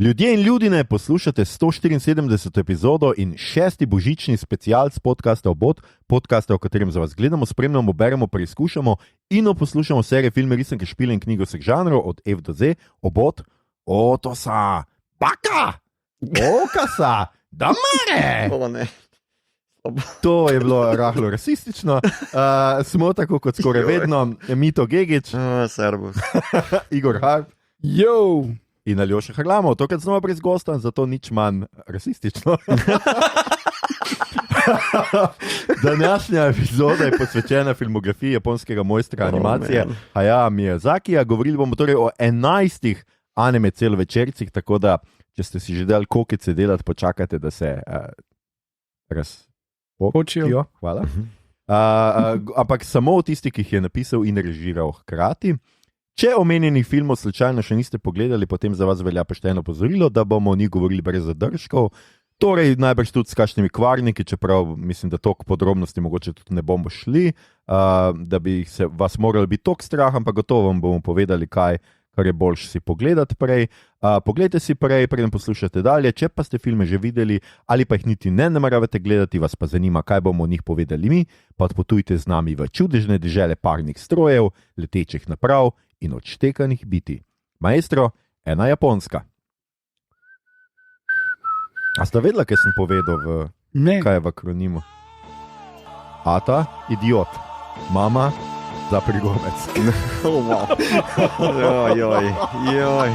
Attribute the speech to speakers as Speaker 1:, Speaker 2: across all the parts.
Speaker 1: Ljudje in ljudine, poslušate 174. epizodo in 6. božični specialc podcasta Obot, podcasta, v katerem za vas gledamo, spremljamo, beremo, preizkušamo in poslušamo serije, filme, risanke, špile in knjigo vseh žanrov od F do Z. Obot, otosa, baka, okasa, damare. To je bilo rahlo rasistično. Smo tako kot skoraj vedno, Mito Gegić,
Speaker 2: Servus.
Speaker 1: Igor Harp.
Speaker 3: Jo!
Speaker 1: In Aljoša Harlamov, tokrat znova brez gosta, zato nič manj rasistično. Današnja epizoda je posvečena filmografiji japonskega mojstra animacije Hayao Miyazakija. Govorili bomo torej o 11 anime celovečercih, tako da, če ste si želeli kokice delati, počakajte, da se
Speaker 3: Počijo.
Speaker 1: Hvala. Ampak samo v tisti, ki jih je napisal in režiral hkrati. Če omenjenih filmov slučajno še niste pogledali, potem za vas velja pošteno opozorilo, da bomo o njih govorili brez zadržkov. Torej, najbrž tudi s kakšnimi kvarniki, čeprav mislim, da toliko podrobnosti mogoče tudi ne bomo šli, da bi se vas morali biti toliko strah, ampak gotovo vam bomo povedali, kar je boljše si pogledati prej. Poglejte si prej, preden poslušate dalje. Če pa ste filme že videli ali pa jih niti ne nameravate gledati, vas pa zanima, kaj bomo o njih povedali mi, pa odpotujte z nami v čudežne dežele parnih strojev, letečih naprav in odštekanih biti. Maestro, ena japonska. A ste vedela, kaj sem povedal kaj je v akronimu? Ata, idiot. Mama, za prigomec.
Speaker 2: Joj.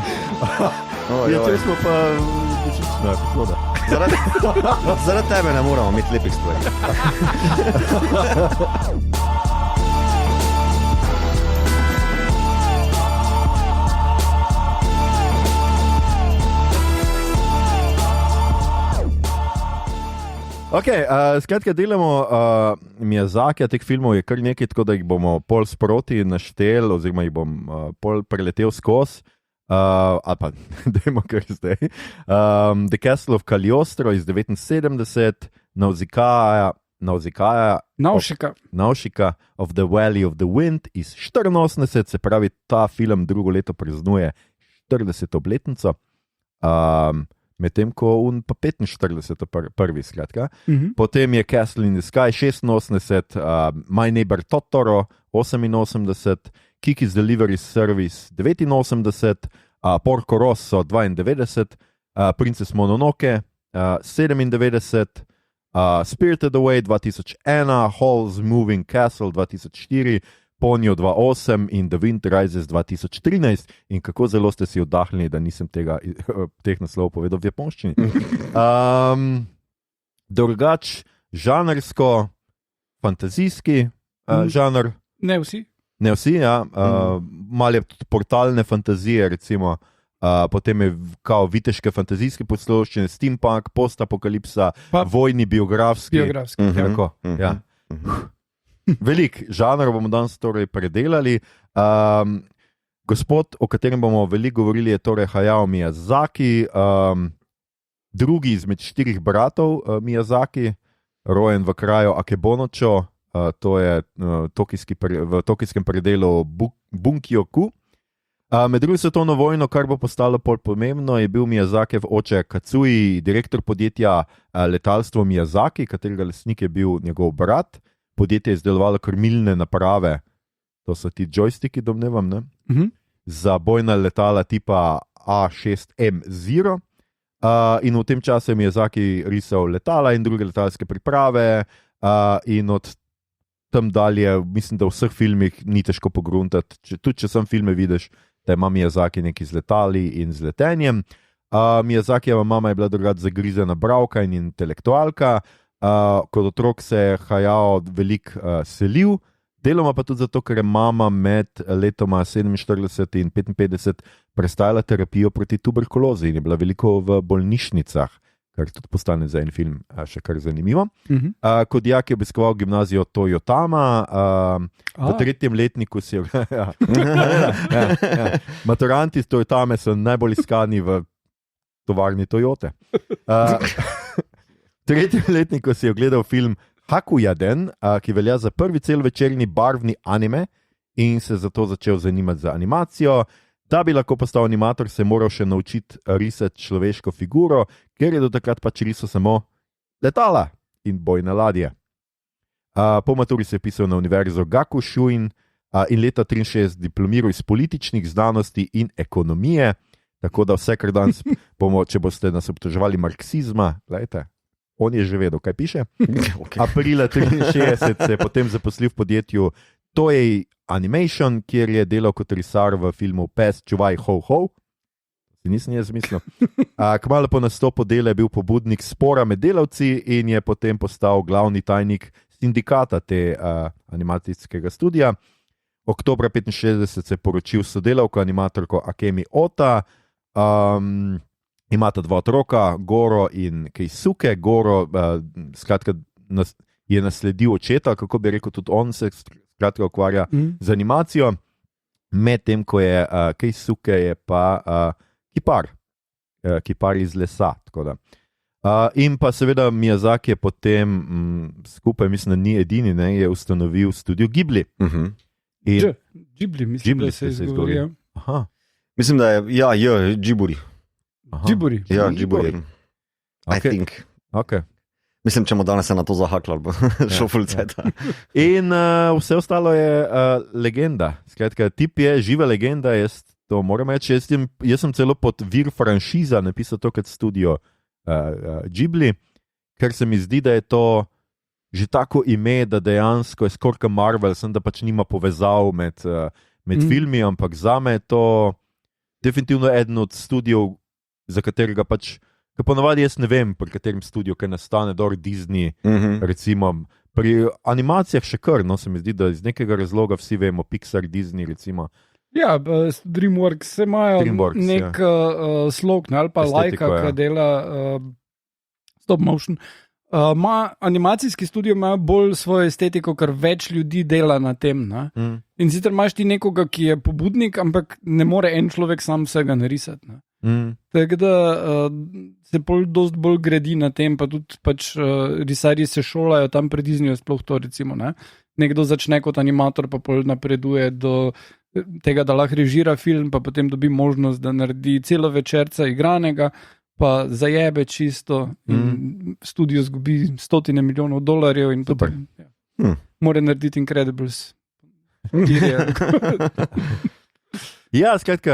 Speaker 1: Če smo pa božična epizoda.
Speaker 2: Zaradi tebe ne moramo imeti lepih stvari.
Speaker 1: Skratka, delamo Miyazakija, teh filmov je kar nekaj, tako da jih bomo pol sproti naštel, oziroma jih bom pol preletel skozi, ali pa dajmo kar zdaj. The Castle of Cagliostro iz 79, Nausicaa of the Valley of the Wind iz 84, se pravi, ta film drugo leto praznuje 40. obletnico. Medtem ko pa 45. prvi, skratka. Potem je Castle in the Sky 86, My Neighbor Totoro 88, Kiki's Delivery Service 89, Porco Rosso 92, Princess Mononoke 97, Spirited Away 2001, Hall's Moving Castle 2004, Ponyo 2008 in The Wind Rises 2013. In kako zelo ste si oddahnili, da nisem teh naslovov povedal v japonščini. Drugač, žanrsko, fantazijski žanr.
Speaker 3: Ne vsi.
Speaker 1: Ne vsi, ja. Malo je tudi portalne fantazije, recimo. Potem je kao viteške fantazijske posloščine, steampunk, postapokalipsa, vojni, biografski. Tako, ja. Velik žanr bomo danes torej predelali. Gospod, o katerem bomo veliko govorili, je torej Hayao Miyazaki, drugi izmed 4 bratov Miyazaki, rojen v kraju Akebonocho, to je v tokijskem predelu Bunkyoku. Med drugo svetovno vojno, kar bo postalo bolj pomembno, je bil Miyazakijev oče Katsui, direktor podjetja letalstvo Miyazaki, katerega lastnik je bil njegov brat. Podjetje je izdelovalo krmilne naprave, to so ti joystiki, domnevam, ne? Za bojna letala tipa A6M0. In v tem času je Miyazaki risal letala in druge letalske priprave, in od tam dalje, mislim, da v vseh filmih ni težko pogruntati, tudi če sam filme vidiš, da ima Miyazaki nekaj z letali in z letenjem. Miyazakijeva mama je bila drugače zagrizena bralka in intelektualka. Kot otrok se je Hayao veliko selil, deloma pa tudi zato, ker je mama med letoma 47 in 55 prestajala terapijo proti tuberkulozi in je bila veliko v bolnišnicah, kar tudi postane za en film še kar zanimivo. Kot dijak je obiskoval gimnazijo Toyotama, v 3. letniku si je... Maturanti iz Toyotame so najbolj iskani v tovarni Toyote. V 3. letniku si je ogledal film Hakuyaden, ki velja za prvi celovečerni barvni anime in se zato začel zanimati za animacijo. Da bi lahko postal animator, se je moral še naučiti risati človeško figuro, ker je do takrat pač risal samo letala in bojne ladje. Po maturi se je pisal na univerzo Gakushuin in leta 1963 diplomiral iz političnih znanosti in ekonomije, tako da vse, kar danes bomo, če boste nas obtoževali marksizma, gledajte, on je že vedel, kaj piše.
Speaker 2: Okay.
Speaker 1: Aprila 1963 se je potem zaposlil v podjetju Toei Animation, kjer je delal kot risar v filmu Pes čuvaj ho ho. Si nisem jaz zmislil. Kmalu po nastopu dela je bil pobudnik spora med delavci in je potem postal glavni tajnik sindikata te animacijskega studia. Oktobra 1965 se je poročil s sodelavko animatorko Akemi Ota. Imata 2 otroka, Goro in Keisuke. Goro skratka je nasledil očeta, kako bi rekel, tudi on se skratka ukvarja z animacijo, medtem ko je Keisuke je pa kipar iz lesa. In pa seveda Miyazaki je potem skupaj, mislim, da ni edini, ne, je ustanovil studio Ghibli.
Speaker 3: Ghibli, mislim, da se izgovori.
Speaker 2: Mislim, da je Ghibli.
Speaker 3: Ghibli.
Speaker 2: Ja, Ghibli. I think.
Speaker 1: Okay.
Speaker 2: Mislim, če mu danes se na to zahakla, bo šel fulceta.
Speaker 1: In vse ostalo je legenda. Skratka, tip je živa legenda, jaz to moram reči. Jaz sem celo pod vir franšiza napisal to kot studio Ghibli, ker se mi zdi, da je to že tako ime, da dejansko je skoraj Marvel, sem da pač nima povezav med filmi, ampak zame je to definitivno eden od studijev, za katerega pač, ker ponavadi jaz ne vem, pri katerem studiu, ker nastane Disney, recimo, pri animacijah še kar, no, se mi zdi, da iz nekega razloga vsi vemo, Pixar, Disney, recimo.
Speaker 3: Ja, DreamWorks imajo nek slog, ali pa Laika, ki dela stop motion. Animacijski studio ima bolj svojo estetiko, ker več ljudi dela na tem. In sicer imaš ti nekoga, ki je pobudnik, ampak ne more en človek sam vsega narisati. Tako da se dosti bolj gradi na tem, pa tudi pač risarji se šolajo tam pred Disneyjem, sploh to recimo. Nekdo začne kot animator, pa pol napreduje do tega, da lahko režira film, pa potem dobi možnost, da naredi celo večerca igranega, pa zajebe čisto in studio zgubi $100 milijonov in potem mora narediti Incredibles.
Speaker 1: Ja, skratka,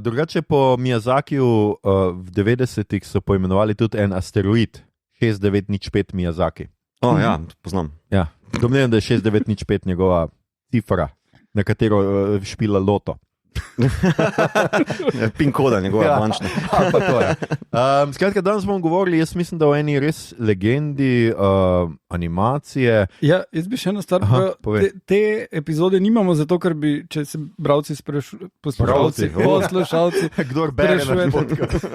Speaker 1: drugače po Miyazakiju v 90-ih so poimenovali tudi en asteroid 6905 Miyazaki.
Speaker 2: Ja, poznam.
Speaker 1: Ja, domnevam, da je 6905 njegova cifra, na katero špila loto.
Speaker 2: Pin koda njegova bančna.
Speaker 1: Skratka, danes bomo govorili, jaz mislim, da o eni res legendi animacije.
Speaker 3: Ja, jaz bi še eno stvar povedal. Te epizode nimamo zato, ker bi, če se bralci poslušalci,
Speaker 1: kdor bere naš podcast.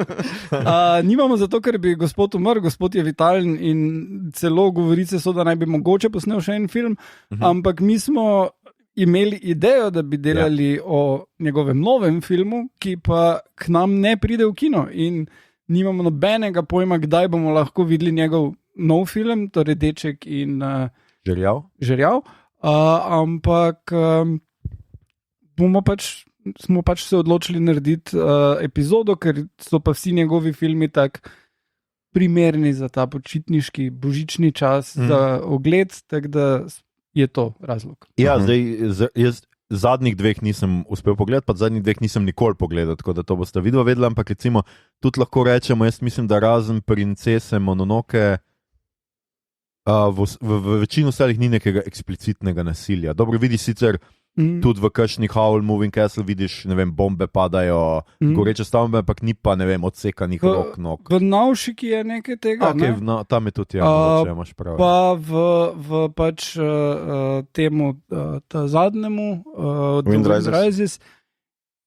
Speaker 3: Nimamo zato, ker bi gospod umrl, gospod je vitalen in celo govorice so, da naj bi mogoče posnel še en film, ampak mi smo imeli idejo, da bi delali o njegovem novem filmu, ki pa k nam ne pride v kino in nimamo nobenega pojma, kdaj bomo lahko videli njegov nov film, torej Deček in Žerjav. Ampak smo pač se odločili narediti epizodo, ker so pa vsi njegovi filmi tak primerni za ta počitniški božični čas za ogled, tako da je to razlog.
Speaker 1: Ja, zdaj, jaz zadnjih 2 nisem uspel pogledati, pa zadnjih 2 nisem nikoli pogledal, tako da to boste vidva vedeli, ampak recimo tudi lahko rečemo, jaz mislim, da razen princese Mononoke v večini ostalih ni nekega eksplicitnega nasilja. Dobro, vidiš sicer tudi v kakšnih Howl Moving Castle vidiš, ne vem, bombe padajo, goreče stavbe, ampak ni pa, ne vem, odsekanih rok, nog.
Speaker 3: V Navšiki je nekaj tega,
Speaker 1: ne? Tam je tudi, če imaš prav.
Speaker 3: Pa v pač temu, ta zadnjemu, Wind Rises,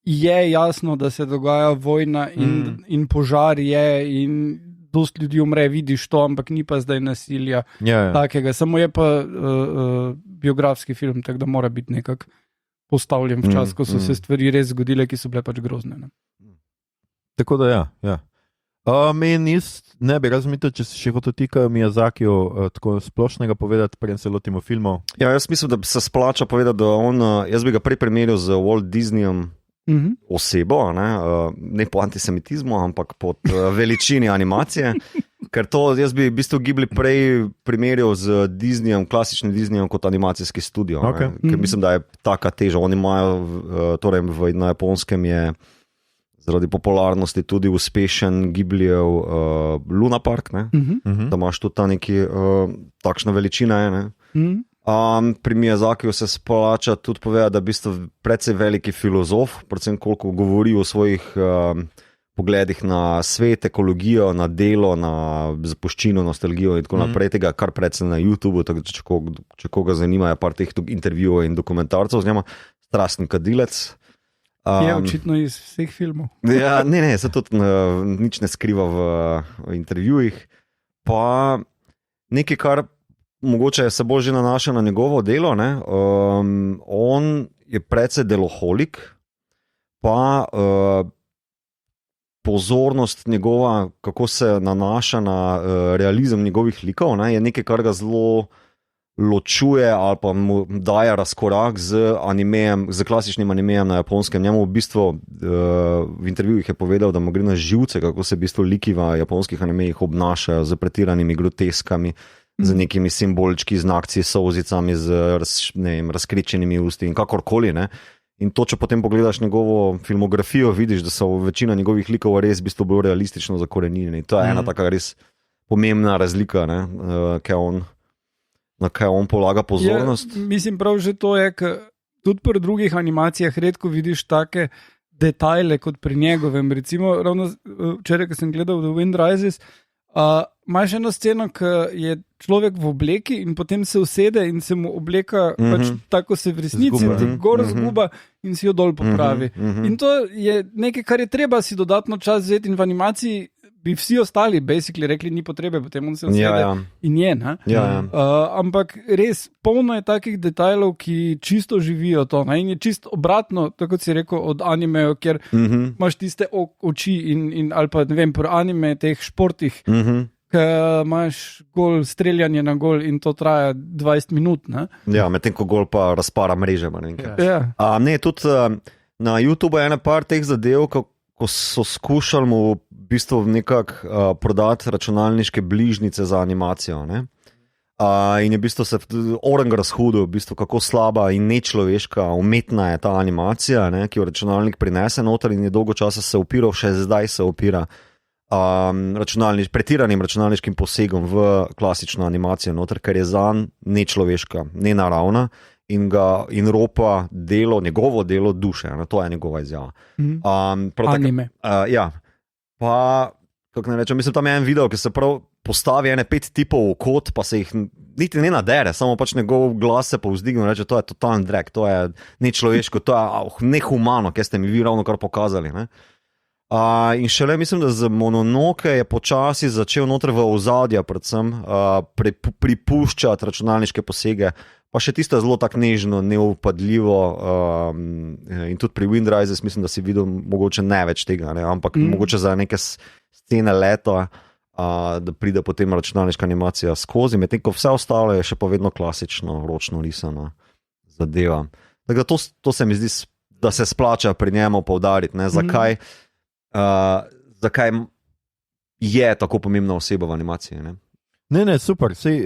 Speaker 3: je jasno, da se dogaja vojna in požar je in dosti ljudi umre, vidiš to, ampak ni pa zdaj nasilja takega. Samo je pa biografski film, tako da mora biti nekako postavljen v čas, ko so se stvari res zgodile, ki so bile pač grozne.
Speaker 1: Tako da ja. Meni ne bi razumel, če se še hotel tika Miyazakiju tako splošnega povedati, preden se lotimo filmov.
Speaker 2: Ja, jaz mislim, da se splača povedati, da jaz bi ga prej primerjal z Walt Disneyjem, osebo, ne po antisemitizmu, ampak po veličini animacije. Ker to jaz bi v bistvu Ghibli prej primerjal z Disneyjem, klasičnim Disneyjem kot animacijski studio.
Speaker 1: Okay.
Speaker 2: Ker mislim, da je taka teža. Oni imajo, torej na Japonskem je zaradi popularnosti tudi uspešen Ghiblijev Luna Park, da imaš tudi ta neki takšna veličina. Pri Miyazakiju se splača tudi povedati, da je v bistvu precej veliki filozof, predvsem koliko govori o svojih pogledih na svet, ekologijo, na delo, na zapuščino, nostalgijo in tako naprej, tega kar predvsem na YouTubeu, tako če koga zanimajo par teh intervjujev in dokumentarcev z njima, strasten kadilec.
Speaker 3: Je očitno iz vseh filmov.
Speaker 2: Ja, ne, se tudi nič ne skriva v intervjujih. Pa nekaj, kar mogoče se bolj že nanaša na njegovo delo, on je precej deloholik, pa pozornost njegova, kako se nanaša na realizem njegovih likov, je nekaj, kar ga zelo ločuje ali pa mu daje razkorak z animejem, z klasičnim animejem na Japonskem. Njemu v bistvu v intervjujih je povedal, da mu gre na živce, kako se v bistvu liki v japonskih animejih obnašajo z pretiranimi groteskami, z nekimi simbolički, znakci, solzicami, z razkričenimi usti in kakorkoli. In to, če potem pogledaš njegovo filmografijo, vidiš, da so večina njegovih likov res v bistvu bolj realistično zakorenjeni. To je ena taka res pomembna razlika, na kaj on polaga pozornost.
Speaker 3: Mislim, prav že to je, ker tudi pri drugih animacijah redko vidiš take detajle kot pri njegovem. Recimo, ravno včeraj, ko sem gledal The Wind Rises, imaš eno sceno, ki je človek v obleki in potem se usede in se mu obleka pač tako se v resnici gor zguba in si jo dol popravi. In to je nekaj, kar je treba si dodatno čas vzeti in v animaciji bi vsi ostali basically rekli, ni potrebe, potem on se usede in je. Ampak res, polno je takih detajlov, ki čisto živijo to. In je čisto obratno, tako si rekel, od animejo, kjer imaš tiste oči in ali pa ne vem, pri anime teh športih, ker imaš gol, streljanje na gol in to traja 20 minut.
Speaker 2: Ja, medtem ko gol pa razpara mreže. Ne, tudi na YouTubeu je ena par teh zadev, ko so skušali mu v bistvu nekako prodati računalniške bližnjice za animacijo. In je v bistvu se orang razhudil, v bistvu kako slaba in nečloveška, umetna je ta animacija, ki jo računalnik prinese noter in je dolgo časa se upiral, še zdaj se upira pretiranim računalniškim posegom v klasično animacijo noter, ker je zanj nečloveška, nenaravna in ropa delo, njegovo delo duše. To je njegova izjava.
Speaker 3: Anime.
Speaker 2: Ja. Pa, kako ne rečem, mislim, tam je en video, ki se prav postavi 5 tipov v kot, pa se jih niti ne nadere, samo pač njegov glas se povzdigne in reče, to je totalen drag, to je nečloveško, to je nehumano, kaj ste mi vi ravno kar pokazali. In šele mislim, da z Mononoke je počasi začel noter v ozadja predvsem pripuščati računalniške posege, pa še tisto zelo tako nežno, neupadljivo in tudi pri Wind Rises mislim, da si videl mogoče ne več tega, ampak mogoče za neke scene leta, da pride potem računalniška animacija skozi, medtem ko vse ostalo je še pa vedno klasično, ročno risana zadeva. Tako to se mi zdi, da se splača pri njemu poudariti, zakaj je tako pomembna oseba v animaciji.
Speaker 1: Ne, super, sej...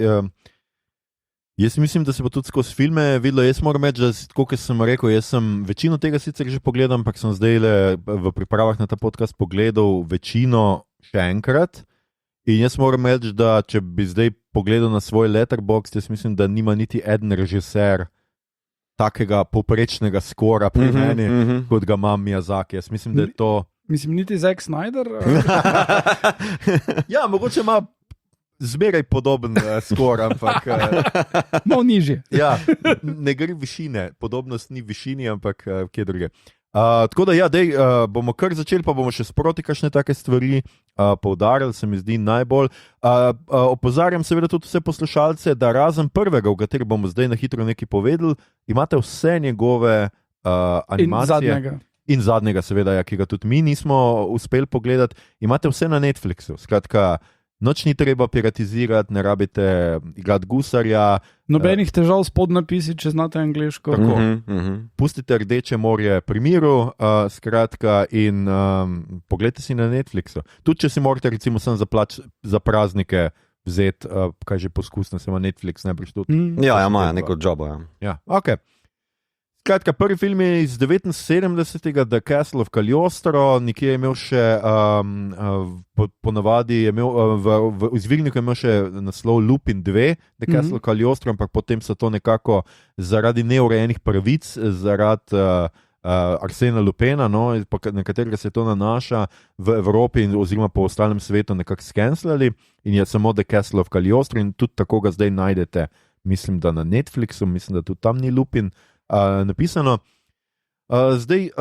Speaker 1: Jaz mislim, da se bo tudi skozi filme videlo. Jaz moram reči, da kot sem rekel, jaz sem večino tega sicer že pogledal, ampak sem zdaj v pripravah na ta podcast pogledal večino še enkrat. In jaz moram reči, da če bi zdaj pogledal na svoj Letterboxd, jaz mislim, da nima niti eden režiser takega poprečnega skora pri meni, kot ga ima Miyazaki. Jaz mislim, da je to...
Speaker 3: Mislim, niti Zack Snyder?
Speaker 1: Ja, mogoče ima zmeraj podoben skor, ampak...
Speaker 3: Malo nižje.
Speaker 1: Ja, ne gre višine, podobnost ni višini, ampak kje druge. Tako da ja, bomo kar začeli, pa bomo še sproti kakšne take stvari poudarjali, se mi zdi najbolj. Opozarjam seveda tudi vse poslušalce, da razen prvega, v kateri bomo zdaj na hitro nekaj povedali, imate vse njegove animacije. In zadnjega seveda, ki ga tudi mi nismo uspeli pogledati, imate vse na Netflixu. Skratka, Noč ni treba piratizirati, ne rabite igrati gusarja.
Speaker 3: Nobenih težav s podnapisi, če znate angleško.
Speaker 1: Tako. Pustite Rdeče morje pri miru, skratka, in pogledajte si na Netflixu. Tudi če si morate recimo sem za praznike vzeti, kaj že poskusno, se ima Netflix najbrž tudi.
Speaker 2: Ja, imajo neko džobo.
Speaker 1: Ja, ok. Skratka, prvi film je iz 79. The Castle of Cagliostro, nekje je imel še, ponavadi je imel, v izvirniku je imel še naslov Lupin 2, The Castle of Cagliostro, ampak potem so to nekako zaradi neurejenih pravic, zaradi Arsena Lupena, no, na katerega se to nanaša v Evropi oziroma po ostalem svetu nekako skenslali in je samo The Castle of Cagliostro in tudi tako ga zdaj najdete, mislim, da na Netflixu, mislim, da tudi tam ni Lupin napisano. Zdaj,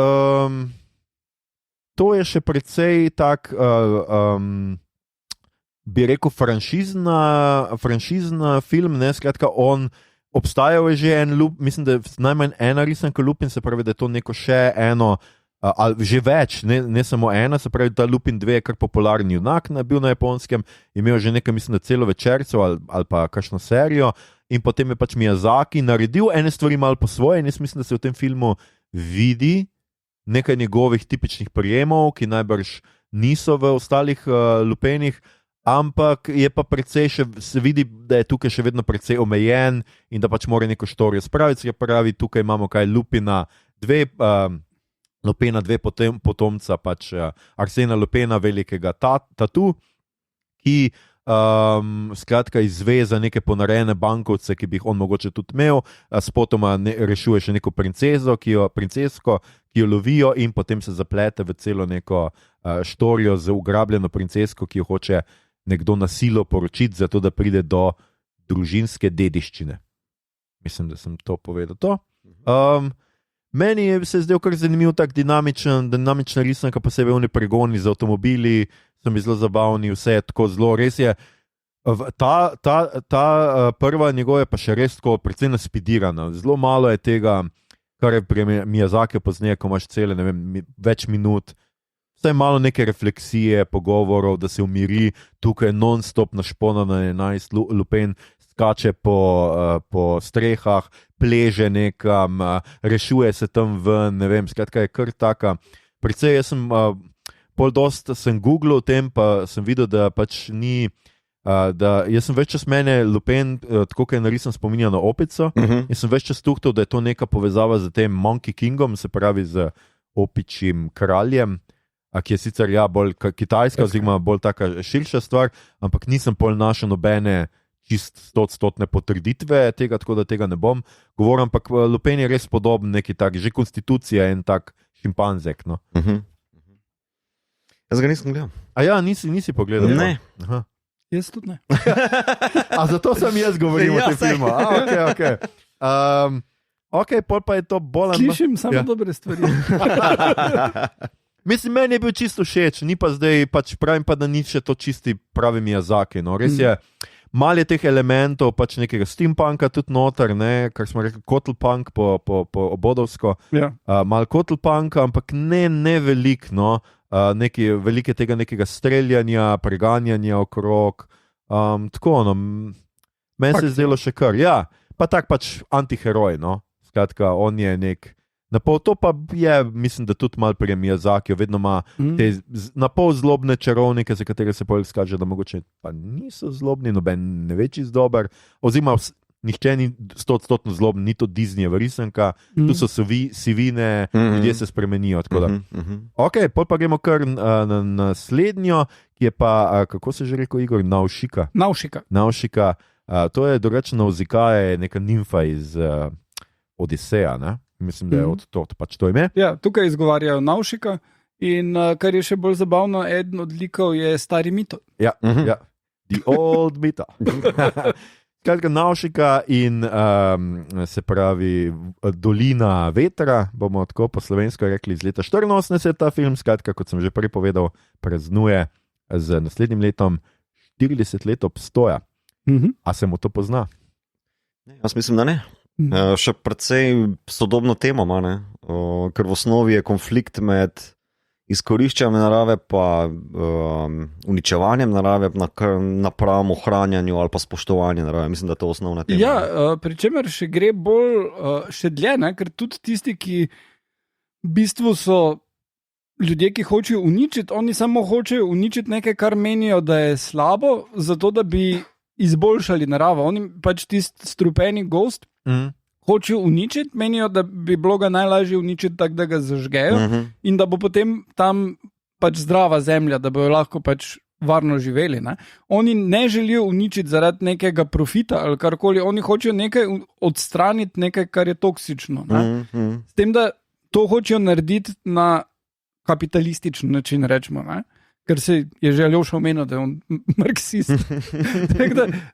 Speaker 1: to je še precej tak, bi rekel, franšizna film, ne, skratka, obstajal je že en Lupin, mislim, da je najmanj ena risanka Lupin, se pravi, da je to neko še eno, ali že več, ne samo ena, se pravi, da Lupin 2 je kar popularni junak, bil na Japonskem, imel že nekaj, mislim, da celo večerco ali pa kakšno serijo. In potem je pač Miyazaki naredil ene stvari malo po svoje in jaz mislim, da se v tem filmu vidi nekaj njegovih tipičnih prijemov, ki najbrž niso v ostalih Lupenih, ampak je pa precej še, se vidi, da je tukaj še vedno precej omejen in da pač mora neko štorijo spraviti, se pravi, tukaj imamo kaj Lupina 2, Lupena 2 potomca, pač Arsena Lupena, velikega tatu, ki skratka izve za neke ponarejene bankovce, ki bi jih on mogoče tudi imel, spotoma rešuje še neko princesko, ki jo lovijo in potem se zaplete v celo neko štorijo z ugrabljeno princesko, ki jo hoče nekdo na silo poročiti, zato da pride do družinske dediščine. Mislim, da sem to povedal. Meni je se zdel kar zanimiv, tak dinamična risanka, posebej oni pregoni z avtomobili, so mi zelo zabavni, vse je tako zelo, res je, ta prva njegova je pa še res tako precej naspidirana, zelo malo je tega, kar je pri Miyazaki pozneje, ko imaš cele, ne vem, več minut, vsaj malo neke refleksije, pogovorov, da se umiri, tukaj non-stop našpona na 11 Lupen, skače po strehah, pleže nekam, rešuje se tam ven, ne vem, skratka je kar taka, precej jaz sem sem googlil o tem, pa sem videl, da pač ni, da jaz sem več čas mene Lupin, tako kaj je narisan, spominja na opico, in sem več čas tuhtal, da je to neka povezava z tem Monkey Kingom, se pravi z opičjim kraljem, ki je sicer bolj kitajska, oziroma bolj taka širša stvar, ampak nisem pol našel nobene čist 100% potrditve tega, tako da tega ne bom govoril, ampak Lupin je res podoben neki tak, že konstitucija en tak šimpanzek, no.
Speaker 2: Jaz ga nisem gledal.
Speaker 1: A ja, nisi pogledal?
Speaker 2: Ne.
Speaker 1: Aha.
Speaker 3: Jaz tudi ne.
Speaker 1: A zato sem jaz govoril o tem filmu. Ok, pol pa je to bolj...
Speaker 3: Slišim samo dobre stvari.
Speaker 1: Mislim, meni je bil čisto všeč, ni pa zdaj, pač pravim pa, da ni še to čisti pravi Miyazaki, no. Res je, malo je teh elementov, pač nekega steampunka tudi noter, ne, kar smo rekli, kotlpunk po obodovsko, malo kotlpunka, ampak ne velik, no. Velike tega nekega streljanja, preganjanja okrog, tako, no, meni se je zdelo še kar, ja, pa tak pač antiheroj, no, skratka, on je nek, napol, to pa je, mislim, da tudi malo pri Miyazaki, vedno ima te napol zlobne čarovnike, za katere se poleg skaže, da mogoče pa niso zlobni, noben ne več dober, oziroma nihče ni 100% zloben, ni to Disneyjeva risanka, tu so sivine, ljudje se spremenijo, tako da. Ok, pol pa gremo kar na naslednjo, ki je pa, kako se že rekel Igor, Naušika. To je drugače Nausicaa, je neka nimfa iz Odiseja, ne? Mislim, da je od pač to ime.
Speaker 3: Ja, tukaj izgovarjajo Naušika in kar je še bolj zabavno, eden od likov je stari mito.
Speaker 1: Ja, The Old Mito. Skratka, Naušika in se pravi Dolina vetra, bomo tako po slovensko rekli, iz leta 1984 ta film, skratka, kot sem že prej povedal, praznuje z naslednjim letom 40 let obstoja. A se mu to pozna?
Speaker 2: Jaz mislim, da ne. Še precej sodobno temo ima, ker v osnovi je konflikt med izkoriščanjem narave, pa uničevanjem narave napram ohranjanju ali pa spoštovanju narave. Mislim, da je to osnovna tema.
Speaker 3: Ja, pri čemer še gre bolj še dlje, ne? Ker tudi tisti, ki v bistvu so ljudje, ki hočejo uničiti, oni samo hočejo uničiti nekaj, kar menijo, da je slabo, zato da bi izboljšali naravo. Oni pač tisti strupeni gozd hočejo uničiti, menijo, da bi bilo ga najlažje uničiti tako, da ga zažgejo in da bo potem tam pač zdrava zemlja, da bojo lahko pač varno živeli. Ne? Oni ne želijo uničiti zaradi nekega profita ali karkoli, oni hočejo nekaj odstraniti, nekaj, kar je toksično. S tem, da to hočejo narediti na kapitalističen način, rečemo, ne? Ker se je že Aljoša omenil, da je on marksist.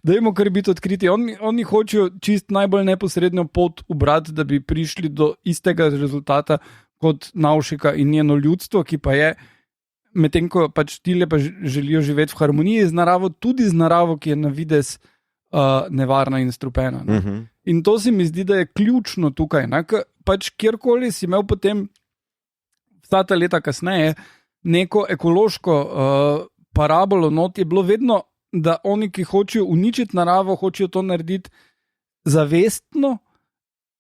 Speaker 3: Dajmo kar biti odkriti. Oni hočejo čist najbolj neposredno pot ubrati, da bi prišli do istega rezultata kot Navšika in njeno ljudstvo, ki pa je, medtem ko pač tile pa želijo živeti v harmoniji z naravo, tudi z naravo, ki je na vides nevarna in strupena. In to se mi zdi, da je ključno tukaj. Pač kjerkoli si imel potem vsa ta leta kasneje neko ekološko parabolo not, je bilo vedno, da oni, ki hočejo uničiti naravo, hočejo to narediti zavestno,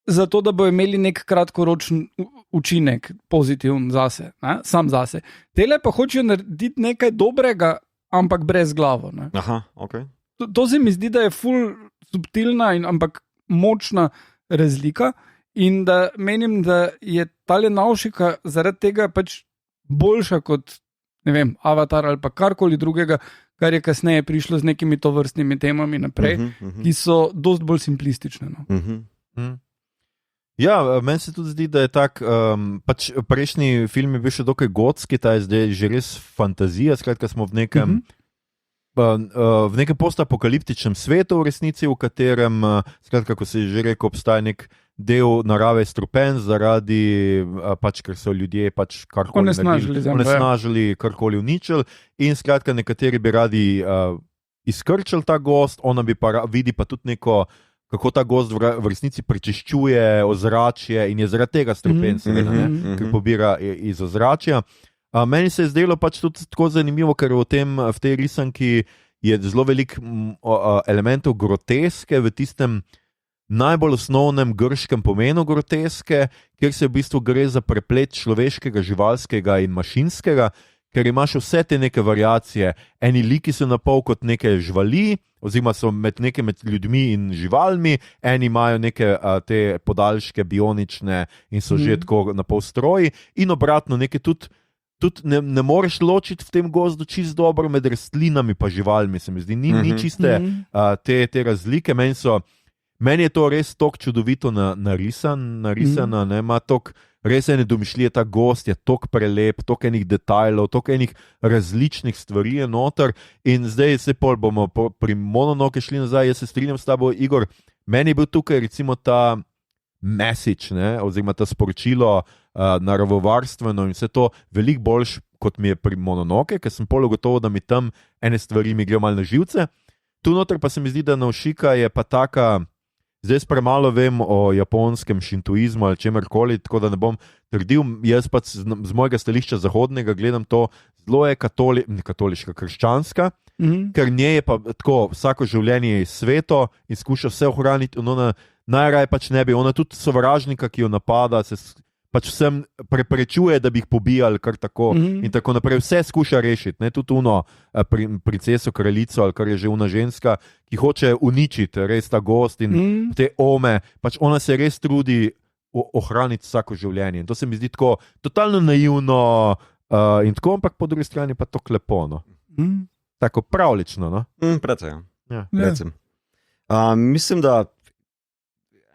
Speaker 3: zato da bo imeli nek kratkoročen učinek, pozitiven zase, ne? Sam zase. Tele pa hočejo narediti nekaj dobrega, ampak brez glavo. Ne?
Speaker 2: Aha, ok.
Speaker 3: To se mi zdi, da je ful subtilna in ampak močna razlika in da menim, da je tale Navšika zaradi tega pač boljša kot, ne vem, Avatar ali pa karkoli drugega, kar je kasneje prišlo z nekimi tovrstnimi temami naprej, ki so dosti bolj simplistične. No?
Speaker 1: Ja, meni se tudi zdi, da je tak, pač prejšnji film je bil še dokaj gotski, ta je zdaj že res fantazija, skratka smo v nekem postapokaliptičnem svetu v resnici, v katerem, skratka, kako se je že rekel, obstaja nek del narave strupen zaradi, pač, ker so ljudje pač karkoli onesnažili, karkoli uničili in skratka nekateri bi radi izkrčili ta gozd, ona bi pa vidi pa tudi neko, kako ta gozd v resnici prečiščuje ozračje in je zaradi tega strupen, seveda, ne, ker pobira iz ozračja. Meni se je zdelo pač tudi tako zanimivo, ker v tej risanki je zelo veliko elementov groteske v tistem najbolj osnovnem grškem pomenu groteske, kjer se v bistvu gre za preplet človeškega, živalskega in mašinskega, ker imaš vse te neke variacije. Eni liki so napol kot neke živali, oziroma so med ljudmi in živalmi, eni imajo neke te podaljške, bionične in so že tako napol stroji, in obratno, neke tudi ne moreš ločiti v tem gozdu čisto dobro med rastlinami pa živalmi, se mi zdi. Ni čiste te razlike. Meni je to res toliko čudovito narisano, ima toliko res ene domišljije, ta gozd je toliko prelep, toliko enih detajlov, toliko enih različnih stvari je noter in zdaj se bomo pri Mononoke šli nazaj, jaz se strinjam s tabo, Igor, meni je bil tukaj recimo ta message, ne, oziroma ta sporočilo naravovarstveno in vse to veliko boljš, kot mi je pri Mononoke, ker sem pol ugotovil, da mi tam ene stvari mi grejo malo na živce. Tu noter pa se mi zdi, da Navšika je pa taka. Zdaj premalo vem o japonskem šintoizmu ali čemerkoli, tako da ne bom trdil, jaz pa z mojega stališča zahodnega gledam to, zelo je katoliška, krščanska, ker nje je pa tako, vsako življenje je sveto in skuša vse ohraniti, ona najraje pač ne bi, ona tudi sovražnika, ki jo napada, se pač vsem preprečuje, da bi jih pobijali kar tako in tako naprej. Vse skuša rešiti, ne, tudi princeso, kraljico ali kar je že una ženska, ki hoče uničiti res ta gozd in te ome, pač ona se res trudi ohraniti vsako življenje. In to se mi zdi tako totalno naivno in tako, ampak po drugi strani pa to lepo, no. Tako pravlično, no.
Speaker 2: Predvsem. Ja. Mislim, da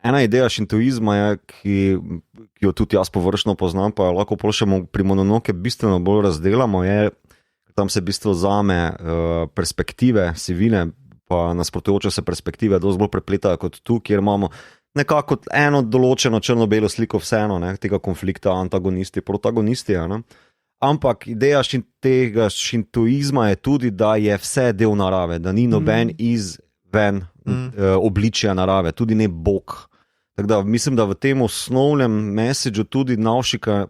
Speaker 2: ena ideja šintoizma je, ki jo tudi jaz površno poznam, pa lahko pošljemo pri Mononoke bistveno bolj razdelamo, je, tam se bistvo zame perspektive, sivine, pa nasprotujoče se perspektive dosti bolj prepletajo kot tu, kjer imamo nekako eno določeno črno-belo sliko vseeno, ne, tega konflikta, antagonisti, protagonisti, ne. Ampak ideja tega šintoizma je tudi, da je vse del narave, da ni noben izven obličja narave, tudi ne Bog. Tako da mislim, da v tem osnovnem messageu tudi Navšika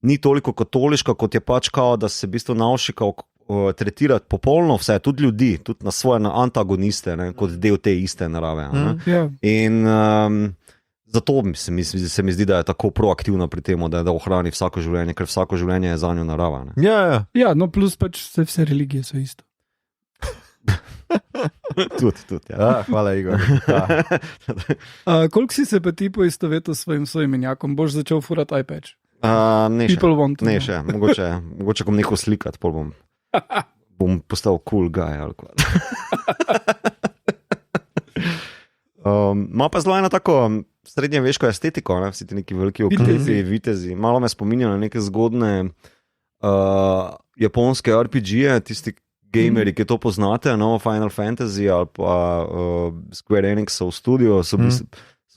Speaker 2: ni toliko katoliška, kot je pač kao, da se v bistvu naučil tretirati popolno vse, tudi ljudi, tudi na svoje antagoniste, ne, kot del te iste narave. In zato se mi zdi, da je tako proaktivna pri tem, da ohrani vsako življenje, ker vsako življenje je za njo narava.
Speaker 3: Ja, no plus pač vse religije so isto.
Speaker 2: Tudi, ja.
Speaker 1: Hvala, Igor.
Speaker 3: Koliko si se pa ti poistovetil s svojim soimenjakom? Boš začel furati iPad?
Speaker 2: Ne še. Mogoče kom neko slikati, pol bom postal cool guy. Ma pa zelo eno tako srednjeveško estetiko, ne? Vsi ti neki veliki oklepi, vitezi. Malo me spominja na neke zgodne japonske RPG-je, tisti gameri, ki to poznate, no, Final Fantasy ali pa Square Enixov Studio, so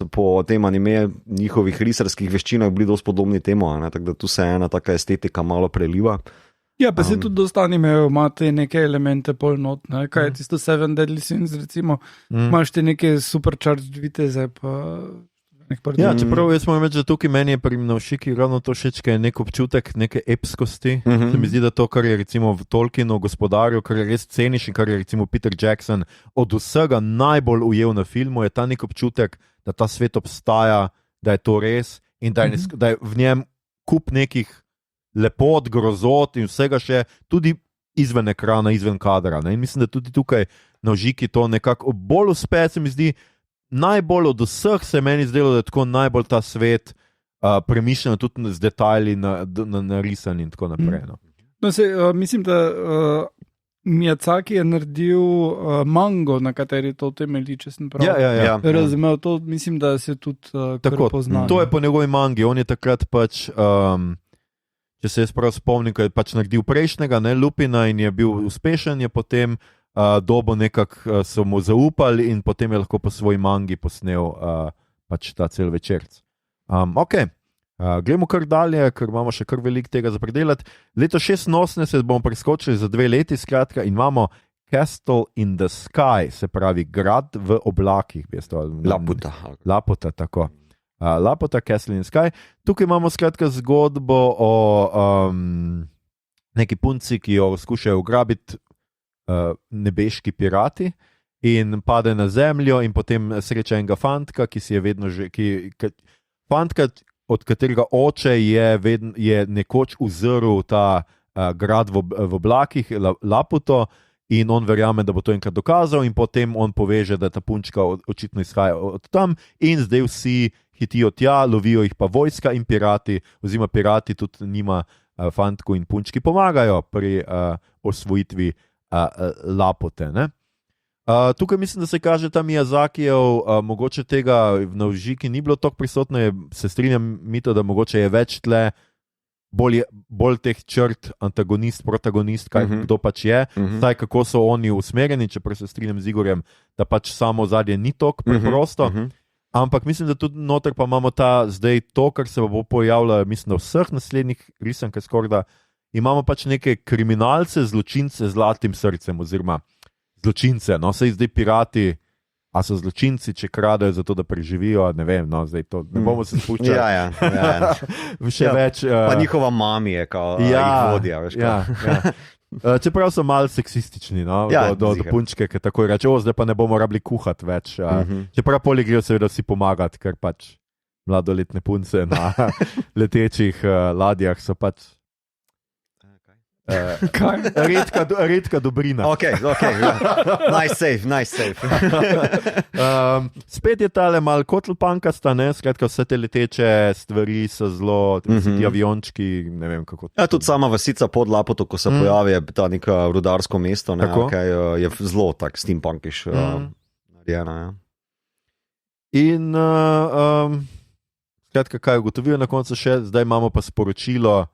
Speaker 2: po tem anime njihovih risarskih veščinah bili dosti podobni temu, tako da tu se ena taka estetika malo preliva.
Speaker 3: Ja, pa se tudi dosta animejo, ima te neke elemente polnot, ne? Kaj je tisto Seven Deadly Sins, recimo, imaš te neke supercharged viteze, pa...
Speaker 1: Ja, čeprav jaz moram reči, da tukaj meni je pri Navšiki ravno to všeč, ker je nek občutek neke epskosti. Se mi zdi, da to, kar je recimo v Tolkienu Gospodarju, kar je res ceniš in kar je recimo Peter Jackson od vsega najbolj ujel na filmu, je ta nek občutek, da ta svet obstaja, da je to res in da je v njem kup nekih lepot, grozot in vsega še, tudi izven ekrana, izven kadra. Ne? In mislim, da tudi tukaj Navšiki to nekako bolj uspe, se mi zdi. Najbolj od vseh se meni zdelo, da je tako najbolj ta svet premišljen, tudi z detajli narisan in tako naprej. No.
Speaker 3: Mislim, da Miyazaki je naredil mango, na kateri to temelji, če sem prav razumel. To mislim, da se tudi pozna.
Speaker 1: To je po njegovi mangi. On je takrat pač, če se jaz prav spomnim, ko je pač naredil prejšnjega, ne, Lupina, in je bil uspešen, je potem dobo nekako so mu zaupali in potem je lahko po svoji mangi posnel pač ta cel večerc. Gremo kar dalje, ker imamo še kar veliko tega za predelati. Leto 86 bomo preskočili za 2 leti, skratka, in imamo Castle in the Sky, se pravi grad v oblakih. Laputa, tako. Laputa, Castle in the Sky. Tukaj imamo skratka zgodbo o neki punci, ki jo skušajo ugrabiti nebeški pirati in pade na zemljo in potem sreča enega fantka, ki si je vedno fantka, od katerega oče je nekoč uzrl ta grad v oblakih, Laputo, in on verjame, da bo to enkrat dokazal in potem on poveže, da ta punčka očitno izhaja od tam in zdaj vsi hitijo tja, lovijo jih pa vojska in pirati, oziroma pirati tudi njima fantku in punčki pomagajo pri osvojitvi Lapute. Ne? Tukaj mislim, da se kaže ta Miyazakijev, mogoče tega v Navšiki ni bilo toliko prisotno, se strinjam mito, da mogoče je več tle bolj teh črt antagonist, protagonist, kdo pač je, saj kako so oni usmerjeni, čeprav se strinjam z Igorjem, da pač samo zadnje ni toliko preprosto, ampak mislim, da tudi noter pa imamo zdaj to, kar se bo pojavljalo, mislim, da vseh naslednjih risankah skoraj da, imamo pač neke kriminalce, zločince z zlatim srcem, oziroma zločince, no, saj zdaj pirati, a so zločinci, če kradejo zato, da preživijo, ne vem, no, zdaj to, ne bomo se spuščali.
Speaker 2: Ja.
Speaker 1: Še več.
Speaker 2: Pa njihova mami je, kao, jih vodja, veš,
Speaker 1: čeprav so malo seksistični, no, do punčke, ki tako reče, zdaj pa ne bomo rabili kuhati več, čeprav poli grejo seveda si pomagati, ker pač mladoletne punce na letečih ladjah so pač redka dobrina.
Speaker 2: Nice save.
Speaker 1: Spet je tale mal kotlpankasta, ne, skratka vse te leteče stvari so zelo, ti aviončki, ne vem kako.
Speaker 2: Ja, tudi sama vasica pod Laputo, ko se pojavi, je ta neka rudarsko mesto, ne, je zelo tak steampunkiš narejena. Ja.
Speaker 1: In skratka, kaj ugotovijo na koncu še, zdaj imamo pa sporočilo,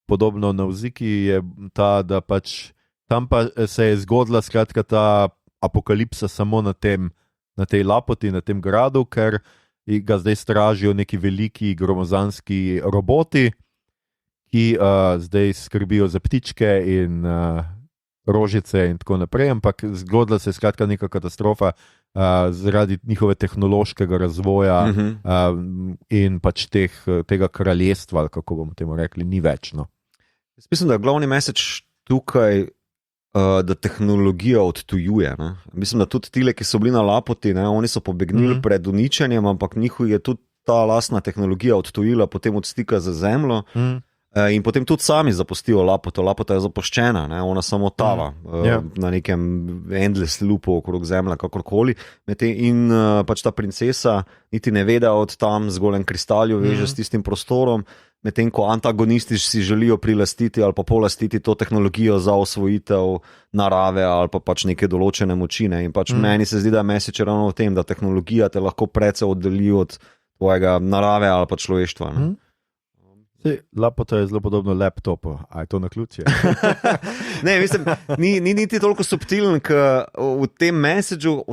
Speaker 1: podobno na Navšiki je ta, da pač tam pa se je zgodila skratka ta apokalipsa samo na tej Laputi, na tem gradu, ker ga zdaj stražijo neki veliki gromozanski roboti, ki zdaj skrbijo za ptičke in rožice in tako naprej, ampak zgodila se je skratka neka katastrofa zaradi njihove tehnološkega razvoja in pač tega kraljestva, kako bomo temu rekli, ni več. No.
Speaker 2: Jaz mislim, da je glavni message tukaj, da tehnologija odtujuje. Ne? Mislim, da tudi tile, ki so bili na Lapoti, ne, oni so pobegnili pred uničenjem, ampak njihov je tudi ta lastna tehnologija odtujila potem od stika z zemljo. In potem tudi sami zapustijo Lapoto. Lapota je zapuščena, ne? Ona samo tava na nekem endless loopu okrog zemlja, kakorkoli. In pač ta princesa niti ne ve, da od tam z golem kristalju veže s tistim prostorom, medtem ko antagonisti si želijo prilastiti ali pa polastiti to tehnologijo za osvojitev narave ali pa pač neke določene močine. In pač meni se zdi, da je message ravno v tem, da tehnologija te lahko precej oddeli od tvojega narave ali pa človeštva. Ne?
Speaker 1: Lapota je zelo podobno laptopu, a je to naključje?
Speaker 2: Ne, mislim, ni niti toliko subtilen, ker v tem messageu,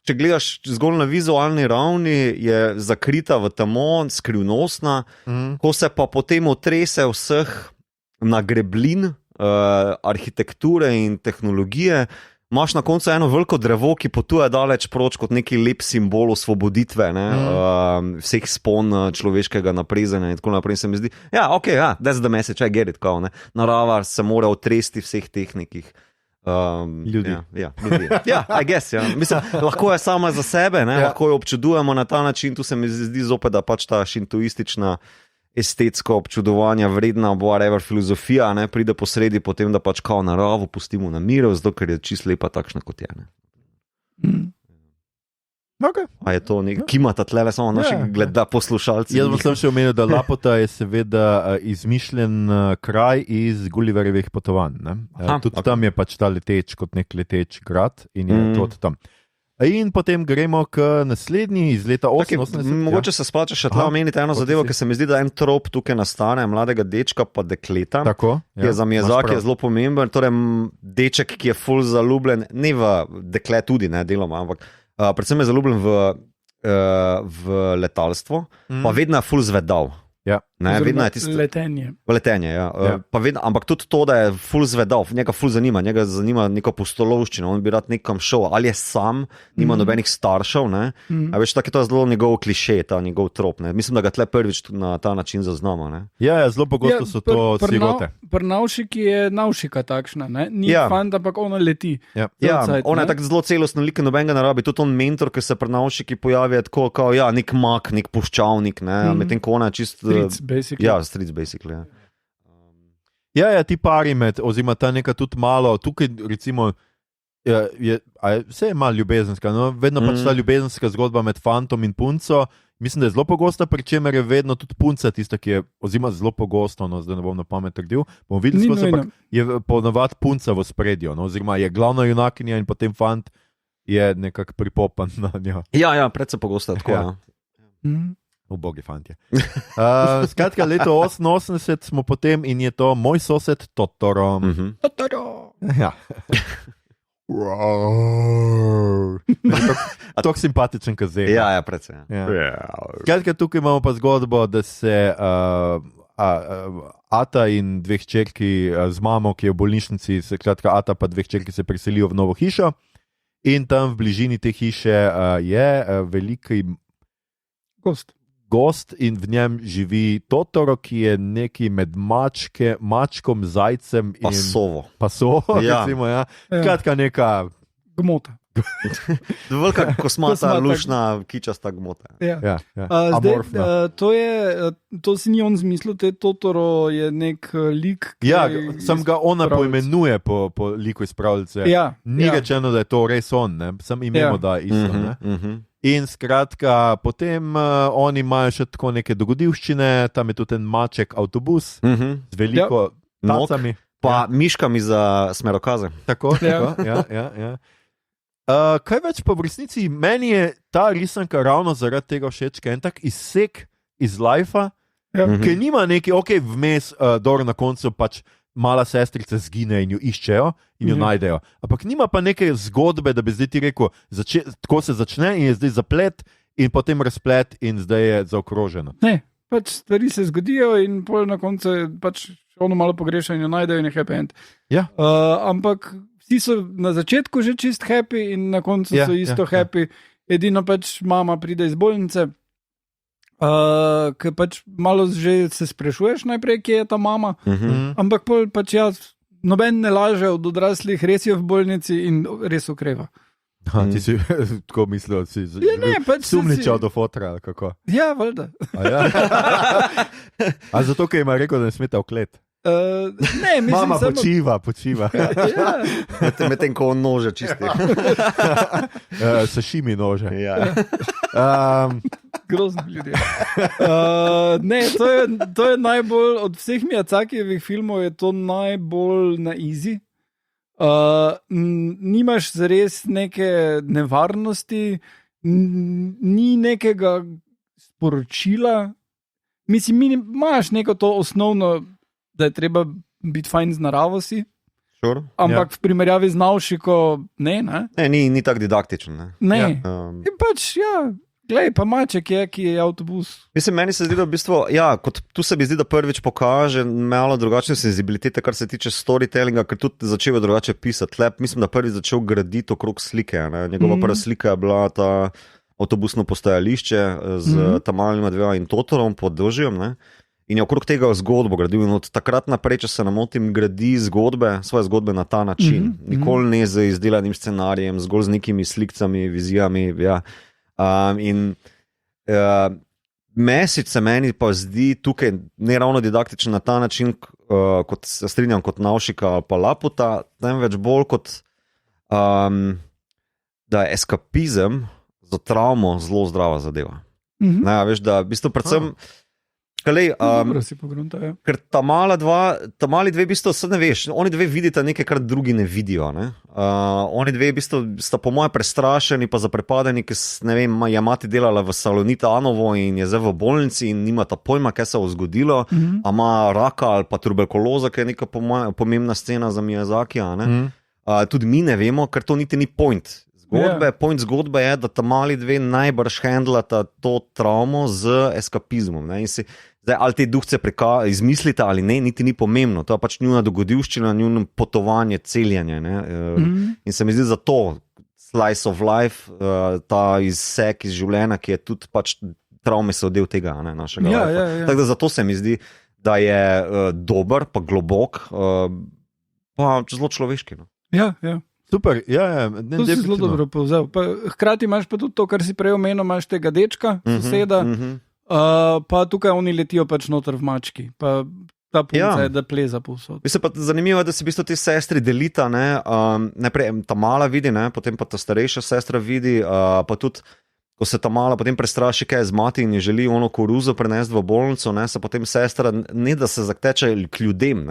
Speaker 2: če gledaš zgolj na vizualni ravni, je zakrita v temo, skrivnostna, ko se pa potem otrese vseh nagreblin, arhitekture in tehnologije, imaš na koncu eno veliko drevo, ki potuje daleč proč kot neki lep simbol osvoboditve, vseh spon človeškega naprezenja in tako naprej. Se mi zdi, that's the message, I get it, kao, ne. Narava se mora otresti vseh teh nekih
Speaker 1: ljudi.
Speaker 2: I guess, ja. Mislim, lahko je sama za sebe, ne, lahko jo občudujemo na ta način, tu se mi zdi zopet, da pač ta šintoistična estetsko občudovanja vredna whatever filozofija, ne, pride posredi potem, da pač kao naravo pustimo na miru, zato ker je čisto lepa takšna kot je.
Speaker 1: Okay.
Speaker 2: A je to kimata tlele samo naši poslušalci?
Speaker 1: Jaz sem še omenil, da Lapota je seveda izmišljen kraj iz Gulliverjevih potovanj. Tudi tam je pač ta leteč kot nek leteč grad in je to tam. In potem gremo k naslednji iz leta 88.
Speaker 2: Mogoče se splača še tle omeniti eno zadevo, ker se mi zdi, da en trop tukaj nastane, mladega dečka pa dekleta, ki je za Miyazaki zelo pomemben. Torej, deček, ki je ful zaljubljen, ne v dekle tudi, ne deloma, ampak predvsem je zaljubljen v letalstvo, pa vedno je ful zvedav. Ne, vedno je tisto letenje, ja. Pa vedno, ampak tudi to, da je ful zvedav, njega ful zanima neko pustolovščino, on bi rad nekam šel, ali je sam, nima nobenih staršev, ne. A veš, tako je to zelo njegov kliše, ta njegov trop, ne. Mislim, da ga tle prvič na ta način zaznamo, ne.
Speaker 1: Ja, zelo pogosto so to sirote.
Speaker 3: Pri Navšiki je Navšika takšna, ne, ni fant, ampak ona leti.
Speaker 2: Ona je tako zelo celostna lik, nobenega ne rabi, tudi on mentor, ki se pri Navšiki pojavi, tako kao, nek mak, nek puščavnik, ne, medtem ko ona je čist streets basically.
Speaker 1: Ja, ti pari oziroma ta neka tudi malo, tukaj recimo, vse je malo ljubezenska, no? Vedno pač ta ljubezenska zgodba med fantom in punco, mislim, da je zelo pogosta, pri čemer je vedno tudi punca tista, ki je, oziroma zelo pogosto, no, zdaj ne bom na pamet trdil, bomo videli skozi, ampak je ponavadi punca v spredju, no? Oziroma je glavna junakinja in potem fant je nekako pripopan na njo.
Speaker 2: Ja, predvsem pogosto tako,
Speaker 1: Ubogi fantje. Skratka, leto 88 smo potem in je to Moj sosed Totoro.
Speaker 3: Totoro!
Speaker 1: Ja. Tako simpatičen kazen.
Speaker 2: Ja, predvsem.
Speaker 1: Skratka, tukaj imamo pa zgodbo, da se Ata in dve hčerki z mamo, ki je v bolnišnici, skratka Ata pa dve hčerki se preselijo v novo hišo in tam v bližini te hiše je veliki gost in v njem živi Totoro, ki je neki med mačkom, zajcem in pasovo, recimo, ja. Skratka neka
Speaker 3: gmota.
Speaker 2: Velika kosmata, lušna, kičasta gmota.
Speaker 1: Amorfna.
Speaker 3: To si ni on zmislil, Totoro je nek lik,
Speaker 1: ki sem ga ona poimenuje po liku iz pravljice. Ni rečeno, da je to res on, ne? Sem imemo, da je isto, ne? In skratka, potem oni imajo še tako neke dogodivščine, tam je tudi en maček avtobus z veliko tacami.
Speaker 2: Pa miškami za smerokaze.
Speaker 1: Tako, ja. Kaj več pa v resnici, meni je ta risanka ravno zaradi tega všeč, ker je en tak izsek iz lifea, ki nima neki, vmes, na koncu pač mala sestrica zgine in jo iščejo in jo najdejo. Ampak nima pa neke zgodbe, da bi zdaj ti rekel, tako se začne in je zdaj zaplet in potem razplet in zdaj je zaokroženo.
Speaker 3: Ne, pač stvari se zgodijo in pol na koncu pač ono malo pogreša in jo najdejo in je happy end.
Speaker 1: Ja.
Speaker 3: Ampak ti so na začetku že čist happy in na koncu so isto happy. Edino pač mama pride iz bolnice, ker pač malo že se sprašuješ najprej, kje je ta mama, ampak pač noben ne laže od odraslih, res je v bolnici in res okreva.
Speaker 1: Ti si tako mislil, da si sumničal do fotra, ali kako?
Speaker 3: Ja, valjda.
Speaker 1: A zato, ker ima rekel, da ne smete v klet?
Speaker 3: Ne, mislim,
Speaker 1: mama počiva.
Speaker 3: Ja.
Speaker 2: Medtem ko nože čisti.
Speaker 1: Sašimi nože.
Speaker 2: Ja.
Speaker 3: Grozni ljudje. Ne, to je najbolj, od vseh Miyazakijevih filmov je to najbolj na easy. Nimaš zares neke nevarnosti, ni nekega sporočila. Mislim, imaš neko to osnovno, da je treba biti fajn z naravo si.
Speaker 2: Sure.
Speaker 3: Ampak v primerjavi z Navšiko, ne.
Speaker 2: Ni tako didaktičen.
Speaker 3: Ne. In pač, glej, pa maček je, ki je avtobus.
Speaker 2: Mislim, meni se zdi, da v bistvu, kot tu se mi zdi, da prvič pokaže malo drugačne senzibilitete, kar se tiče storytellinga, ker tudi začel drugače pisati. Mislim, da prvič začel graditi okrog slike. Njegova prva slika je bila ta avtobusno postajališče z Tamalnima dvema in Totorom pod Dožijem, ne? In je okrog tega zgodbo gradil. In od takrat naprej, če se ne motim, gradi svoje zgodbe na ta način. Nikoli ne z izdelanim scenarijem, zgolj z nekimi slikcami, vizijami. Ja. Message se meni pa zdi tukaj ne ravno didaktičen na ta način, kot se strinjam kot Navšika ali pa Laputa, temveč bolj kot da je eskapizem za travmo zelo zdrava zadeva. Ne, veš, da v bistvu predvsem ker ta mali dve v bistvu ne veš, oni dve vidita nekaj, kar drugi ne vidijo. Ne? Oni dve v bistvu sta po moje prestrašeni pa zaprepadeni, ker ne vem, je mati delala v Salonita Anovo in je zdaj v bolnici in nimata pojma, kaj se je zgodilo, a ima raka ali pa tuberkuloza, ki je neka pomembna scena za Miyazakija. Tudi mi ne vemo, ker to niti ni point zgodbe. Point zgodbe je, da ta mali dve najbrž handlata to travmo z eskapizmom. Ne? In si zdaj, ali te duhce izmislite ali ne, niti ni pomembno. To je pač njuna dogodivščina, njuno potovanje, celjenje. In se mi zdi za to slice of life, ta izsek iz življenja, ki je tudi pač travme so del tega našega life. Tako da zato se mi zdi, da je dober, pa globok, pa zelo človeški.
Speaker 3: Ja.
Speaker 1: Super,
Speaker 3: to si zelo dobro povzel. Hkrati imaš pa tudi to, kar si prej omenil, imaš tega dečka, soseda, pa tukaj oni letijo pač noter v mački, pa ta punca je, da pleza povsod.
Speaker 2: Mislim pa zanimivo je, da se v bistvu te sestri delita, najprej ta mala vidi, potem pa ta starejša sestra vidi, pa tudi ko se ta mala potem prestraši, kaj je z mati in je želi ono koruzo prenesti v bolnico, se potem sestra, ne da se zakteče k ljudem,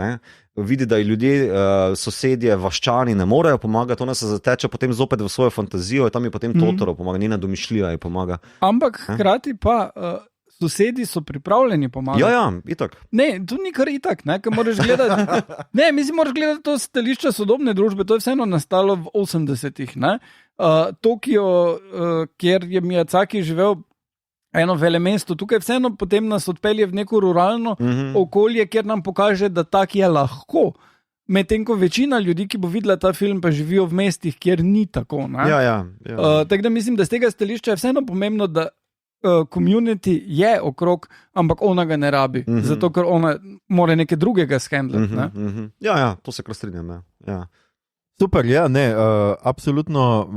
Speaker 2: vidi, da ljudje, sosedje, vaščani ne morejo pomagati, ona se zateče potem zopet v svojo fantazijo in tam je potem Totoro pomaga, njena domišljija ji pomaga.
Speaker 3: Ampak hkrati pa sosedi so pripravljeni pomagati.
Speaker 2: Ja, itak.
Speaker 3: Ne, to ni kar itak, ker moraš gledati. Ne, mislim, moraš gledati to stališče sodobne družbe, to je vseeno nastalo v 80-ih, Tokio, kjer je Miyazaki živel eno velemesto, tukaj vseeno potem nas odpelje v neko ruralno okolje, kjer nam pokaže, da tak je lahko. Medtem ko večina ljudi, ki bo videla ta film, pa živijo v mestih, kjer ni tako.
Speaker 2: Ja.
Speaker 3: Tako da mislim, da z tega stališča je vseeno pomembno, da community je okrog, ampak ona ga ne rabi, zato ker ona mora nekaj drugega shendlati.
Speaker 2: Ja, to se kar strinjam. Ja.
Speaker 1: Super, absolutno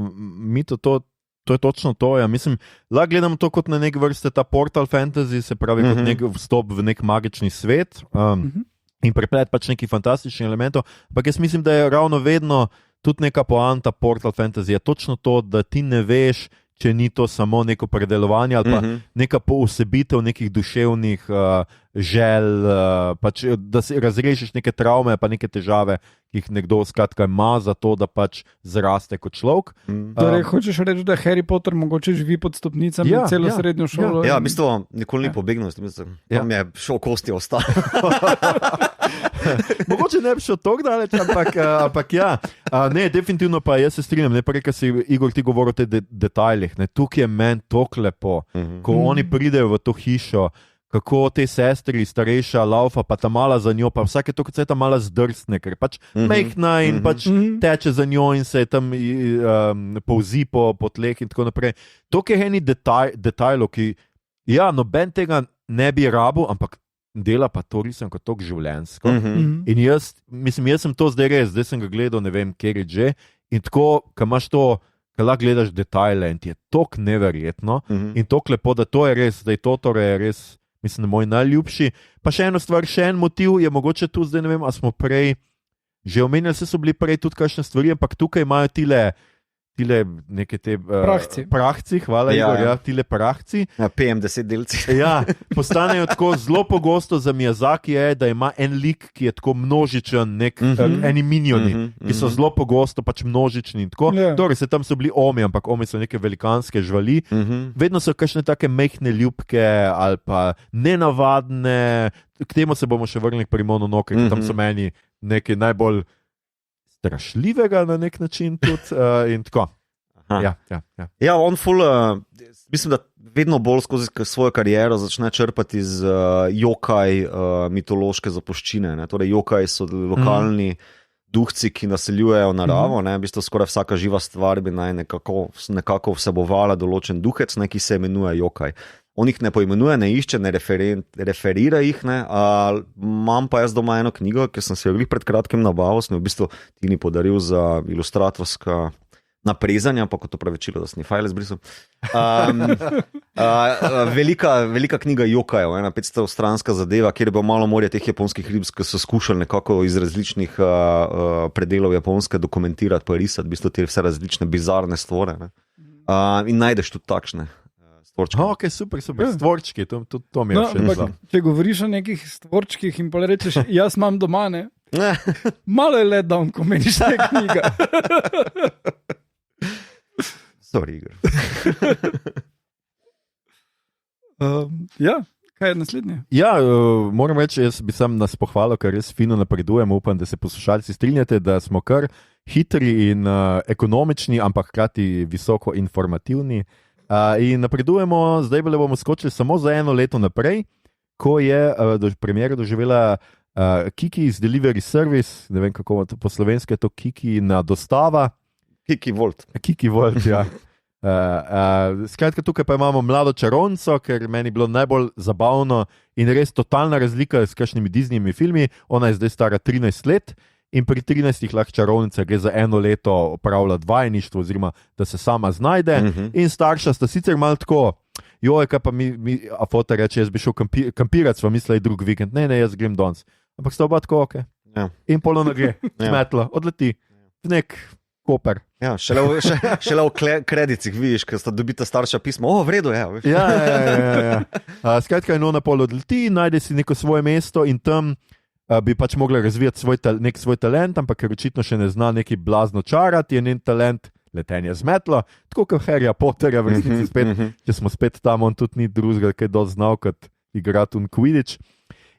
Speaker 1: mi to je točno to. Mislim, lahko gledam to kot na nek vrste ta portal fantasy, se pravi kot nek vstop v nek magični svet in preplet pač nekih fantastičnih elementov, ampak jaz mislim, da je ravno vedno tudi neka poanta portal fantasy, je točno to, da ti ne veš, če ni to samo neko predelovanje ali pa neka poosebitev nekih duševnih želj, pač, da si razrešiš neke travme pa neke težave, ki jih nekdo skratka ima za to, da pač zraste kot človek.
Speaker 3: Torej, hočeš reči, da Harry Potter mogoče živi pod stopnicami celo srednjo šolo?
Speaker 2: Ja, v bistvu nikoli ni pobegnil, tam je šel kosti ostalo.
Speaker 1: Mogoče ne bi šel tako daleč, ampak ja. Ne, definitivno pa jaz se strinjam, ne pa reka si, Igor, ti govori o teh detajlih. Tukaj je meni toliko lepo, ko oni pridejo v to hišo, kako te sestri, starejša, laufa, pa ta mala za njo, pa vsake to, kot se ta mala zdrsne, ker pač mehna in pač teče za njo in se tam povzi po tleh in tako naprej. To je eni detajlov, ki, ja, noben tega ne bi rabil, ampak dela pa to risem kot tok življenjsko. In jaz sem to zdaj sem ga gledal, ne vem, kjer je že, in tako, ko imaš to, ko lahko gledaš detajle in ti je tok neverjetno in tok lepo, da to je res, da je Totoro je res, mislim, moj najljubši. Pa še eno stvar, še en motiv je mogoče tu, zdaj ne vem, a smo prej že omenjali, so bili prej tudi kakšne stvari, ampak tukaj imajo tile neke te prahci, hvala Igor, tile prahci.
Speaker 2: PM10 delci.
Speaker 1: Ja, postanejo tako zelo pogosto za Miyazaki je, da ima en lik, ki je tako množičen, eni minioni, ki so zelo pogosto pač množični in tako. Torej, tam so bili omi, ampak omi so neke velikanske živali. Vedno so kakšne take mehne ljubke ali pa nenavadne. K temu se bomo še vrnili pri Mononoke, ker tam so meni nekaj najbolj strašljivega na nek način tudi in tako.
Speaker 2: Ja, on mislim, da vedno bolj skozi svojo kariero začne črpati iz jokaj mitološke zapuščine. Ne? Torej, jokaj so lokalni duhci, ki naseljujejo naravo. Ne? V bistvu skoraj vsaka živa stvar bi naj nekako vsebovala določen duhec, ki se imenuje jokaj. On jih ne poimenuje, ne išče, ne referira jih. Imam pa jaz doma eno knjigo, ki sem se jo pred kratkim nabavil, sem jo v bistvu Tini podaril za ilustratorska naprezanja, pa kot opravičilo, da sem ni file zbrisal. Velika knjiga jokajev, 500-stranska zadeva, kjer je bilo malo morja teh japonskih rib, ki so skušali nekako iz različnih predelov Japonske dokumentirati, pa risati, v bistvu te vse različne bizarne stvore. In najdeš tudi takšne.
Speaker 1: Ok, super, stvorčki, to mi je še.
Speaker 3: Če govoriš o nekih stvorčkih in pa rečeš, jaz imam doma, ne? Malo je let down, ko meniš te knjiga.
Speaker 2: Sorry, Igor.
Speaker 3: Ja, kaj je naslednje?
Speaker 1: Ja, moram reči, jaz bi sam nas pohvalil, ker res fino napredujemo, upam, da se poslušalci strinjate, da smo kar hitri in ekonomični, ampak hkrati visoko informativni. In napredujemo, zdaj bomo skočili samo za 1 leto naprej, ko je premiero doživela Kiki iz Delivery Service, ne vem kako po slovensko je to Kiki na dostava.
Speaker 2: Kiki Volt,
Speaker 1: ja. Skratka, tukaj pa imamo mlado čarovnico, ker meni je bilo najbolj zabavno in res totalna razlika s kakšnimi Disneyjevimi filmi. Ona je zdaj stara 13 let. In pri 13 lahko čarovnica gre za 1 leto opravlja vajeništvo, oziroma da se sama znajde. In starša sta sicer malo tako, kaj pa a fota reče, jaz bi šel kampirati, sva mislila drug vikend, ne, jaz grem danes. Ampak sta oba tako, ok.
Speaker 2: Ja.
Speaker 1: In polo nagre, smetlo, odleti v nek Koper.
Speaker 2: Ja, šele v kredicih vidiš, ker sta dobita starša pismo, v redu je.
Speaker 1: Ja. Skratka, eno na pol odleti, najde si neko svoje mesto in tam bi pač mogla razvijati nek svoj talent, ampak ker očitno še ne zna neki blazno čarati, je njen talent letenje z metlo, tako kot Harryja Potterja, v resnici spet, če smo spet tam, on tudi ni drugega, kaj dosti znal kot igrati v Quidditch.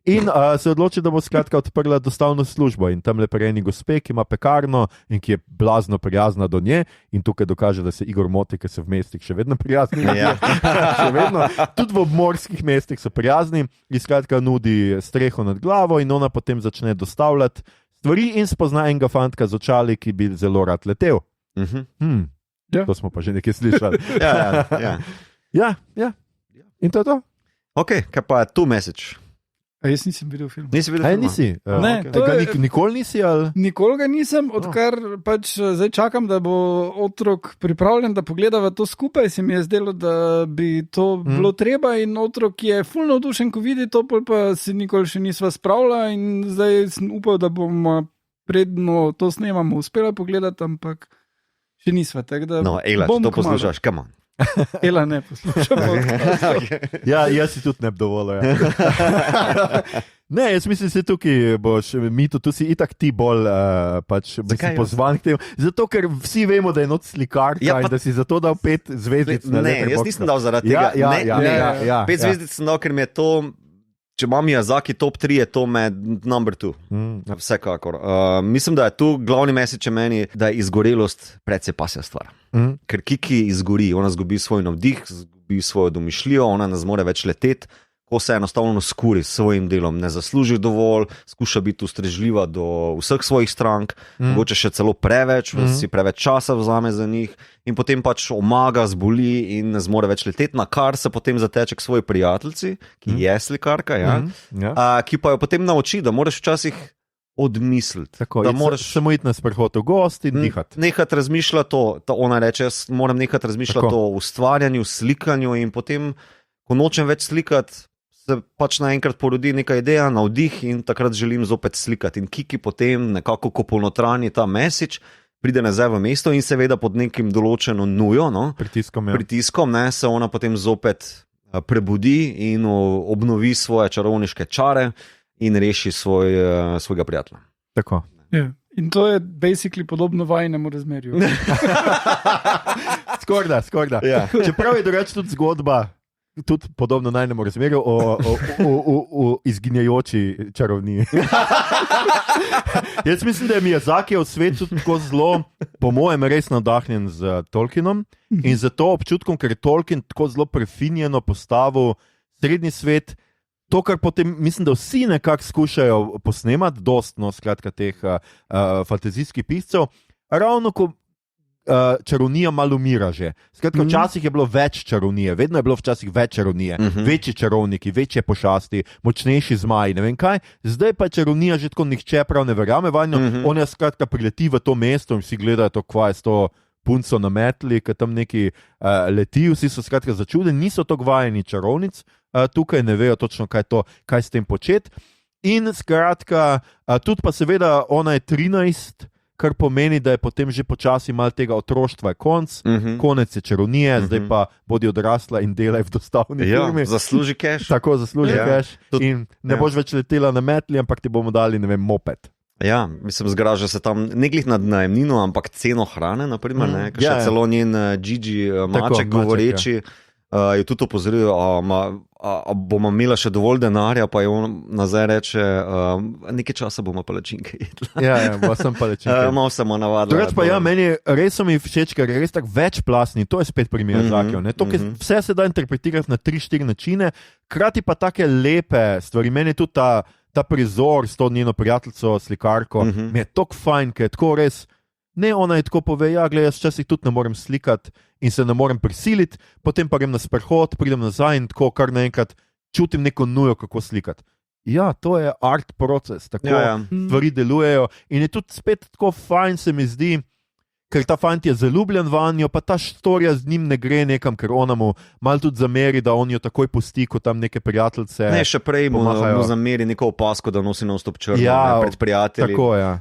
Speaker 1: In se odloči, da bo skratka odprla dostavno službo in tam le pri eni gospe, ki ima pekarno in ki je blazno prijazna do nje in tukaj dokaže, da se Igor moti, ker se v mestih še vedno prijazni.
Speaker 2: Ja.
Speaker 1: Še vedno. Tudi v obmorskih mestih so prijazni in skratka nudi streho nad glavo in ona potem začne dostavljati stvari in spozna enega fantka z očali, ki bi zelo rad letel. To smo pa že nekaj slišali. Ja. In to je to.
Speaker 2: Ok, kaj pa je tu message?
Speaker 3: Jaz nisem videl film.
Speaker 2: Nisi videl filma?
Speaker 1: Nisi?
Speaker 3: Ne,
Speaker 1: nikoli nisi? Ali?
Speaker 3: Nikoli ga nisem, odkar pač zdaj čakam, da bo otrok pripravljen, da pogledava to skupaj. Se mi je zdelo, da bi to bilo treba in otrok je ful navdušen, ko vidi to, pa se nikoli še nisva spravila in zdaj sem upal, da bomo predno to snemamo uspela pogledati, ampak še nisva.
Speaker 2: No, Ela, če to poslušaš, come on.
Speaker 3: Ela ne poslušam.
Speaker 1: Ja, jaz si tudi ne bi dovolil. Ja. Ne, jaz mislim, da si tukaj boš, Mito, tu si itak ti bolj pozvan k temu. Zato, ker vsi vemo, da je not slikarka in da si zato dal 5 zvezdic.
Speaker 2: Ne, jaz nisem dal zaradi tega.
Speaker 1: Ja.
Speaker 2: 5 zvezdic sem dal, ker mi je to, če imam Miyazaki top 3, je to med number 2. Vsekakor. Mislim, da je tu glavni message meni, da je izgorelost precej pasja stvar. Ker Kiki izgori, ona zgubi svoj navdih, zgubi svojo domišljijo, ona ne zmore več leteti, ko se enostavno skuri s svojim delom, ne zasluži dovolj, skuša biti ustrežljiva do vseh svojih strank, mogoče še celo preveč, si preveč časa vzame za njih in potem pač omaga, zboli in ne zmore več leteti, na kar se potem zateče k svoji prijateljici, ki je slikarka, ki pa jo potem nauči, da moraš včasih odmisliti.
Speaker 1: Tako, da moraš samo iti na sprehod v gost in dihati.
Speaker 2: Nehati razmišljati to, ona reče, jaz moram nehati razmišljati o ustvarjanju, slikanju in potem, ko nočem več slikati, se pač naenkrat porodi neka ideja, navdih in takrat želim zopet slikati. In Kiki potem nekako, ko ponotranji ta message, pride nazaj v mesto in seveda pod nekim določeno nujo, pritiskom, se ona potem zopet prebudi in obnovi svoje čarovniške čare in reši svojega prijatelja.
Speaker 1: Tako.
Speaker 3: Yeah. In to je basically podobno vajnemu razmerju.
Speaker 1: Skorda. Yeah. Čeprav je drugače tudi zgodba, tudi podobno najnemu razmerju o izginjajoči čarovniji. Jaz mislim, da je Miyazaki v svetu tako zelo, po mojem, res navdahnjen z Tolkienom in zato občutkom, ker je Tolkien tako zelo prefinjeno postavil srednji svet. To, kar potem, mislim, da vsi nekako skušajo posnemati, dostno, skratka, teh fantazijskih piscev, ravno ko čarovnija malo umira že. Skratka, včasih je bilo več čarovnije, vedno je bilo včasih več čarovnije, večji čarovniki, večje pošasti, močnejši zmaji, ne vem kaj. Zdaj pa je čarovnija že tako nihče prav ne verjame vanjo, on je skratka prileti v to mesto in vsi gledajo to, kva je s to punco nametli, ker tam neki leti, vsi so skratka začudeni, niso to vajeni čarovnic, tukaj ne vejo točno, kaj s tem početi. In skratka, tudi pa seveda ona je 13, kar pomeni, da je potem že počasi malo tega otroštva je konec je čarovnije, zdaj pa bodi odrasla in delaj v dostavni firmi.
Speaker 2: Zasluži cash.
Speaker 1: Tako, zasluži cash. In ne boš več letela na metli, ampak ti bomo dali, ne vem, moped.
Speaker 2: Ja, mislim, zgraža se tam ne glih nad najemnino, ampak ceno hrane, naprimer, še celo njen Gigi maček govoreči, je tudi opozoril, bomo imela še dovolj denarja, pa je on nazaj reče, nekaj časa bomo palačinke jedla.
Speaker 1: Ja, bo sem palačinke.
Speaker 2: Malo samo navadila.
Speaker 1: Drugač pa meni res so mi všeč, ker je res tak večplastni, to je spet primer Miyazakijev. Vse se da interpretirati na 3-4 načine, krati pa take lepe stvari. Meni je tudi ta prizor s to njeno prijateljico, slikarko, mi je tako fajn, ker je tako res. Ne, ona je tako pove, gledaj, jaz včasih tudi ne morem slikati in se ne morem prisiliti, potem pa grem na sprehod, pridem nazaj in tako kar naenkrat čutim neko nujo, kako slikati. Ja, to je art proces, tako stvari delujejo in je tudi spet tako fajn se mi zdi, ker ta fant je zaljubljen vanjo, pa ta storija z njim ne gre nekam, ker ona mu malo tudi zameri, da on jo takoj pusti, ko tam neke prijateljice.
Speaker 2: Ne, še prej mu zameri neko opasko, da nosi non-stop črno pred prijatelji.
Speaker 1: Tako, ja.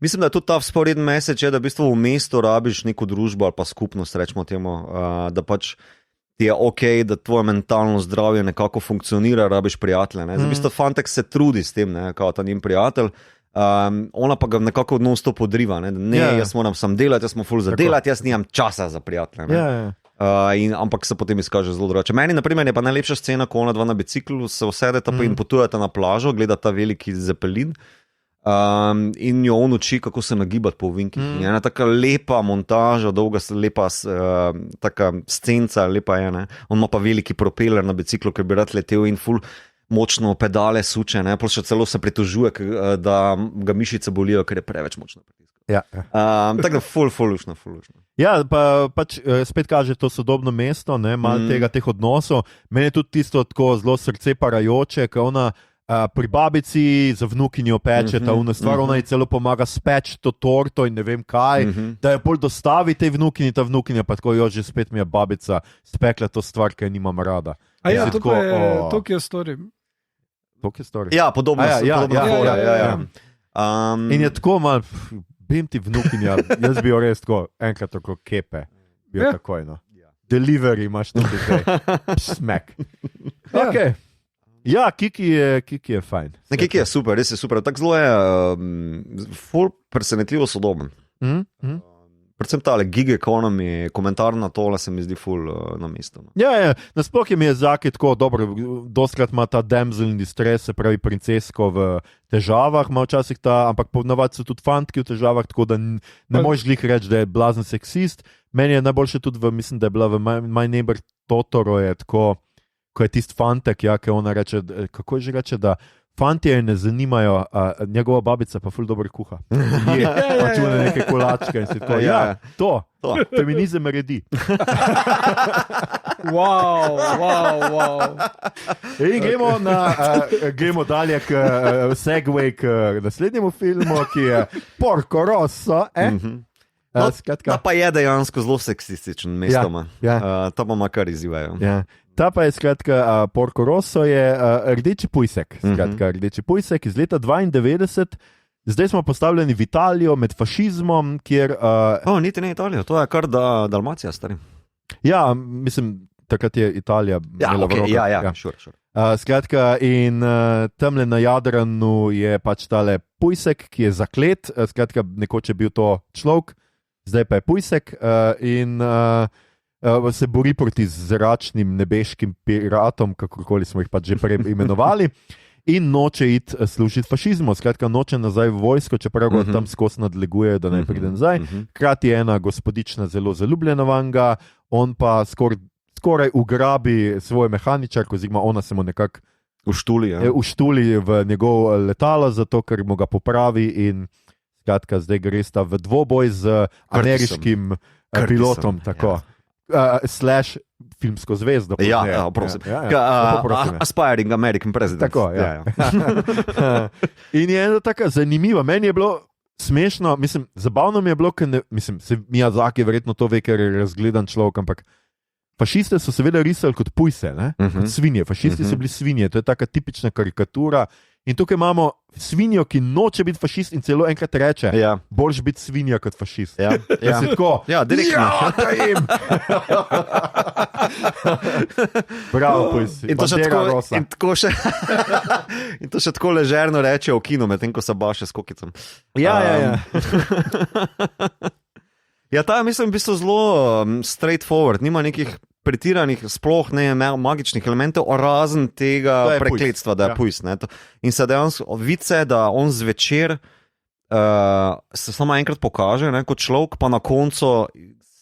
Speaker 2: Mislim, da je tudi ta vzporeden mesec, da v bistvu v mestu rabiš neko družbo ali pa skupnost, rečemo temu, da pač ti je ok, da tvoje mentalno zdravje nekako funkcionira, rabiš prijatelje. V bistvu fantek se trudi s tem, kao ta njen prijatelj, ona pa ga nekako non-stop odriva, jaz moram sam delati, jaz smo ful za delati, jaz nimam časa za prijatelje. Ampak se potem izkaže zelo drugače. Meni, na primer, je pa najlepša scena, ko ona dva na biciklu se usedeta in potujeta na plažo, gledata ta veliki zepelin. In jo on uči, kako se nagibati po ovinkih. Ena taka lepa montaža, dolga, lepa taka scenca, lepa je. On ima pa veliki propeler na biciklu, ker bi rad letel in ful močno pedale suče, plus še celo se pritožuje, da ga mišice bolijo, ker je preveč močno pritiskal. Tako da ful lušno.
Speaker 1: Ja, pač spet kaže to sodobno mesto, malo teh odnosov. Meni je tudi tisto tako zelo srce parajoče, ker ona pri babici za vnukinjo peče ta stvar, ona ji celo pomaga speči to torto in ne vem kaj, da jo bolj dostavi tej vnukinji, ta vnukinja pa tako, jo že spet mi je babica spekla to stvar, ki jo nimam rada.
Speaker 3: To pa je Tokyo Story.
Speaker 1: Tokyo Story?
Speaker 2: Ja, podobno.
Speaker 1: In je tako mal, bim ti vnukinja, jaz bi jo res tako enkrat tako kepe, bi jo takoj, Delivery imaš tudi tukaj. Smek. Ok. Ja, Kiki je fajn.
Speaker 2: Kiki je super, res je super. Tako zelo je ful presenetljivo sodoben. Predvsem tale gig economy, komentar na tole se mi zdi ful na mestu.
Speaker 1: Ja, nasploh je Miyazaki tako dobro, dostkrat ima ta damsel in distress, se pravi princesko v težavah, ima včasih ampak ponavadi so tudi fantki v težavah, tako da ne možeš glih reči, da je blazen seksist. Meni je najboljše tudi mislim, da je bila v My Neighbor Totoro je tako, ko je tisti fantek, ja, ki ona reče, kako že reče, da fantje ne zanimajo, njegova babica pa ful dobro kuha. Je pač une neke kolačke in se tako, to feminizem redi.
Speaker 3: Wow.
Speaker 1: In gremo dalje k segway k naslednjemu filmu, ki je Porco Rosso.
Speaker 2: Ta pa je dejansko zelo seksističen mestoma. To pa kar izzivajo.
Speaker 1: Ta pa je skratka Porco Rosso je rdeči pujsek. Skratka, rdeči pujsek iz leta 92. Zdaj smo postavljeni v Italijo med fašizmom, kjer...
Speaker 2: Niti ne Italijo, to je kar Dalmacija, stari.
Speaker 1: Ja, mislim, takrat je Italija imela v rokah.
Speaker 2: Sure.
Speaker 1: Skratka, in tamle na Jadranu je pač tale pujsek, ki je zaklet. Skratka, nekoč je bil to človek, zdaj pa je pujsek in se bori proti zračnim nebeškim piratom, kakorkoli smo jih pač že prej imenovali. In noče iti služiti fašizmu, skratka noče nazaj v vojsko, čeprav ga tam skozi nadlegujejo, da naj pride nazaj. Hkrati je ena gospodična zelo zaljubljena vanga, on pa skoraj ugrabi svojo mehaničarko, oziroma ona se mu nekako uštuli v njegov letalo, zato ker mu ga popravi in skratka zdaj gre sta v dvoboj z ameriškim pilotom. Tako. Slash filmsko zvezdo.
Speaker 2: Prosim. Aspiring American president.
Speaker 1: Tako, In je ena taka zanimiva. Meni je bilo smešno, mislim, zabavno mi je bilo, ker se Miyazaki verjetno to ve, ker je razgledan človek, ampak fašiste so seveda risali kot pujse, kot svinje. Fašisti so bili svinje, to je taka tipična karikatura. In tukaj imamo svinjo, ki noče biti fašist in celo enkrat reče, boljš biti svinja kot fašist.
Speaker 2: Direktno.
Speaker 1: Bravo, pujsi.
Speaker 2: In to še tako ležerno reče v kinu, medtem ko se baše s kokicom. Ta je, mislim, v bistvu zelo straightforward, nima nekih pretiranih, sploh ne magičnih elementov, razen tega prekletstva, da je pujs. In se dejansko vice, da on zvečer se samo enkrat pokaže kot človek, pa na koncu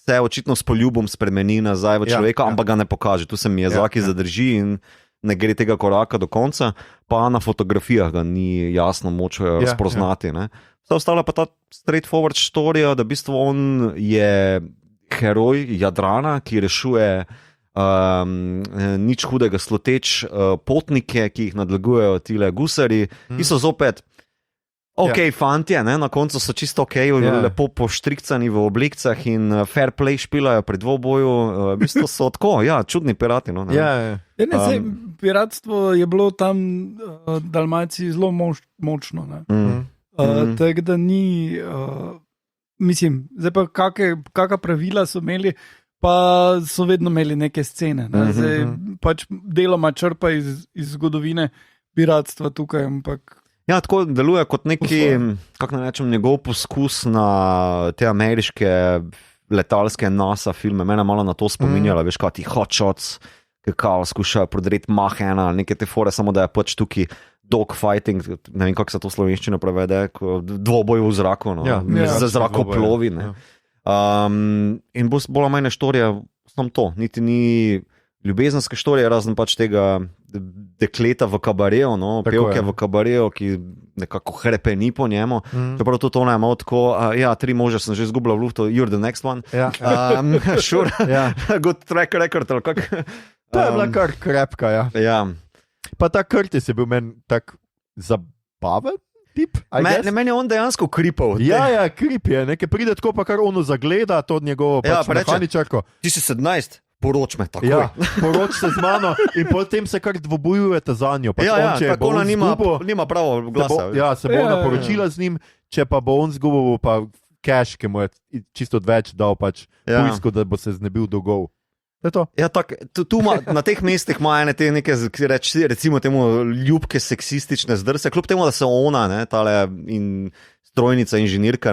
Speaker 2: se očitno s poljubom spremeni nazaj v človeka, ampak ga ne pokaže. Tu se Miyazaki zadrži in ne gre tega koraka do konca, pa na fotografijah ga ni jasno moč razpoznati. Vse ostalo pa ta straightforward storija, da v bistvu on je heroj Jadrana, ki rešuje nič hudega sloteč potnike, ki jih nadlegujejo tile gusari, ki so zopet fantje, na koncu so čisto lepo poštrikcani v oblikcah in fair play špilajo pri dvoboju, v bistvu so tako, čudni pirati.
Speaker 3: Piratstvo je bilo tam v Dalmaciji zelo močno. Tako da ni... Mislim, zdaj pa kakšna pravila so imeli, pa so vedno imeli neke scene. Zdaj pač deloma črpa iz zgodovine piratstva tukaj, ampak...
Speaker 2: Tako deluje kot neki, kako naj rečem, njegov poskus na te ameriške letalske NASA filme. Mene malo na to spominjala, veš, kaj ti Hot Shots, kako skušajo prodreti Mach 1, neke te fore, samo da je pač tukaj dogfighting, ne vem, kako se to slovenščino prevede, dvoboj v zraku, z zrakoplovi. In bolj manj štorija, samo to, niti ni ljubezenska štorija, razen pač tega dekleta v kabareju, pevke v kabareju, ki nekako hrepeni po njemu. Čeprav to ne je malo tako, 3 može sem že izgubila v luftu, you're the next one. Sure, good track record.
Speaker 1: To je bila kar krepka, Pa ta Curtis je bil meni tak zabaven tip.
Speaker 2: Meni je on dejansko kripal.
Speaker 1: Krip je, nekaj pride tako, pa kar ono zagleda, to njegovo mehaničarko.
Speaker 2: Ti si 17, poroč me takoj.
Speaker 1: Poroč se z mano in potem se kar dvobojujete za njo.
Speaker 2: Tako ona nima pravo glasa.
Speaker 1: Se bo ona poročila z njim, če pa bo on zgubil, pa cash, ki mu je čisto odveč dal pač pujsko, da bo se znebil dolgov.
Speaker 2: Na teh mestih ima ene te neke, recimo temu ljubke seksistične zdrse, kljub temu, da se ona, tale strojnica, inženirka,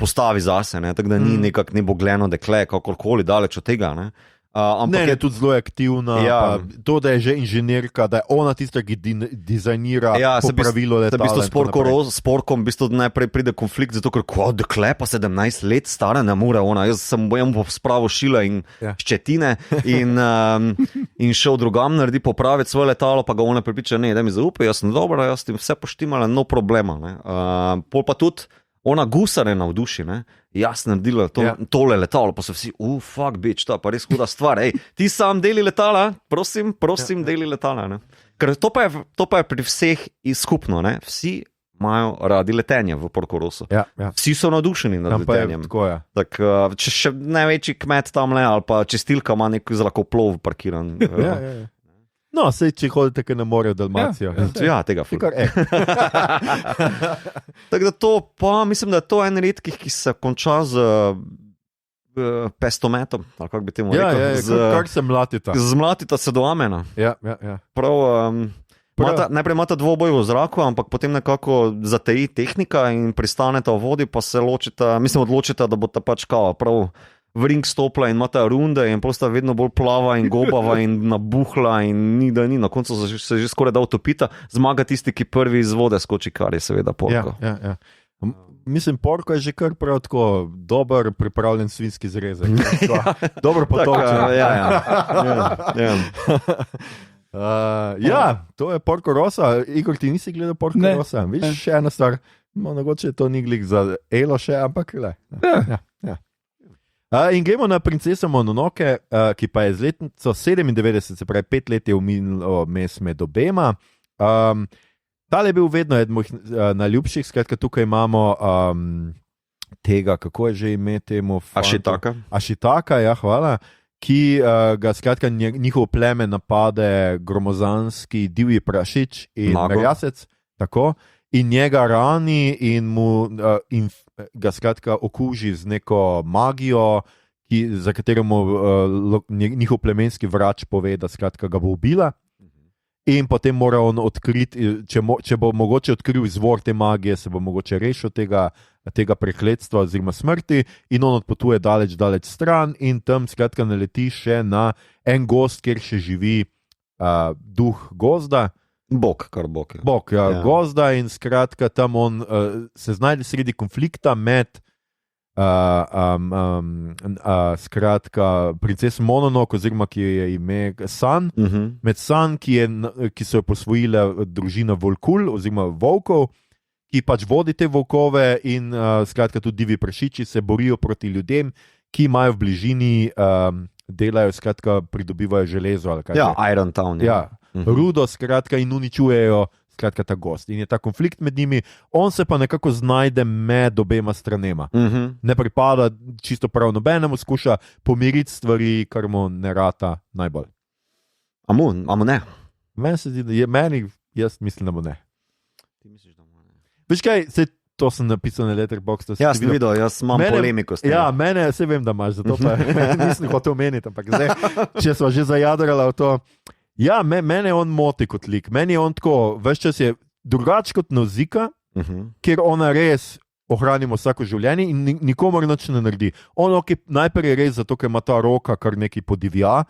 Speaker 2: postavi zase, tako da ni nekak nebogljeno dekle, kakorkoli daleč od tega.
Speaker 1: Ne, je tudi zelo aktivna.
Speaker 2: Ja.
Speaker 1: To, da je že inženirka, da je ona tista, ki dizajnira pravilo letala.
Speaker 2: V bistvu s porkom v bistvu najprej pride konflikt, zato ker dekle pa 17 let stara ne more ona. Jaz sem spravil šila in ščetine in šel drugam naredi popraviti svoje letalo, pa ga ona pripriča, ne, da mi zaupaj, jaz sem dobra, jaz sem vse poštimala, no problema. Pol pa tudi ona gusare navduši, ne? Jaz naredila tole letalo, pa so vsi, fuck bitch, to je pa res huda stvar. Ej, ti sam deli letala, prosim, deli letala. Ne? Ker to pa je pri vseh skupno, ne? Vsi imajo radi letenje v Porco Rosso.
Speaker 1: Ja.
Speaker 2: Vsi so navdušeni nad letenjem. Tak, če še največji kmet tam ali pa čistilka ima nek zrakoplov parkiran.
Speaker 1: Ja. No, sej, če hodite, kaj ne morejo v Dalmacijo.
Speaker 2: Ja, tega ful. Tako da to, pa mislim, da je to en redkih, ki se konča z pestometom, ali kako bi temu rekel.
Speaker 1: Kar se mlatita.
Speaker 2: Zmlatita se do amena.
Speaker 1: Ja.
Speaker 2: Prav, najprej imata dvoboj v zraku, ampak potem nekako zateji tehnika in pristaneta v vodi, pa se odločita, da bo ta pač kao prav v ring stopla in ima ta runde in posta vedno bolj plava in gobava in nabuhla in ni. Na koncu se že skoraj da utopita. Zmaga tisti, ki prvi iz vode skoči, kar je seveda Porco.
Speaker 1: Ja. Mislim, Porco je že kar prav tako dober pripravljen svinski zrezek. Dobro potočen. Ja, to je Porco Rosso. Igor, ti nisi gledal Porco Rossa? Viš, še ena stvar. Mogoče je to ni glik za Elo še, ampak le. Ja. In gremo na princeso Mononoke, ki pa je z letnico 97, se pravi 5 let je umilo mes med obema. Tale je bil vedno eden mojih najljubših, skratka tukaj imamo tega, kako je že ime temu? Ashitaka, ja, hvala. Ki ga skratka njihov pleme napade gromozanski divji prašič in merjasec, tako. In njega rani in ga skratka okuži z neko magijo, za katero njihov plemenski vrač pove, da skratka ga bo ubila. In potem mora on odkriti, če bo mogoče odkril izvor te magije, se bo mogoče rešil tega prekletstva oziroma smrti in on odpotuje daleč stran in tam skratka naleti še na en gozd, kjer še živi duh gozda.
Speaker 2: Bog,
Speaker 1: gozda in skratka tam on se znajde sredi konflikta med skratka princeso Mononoke, oziroma ki je ime San, med San, ki so jo posvojile družina Volkul oziroma volkov, ki pač vodi te volkove in skratka tudi divji prašiči se borijo proti ljudem, ki imajo v bližini delajo, skratka pridobivajo železo ali kaj.
Speaker 2: Ja, Iron Town.
Speaker 1: Ja. Rudo, skratka, in uničujejo skratka ta gost. In je ta konflikt med njimi, on se pa nekako znajde med obema stranema. Ne pripada čisto prav nobenemu, skuša pomiriti stvari, kar mu ne rata najbolj.
Speaker 2: Amo ne?
Speaker 1: Meni se zdi, da je jaz mislim, da mu ne.
Speaker 2: Ti misliš, da mu ne?
Speaker 1: Veš kaj, to sem napisal na Letterboxdu.
Speaker 2: Jaz sem videl, jaz imam polemiko s tem.
Speaker 1: Ja, mene, vse vem, da imaš, zato pa nisem hotel omeniti, ampak zdaj, če smo že zajadrali v to. Ja, mene on moti kot lik. Meni je on tako, ves čas je drugač kot Nausicaa, kjer ona res ohranimo vsako življenje in nikomor nič ne naredi. On najprej je res zato, ker ima ta roka kar nekaj podivja,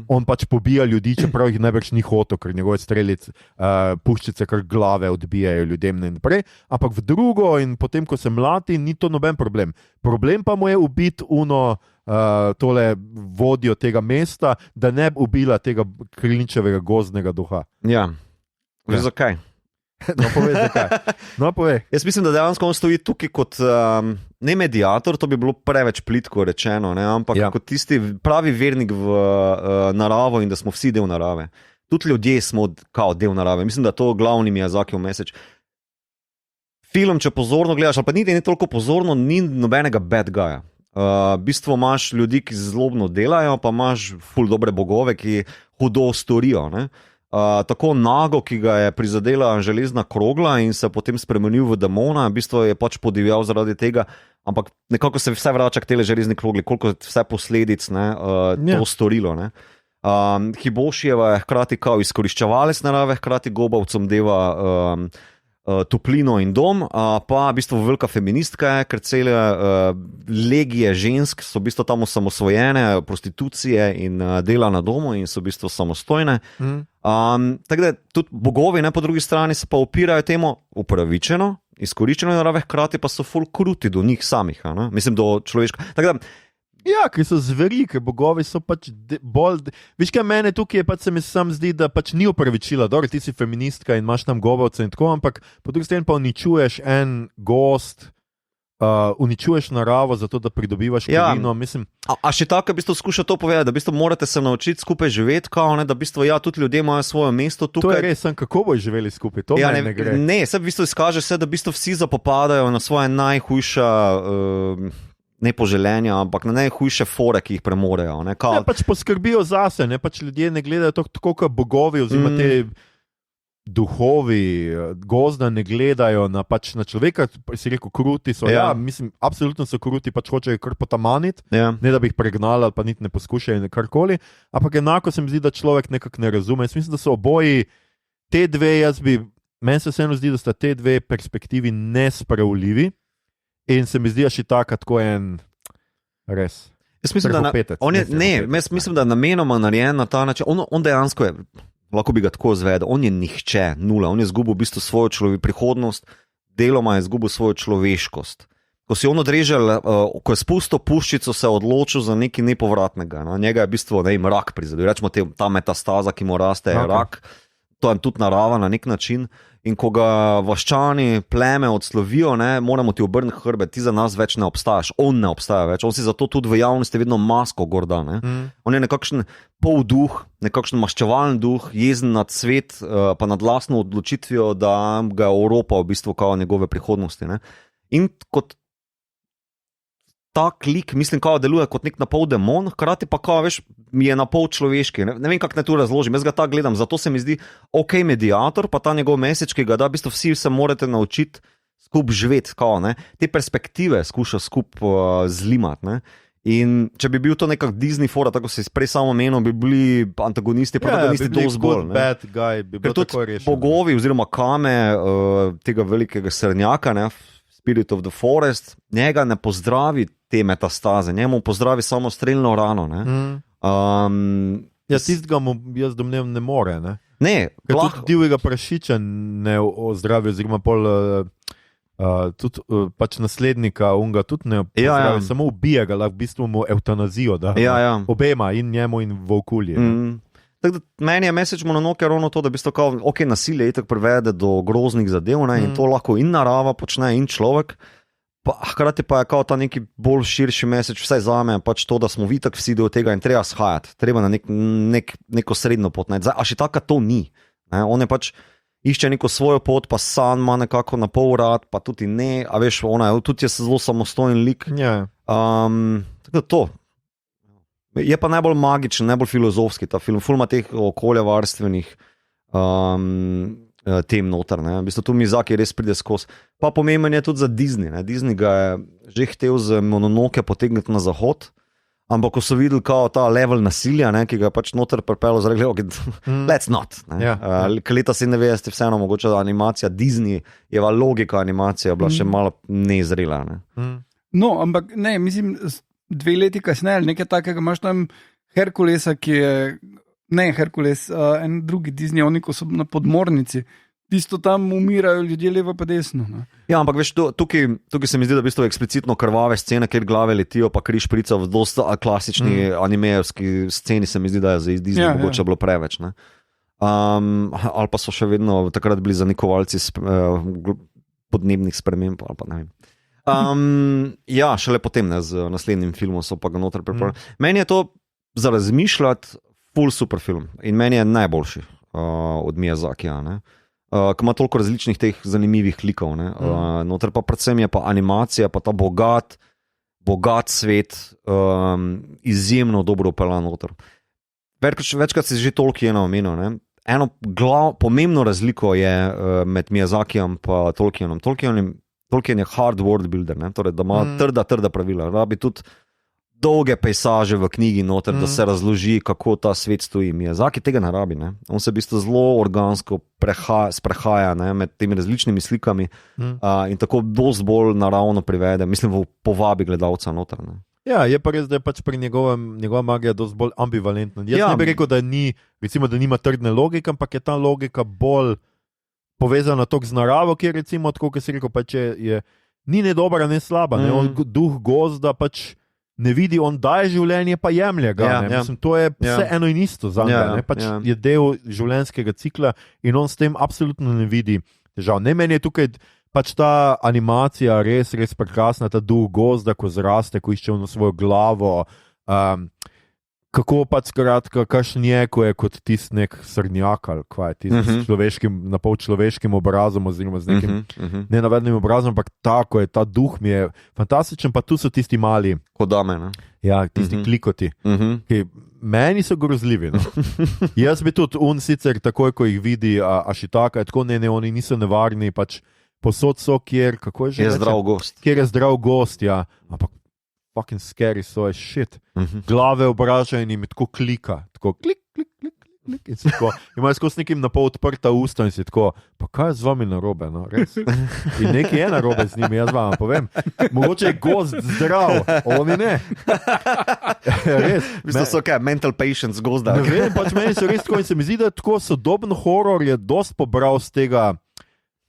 Speaker 1: on pač pobija ljudi, čeprav jih najbrž ni hotel, ker njegove strelice, puščice kar glave odbijajo ljudem in naprej, ampak v drugo in potem, ko se mlati, ni to noben problem. Problem pa mu je ubiti tole vodjo tega mesta, da ne bi ubila tega krilničevega gozdnega duha.
Speaker 2: Ja, veš zakaj?
Speaker 1: No, povej zakaj. No, povej.
Speaker 2: Jaz mislim, da dejansko on stoji tukaj kot ne mediator, to bi bilo preveč plitko rečeno, ne? Ampak kot tisti pravi vernik v naravo in da smo vsi del narave. Tudi ljudje smo kao del narave. Mislim, da to glavni Miyazakijev message. Film, če pozorno gledaš, ali pa niti ne toliko pozorno, ni nobenega bad guya. V bistvu imaš ljudi, ki zlobno delajo, pa imaš ful dobre bogove, ki hudo storijo. Ne? Tako Nago, ki ga je prizadela železna krogla in se potem spremenil v demona, v bistvu je pač podivjal zaradi tega, ampak nekako se vse vrača k tele železni krogli, koliko vse posledic to storilo. Ne? Hibošijeva je hkrati kao izkoriščevalec narave, hkrati gobavcem deva Toplino in dom, pa v bistvu velika feministka, ker cele legije žensk so v bistvu tam osamosvojene, prostitucije in dela na domu in so v bistvu samostojne. Tako da tudi bogovi, ne, po drugi strani se pa upirajo temu upravičeno, izkoriščeno narave, hkrati pa so ful kruti do njih samih, ne? Mislim do človeška. Tako da
Speaker 1: ja, ker so zveri, ker bogovi so pač bolj... Viš kaj, mene tukaj je pač se mi sam zdi, da pač ni upravičila. Dobro, ti si feministka in imaš tam govovce in tako, ampak po drugi strani pa uničuješ en gost, uničuješ naravo zato, da pridobivaš krivino, mislim...
Speaker 2: A še tako, v bistvu skuša to povedati, da v bistvu morate se naučiti skupaj živeti, kao, ne, da v bistvu, ja, tudi ljudje imajo svoje mesto tukaj.
Speaker 1: To je res, kako bojo živeli skupaj, to ne gre.
Speaker 2: Ne, se v bistvu izkaže se, da v bistvu vsi zapopadajo na svoje najhujša... ne poželenja, ampak na najhujše fore, ki jih premorejo. Ne,
Speaker 1: pač poskrbijo zase, ne, pač ljudje ne gledajo tako kot bogovi, oziroma te duhovi gozda ne gledajo na človeka, si rekel, kruti so, mislim, absolutno so kruti, pač hočejo kar potamaniti, ne da bi jih pregnali ali pa niti ne poskušajo karkoli, ampak enako se mi zdi, da človek nekako ne razume. Jaz mislim, da so oboji te dve, meni se vseeno zdi, da sta te dve perspektivi nespravljivi. In se mi zdi, še tako en res.
Speaker 2: Jaz mislim, mislim, da je namenoma narejen na ta način. On dejansko je, lahko bi ga tako izvedel, on je nihče, nula. On je izgubil v bistvu svojo prihodnost, deloma je izgubil svojo človeškost. Ko si on odrežel, ko je spustil puščico, se je odločil za nekaj nepovratnega. No? Njega je v bistvu rak prizadel. Rečemo, ta metastaza, ki mu raste, je rak. To je tudi narava na nek način. In ko ga vaščani, pleme odslovijo, ne, moramo ti obrniti hrbet, ti za nas več ne obstajaš, on ne obstaja več, on si zato tudi v javnosti vedno masko gorda. On je nekakšen polduh, nekakšen maščevalen duh, jezen nad svet, pa nad lastno odločitvijo, da ga Evropa v bistvu kao njegove prihodnosti. Ne. In kot tak lik, mislim, kao deluje kot nek napol demon, hkrati pa kao, veš, mi je napol človeški. Ne vem, kako ne tu razložim, jaz ga tako gledam, zato se mi zdi ok mediator, pa ta njegov message, ki ga da, v bistvu vsi se morate naučiti skup živeti, kao, ne. Te perspektive skuša skup zlimati, ne. In če bi bil to nekak Disney fora, tako se prej samo menil, bi bili antagonisti, protagonisti dosti bolj.
Speaker 1: Bad guy, bi bil tako rešen.
Speaker 2: Bogovi oziroma kame tega velikega srnjaka, ne, Spirit of the Forest, njega ne pozdravi te metastaze, njemu pozdravi samo strelno rano. Ne.
Speaker 1: Tistega mu jaz domnevam ne more. Ne?
Speaker 2: Ne,
Speaker 1: ker tudi divjega prašiča ne ozdravi, oziroma tudi pač naslednika unga tudi ne pozdravi, samo ubija ga, v bistvu mu eutanazijo, da obema in njemu in volkulji.
Speaker 2: Tako da meni je message mononoke ravno to, da bi kao, ok, nasilje itak privede do groznih zadev, ne, in to lahko in narava počne in človek, pa hkrati pa je kao ta neki bolj širši message, vsaj zame, pač to, da smo vi tak vsi del tega in treba shajati, treba na neko srednjo pot najti. A še taka to ni. Ne, on je pač išče neko svojo pot, pa sam ima nekako na pol rad, pa tudi ne, a veš, ona je tudi zelo samostojen lik. Tako da to. Je pa najbolj magičen, najbolj filozofski ta film. Ful ima teh okoljevarstvenih tem noter. Ne. V bistvu tu Miyazaki res pride skozi. Pa pomemben je tudi za Disney. Ne. Disney ga je že hotel z Mononoke potegniti na zahod, ampak ko so videli kao ta level nasilja, ne, ki ga je pač noter pripelo, zrekli, okay, let's not. Leta 97 vseeno mogoče animacija Disney, je logika animacija bila še malo nezrela. Ne.
Speaker 3: No, ampak ne, mislim... 2 leti kasneje, ali nekaj takega, imaš tam Herkulesa, ki je, ne Herkules, en drugi Disney, oni, ko so na podmornici, tisto tam umirajo ljudje levo pa desno. Ne?
Speaker 2: Ja, ampak veš, tukaj se mi zdi, da v bistvu eksplicitno krvave scene, kjer glave letijo, pa križ prica v dosta klasični animejevski sceni, se mi zdi, da je iz Disney mogoče bilo preveč. Ne? Ali pa so še vedno takrat bili zanikovalci podnebnih sprememb, ali pa ne vem. Šele potem, ne, z naslednjim filmom so pa ga noter pripravili. Meni je to za razmišljati full super film in meni je najboljši od Miyazakija, ki ima toliko različnih teh zanimivih likov. Noter pa predvsem je pa animacija, pa ta bogat svet, izjemno dobro upeljan noter. Večkrat si že Tolkiena omenil, ne. Eno pomembno razliko je med Miyazakijem pa Tolkien je hard world builder, ne? Torej, da ima trda pravila. Rabi tudi dolge pejsaže v knjigi noter, da se razloži, kako ta svet stoji. Miyazaki tega ne rabi. Ne? On se v bistvu zelo organsko sprehaja, ne, med temi različnimi slikami in tako dosti bolj naravno privede, mislim, povabi gledalca noter. Ne?
Speaker 1: Ja, je pa res, da je pač pri njegova magija dosti bolj ambivalentna. Jaz ne bi rekel, da nima trdne logike, ampak je ta logika bolj povezana tok z naravo, ki je recimo, tako kot si rekel, pač ni ne dobra, ne slaba. Ne? On duh gozda pač ne vidi, on daje življenje, pa jemlje ga. Mislim, to je vse eno in isto za njega. Pač je del življenjskega cikla in on s tem absolutno ne vidi težav. Ne, meni je tukaj pač ta animacija res prekrasna, ta duh gozda, ko zraste, ko išče v svojo glavo. Kako pač skratka, kakšen je, ko je kot tisti nek srnjak ali kaj, tisti človeškim, napol človeškim obrazom oziroma z nekim nenavadnim obrazom, ampak tako je, ta duh mi je fantastičen, pa tu so tisti mali.
Speaker 2: Kodame, ne?
Speaker 1: Ja, tisti klikoti, ki meni so grozljivi. No. Jaz bi tudi sicer takoj, ko jih vidi Ashitaka, tako ne, oni niso nevarni, pač posod so, kjer, kako je že?
Speaker 2: Je zdrav gost.
Speaker 1: Kjer je zdrav gost, ja, ampak fucking scary, so je shit. Glave obražajo in jim tako klika, tako klik, klik, klik, klik, in si tako, imajo skozi nekim napol odprta usta in si tako, pa kaj je z vami narobe, no, res? In nekaj je narobe z njimi, jaz vam povem. Mogoče je gost zdrav, oni ne. Res.
Speaker 2: Mislim, so kaj, mental patients gozda.
Speaker 1: Ne vem, pač meni so res tako in se mi zdi, da tako sodobno horor je dost pobral z tega,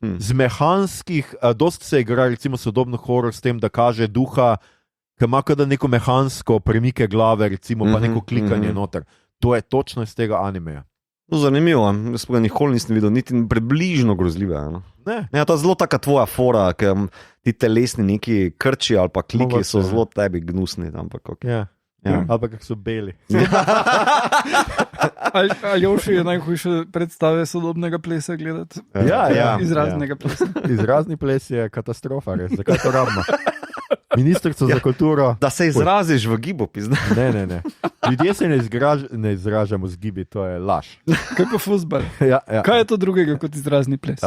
Speaker 1: z mehanskih, dost se igra recimo sodobno horor s tem, da kaže duha, ki ima kada neko mehansko premike glave, recimo pa neko klikanje noter. To je točno iz tega animeja.
Speaker 2: No, zanimivo, jaz pa ga nikoli nisem videl, niti približno grozljive. No?
Speaker 1: Ne.
Speaker 2: Ja, to je zelo taka tvoja fora, ker ti telesni neki krči ali pa kliki so zelo tebi gnusni. Ampak, okay.
Speaker 1: Ja. Ali pa kak so beli.
Speaker 3: Aljoši je najhujše predstave sodobnega plesa gledati.
Speaker 1: Ja.
Speaker 3: Izraznega plesa.
Speaker 1: Izrazni ples je katastrofa, res. Zakaj to rabimo? Ministrstvo za kulturo.
Speaker 2: Da se izraziš v gibu, pizna.
Speaker 1: Ne. Ljudje se ne izražamo z gibi, to je laž.
Speaker 3: Kaj pa fuzbal?
Speaker 1: Ja.
Speaker 3: Kaj je to drugega kot izrazni ples?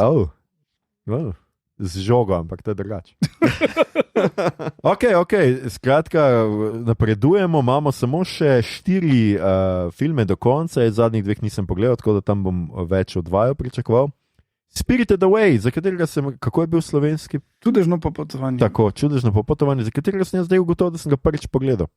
Speaker 1: Z žogo, ampak to je drugače. Ok, skratka, napredujemo, imamo samo še 4 filme do konca, zadnjih 2 nisem pogledal, tako da tam bom več od 2 pričakoval. Spirited Away, za katerega kako je bil slovenski?
Speaker 3: Čudežno popotovanje.
Speaker 1: Tako, čudežno popotovanje, za katerega sem jaz zdaj ugotovil, da sem ga prvič pogledal.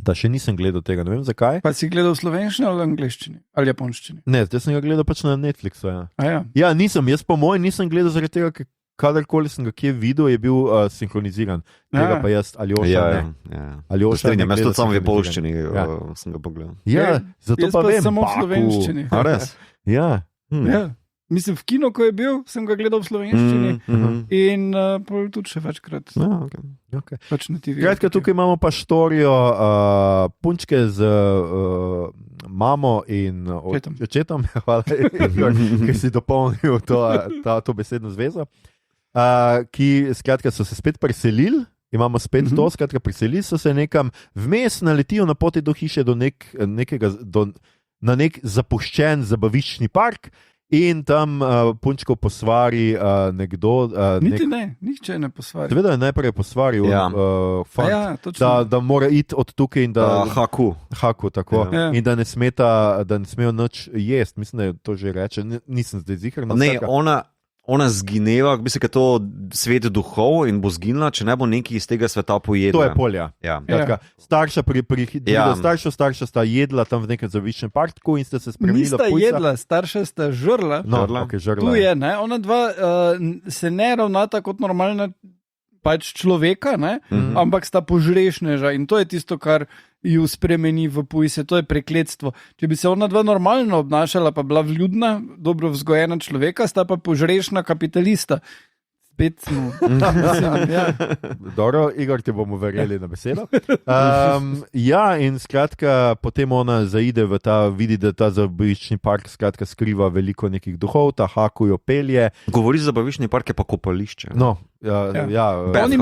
Speaker 1: Da še nisem gledal tega, ne vem zakaj.
Speaker 3: Pa si gledal v slovenščini ali angleščini? Ali japonščini?
Speaker 1: Ne, zdaj sem ga gledal pač na Netflixu.
Speaker 3: Ja.
Speaker 1: Ja, jaz po mojem nisem gledal zaradi tega, ker kadarkoli sem ga kje videl, je bil sinhroniziran. Tega pa jaz, Aljoša, ne.
Speaker 2: Aljoša, jaz tudi samo v japonščini sem ga pogledal.
Speaker 1: Ja, zato pa vem.
Speaker 3: Jaz pa samo v slovenščini.
Speaker 2: A res?
Speaker 1: Ja.
Speaker 3: Mislim, v kino, ko je bil, sem ga gledal v slovenščini in tudi še večkrat.
Speaker 1: Okay.
Speaker 3: Pač na TV.
Speaker 1: Kratka, tukaj imamo pa štorijo punčke z mamo in očetom, hvala, ki si dopolnil to besedno zvezo, ki skratka so se spet preselili. Imamo spet to, skratka preselili so se nekam, vmes naletijo na poti do hiše na nek zapuščen zabaviščni park. In tam punčko posvari nekdo.
Speaker 3: Nihče ne posvari.
Speaker 1: Seveda je najprej posvaril fant, da mora iti od tukaj in da
Speaker 2: Haku,
Speaker 1: tako. Ja. In da ne smejo nič jesti. Mislim, da je to že reče. Nisem zdaj ziher.
Speaker 2: Ne, ona zgineva, mislim, da je to svet duhov in bo zginila, če ne bo neki iz tega sveta pojedla.
Speaker 1: To je polja. Ja. Starša starša sta jedla tam v nekem zaviščnem parku in sta se spremenila.
Speaker 3: Nista jedla, starša sta žrla.
Speaker 1: Žrla.
Speaker 3: Tu je, ne? Ona dva se ne ravnata kot normalna pač človeka, ampak sta požrešneža in to je tisto, kar ju spremeni v pujse, to je prekletstvo. Če bi se ona dva normalno obnašala, pa bila vljudna, dobro vzgojena človeka, sta pa požrešna kapitalista. Spet smo.
Speaker 1: Dobro, Igor, ti bomo verjeli na besedo. In skratka, potem ona zaide v vidi, da ta zabaviščni park skratka skriva veliko nekih duhov, ta Haku jo pelje.
Speaker 2: Govori zabaviščni park je pa kopališče.
Speaker 1: No.
Speaker 3: Oni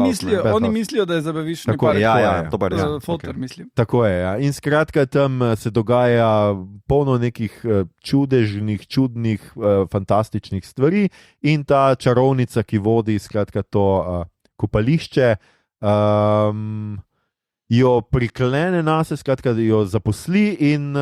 Speaker 3: mislijo, da je zabaviščni park.
Speaker 2: To pa res.
Speaker 3: Fotor, mislim.
Speaker 1: Tako je, ja. In skratka, tam se dogaja polno nekih čudežnih, čudnih, fantastičnih stvari in ta čarovnica, ki vodi skratka to kopališče, jo priklene nase, skratka, jo zaposli in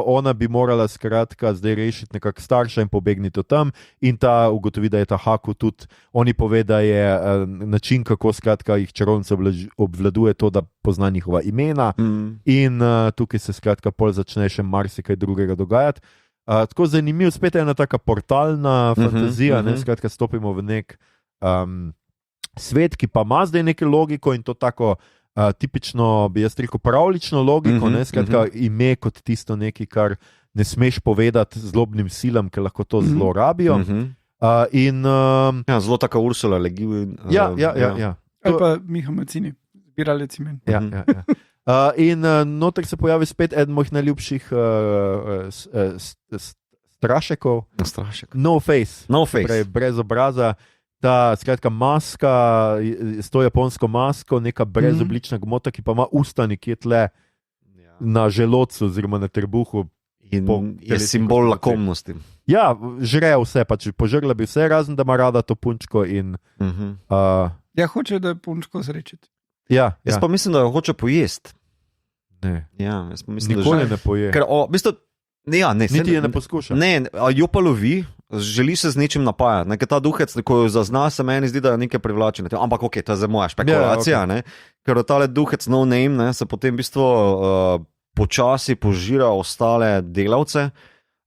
Speaker 1: ona bi morala skratka zdaj rešiti nekako starša in pobegniti tam in ta ugotovi, da je ta Haku tudi, oni pove, da je način, kako skratka jih čarovnica obvladuje to, da pozna njihova imena in tukaj se skratka pol začne še marsikaj drugega dogajati. Tako zanimiv, spet je ena taka portalna fantazija, skratka stopimo v nek svet, ki pa ima zdaj neko logiko in to tako tipično, bi jaz rekel, pravlično logiko, skratka ime kot tisto nekaj, kar ne smeš povedati zlobnim silam, ker lahko to zlorabijo.
Speaker 2: Zelo taka Ursula Le Guin.
Speaker 1: Ja.
Speaker 3: Ali pa Miha Macini, zbiralec imen.
Speaker 1: Ja. In noter se pojavi spet eden mojih najljubših strašekov. No Face. Prej, brez obraza. Ta skratka maska, s to japonsko masko, neka brezoblična gmota, ki pa ima usta nekje tle na želodcu oziroma na trebuhu.
Speaker 2: In je simbol lakomnosti.
Speaker 1: Ja, žre vse, pač požrla bi vse, razen da ima rada to punčko.
Speaker 3: Ja, hoče, da je punčko srečiti.
Speaker 1: Ja.
Speaker 2: Jaz pa mislim, da jo hoče pojesti.
Speaker 1: Ne.
Speaker 2: Ja, jaz pa mislim,
Speaker 1: nikoli ne poje.
Speaker 2: Ker,
Speaker 1: niti je ne poskuša.
Speaker 2: Ne, jo pa lovi, želi se z nečim napajati. Ker ta duhec, ko jo zazna, se meni zdi, da je nekaj privlačen. Ampak ok, to je za moja špekulacija. Okay. Ker tale duhec No Name se potem v bistvu počasi požira ostale delavce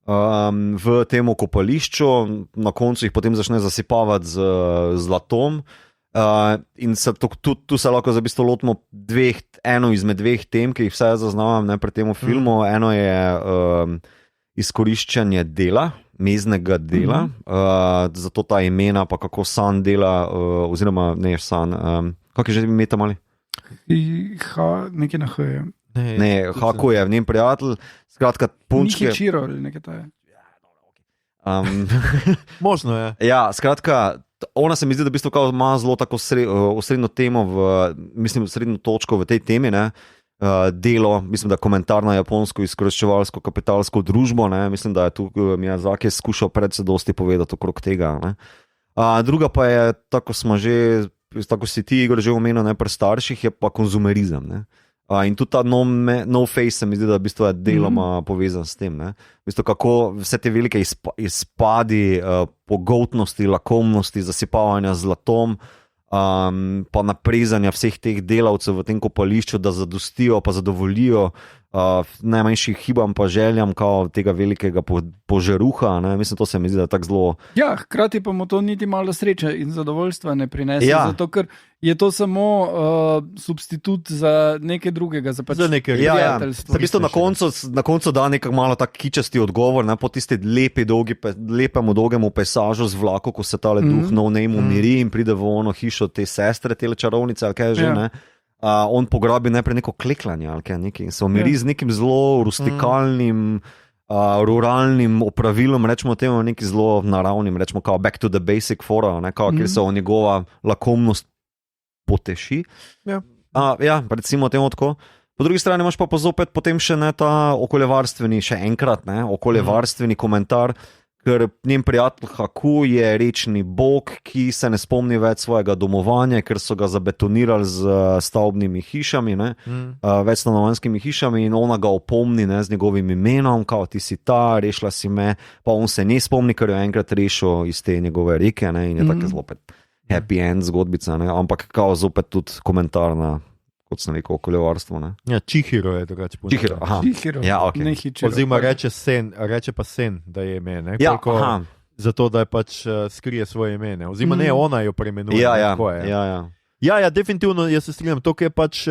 Speaker 2: v tem kopališču, na koncu jih potem začne zasipavati z zlatom. In tu se lahko za bistvo lotimo eno izmed dveh tem, ki jih vse zaznavam pri tem filmu. Eno je izkoriščanje dela, meznega dela, zato ta imena, pa kako San dela, oziroma ne San, kako je že ime tam ali?
Speaker 3: Nekaj na H je.
Speaker 2: Ne, Haku je njen prijatelj, skratka punčke.
Speaker 3: Niki Čiro ali nekaj ta je.
Speaker 1: Možno je.
Speaker 2: Ja, skratka, ona se mi zdi, da v bistvu ima zelo tako osrednjo temo, srednjo točko v tej temi, delo, mislim, da komentar na japonsko izkoriščevalsko kapitalsko družbo, mislim, da je tu Miyazaki skušal predvsej dosti povedati okrog tega. Druga pa je, tako si ti, Igor, že omenil, pri starših, je pa konzumerizem. In tudi ta no face se mi zdi, da v bistvu je deloma povezan s tem. V bistvu, kako vse te velike izpadi pogoltnosti, lakomnosti, zasipavanja zlatom, pa naprezanja vseh teh delavcev v tem kopališču, da zadostijo, pa zadovoljijo najmanjših hibam pa željam kao tega velikega požeruha. Mislim, to se mi zdi, da je tako zelo...
Speaker 3: Ja, hkrati pa mu to niti malo sreče in zadovoljstva ne prinese, zato ker je to samo substitut za nekaj drugega, za nekaj prijateljstva.
Speaker 2: V bistvu na koncu da nekak malo tak kičasti odgovor, po tisti lepemu dolgemu pejsažu z vlako, ko se tale duh No Name umiri in pride v ono hišo te sestre, tele čarovnice, ali kaj že, on pograbi najprej neko kleklanje ali kaj nekaj in se umiri z nekim zelo rustikalnim, ruralnim opravilom, rečemo temu, neki zelo naravnim, rečemo kao back to the basic fora, kjer se njegova lakomnost poteši. Recimo temu tako. Po drugi strani imaš pa zopet potem še ta okoljevarstveni, še enkrat, okoljevarstveni komentar, ker njen prijatelj Haku je rečni bog, ki se ne spomni več svojega domovanja, ker so ga zabetonirali z stavbnimi hišami, večstanovanjskimi hišami in ona ga opomni z njegovim imenom, kao ti si ta, rešila si me, pa on se ne spomni, ker jo enkrat rešil iz te njegove reke in je tako zelo happy end zgodbica, ampak kao zopet tudi komentar na, kot sem rekel, okoljevarstvo.
Speaker 1: Ja, Chihiro je drugače.
Speaker 3: Chihiro,
Speaker 2: ja, okay.
Speaker 1: Oziroma reče pa sen, da je ime. Zato, da je pač skrije svoje ime. Oziroma ne, ona jo preimenuje. Ja, definitivno, jaz se strinjam. To, je pač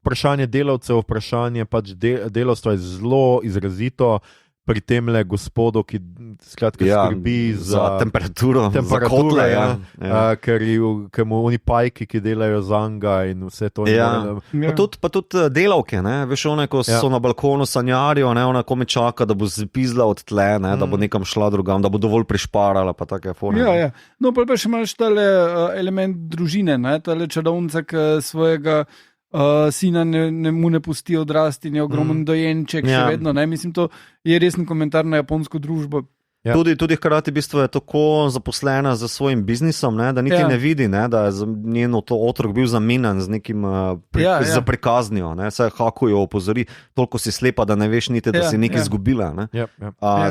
Speaker 1: vprašanje delavcev, vprašanje pač delavstva je zelo izrazito pri temle gospodu, ki skratka skrbi za
Speaker 2: temperaturo,
Speaker 1: kotle, ker mu oni pajki, ki delajo zanga in vse to.
Speaker 2: Pa tudi delavke, veš, one, ko so na balkonu sanjarijo, ona kome čaka, da bo zpizla od tle, da bo nekam šla drugam, da bo dovolj prišparala, pa take fone.
Speaker 3: Ja. No, pa še imaš tale element družine, tale čarovnica, ki svojega sina mu ne pusti odrasti in je ogromen dojenček še vedno. Mislim, to je resen komentar na japonsko družbo.
Speaker 1: Ja.
Speaker 2: Tudi hkrati v bistvu je tako zaposlena za svojim biznisom, ne, da niti ne vidi, ne, da je njen otrok bil zamenjan z nekim za prikaznijo. Saj Haku jo opozori, toliko si slepa, da ne veš niti, da si nekaj izgubila. Ne.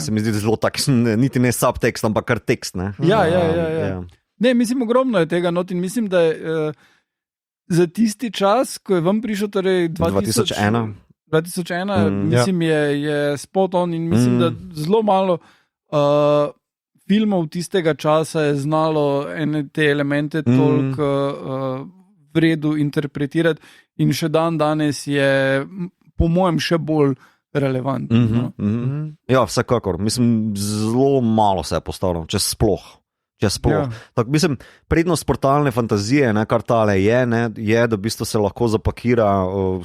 Speaker 2: Se mi zdi zelo tak, niti ne subtekst, ampak kar tekst. Ne.
Speaker 3: Ja. Ne, mislim, ogromno je tega not in mislim, da je za tisti čas, ko je vam prišel, torej 2001, mislim, je spot on in mislim, da zelo malo filmov tistega časa je znalo te elemente toliko v redu interpretirati in še danes je po mojem še bolj relevantno.
Speaker 2: Ja, vsekakor. Mislim, zelo malo se je postavilo, če sploh. Tako, mislim, prednost portalne fantazije, ne, kar tale je, da v bistvu se lahko zapakira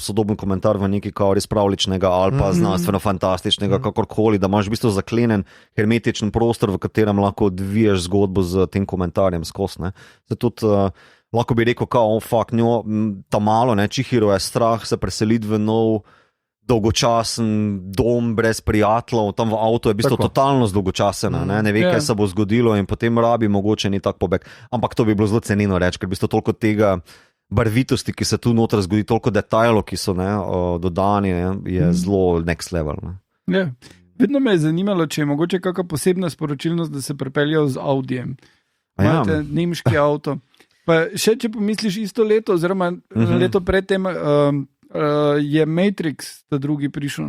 Speaker 2: sodoben komentar v nekaj kao res pravličnega ali pa znanstveno-fantastičnega, kakorkoli, da imaš v bistvu zaklenen hermetičen prostor, v katerem lahko odviješ zgodbo z tem komentarjem skozi. Zato tudi lahko bi rekel, kao, njo, ta malo, Chihiro je strah se preseliti v nov dolgočasen dom brez prijateljev, tam v avtu je v bistvu totalno zdolgočasena, ne ve, kaj se bo zgodilo in potem rabi mogoče ni tak pobeg. Ampak to bi bilo zelo ceneno reči, ker v bistvu toliko tega barvitosti, ki se tu noter zgodi, toliko detajlov, ki so dodani, je zelo next level.
Speaker 3: Ja. Vedno me je zanimalo, če je mogoče kakšna posebna sporočilnost, da se pripeljajo z Audijem. Imate nemški avto. Pa še če pomisliš isto leto, oziroma leto predtem je Matrix ta drugi prišel,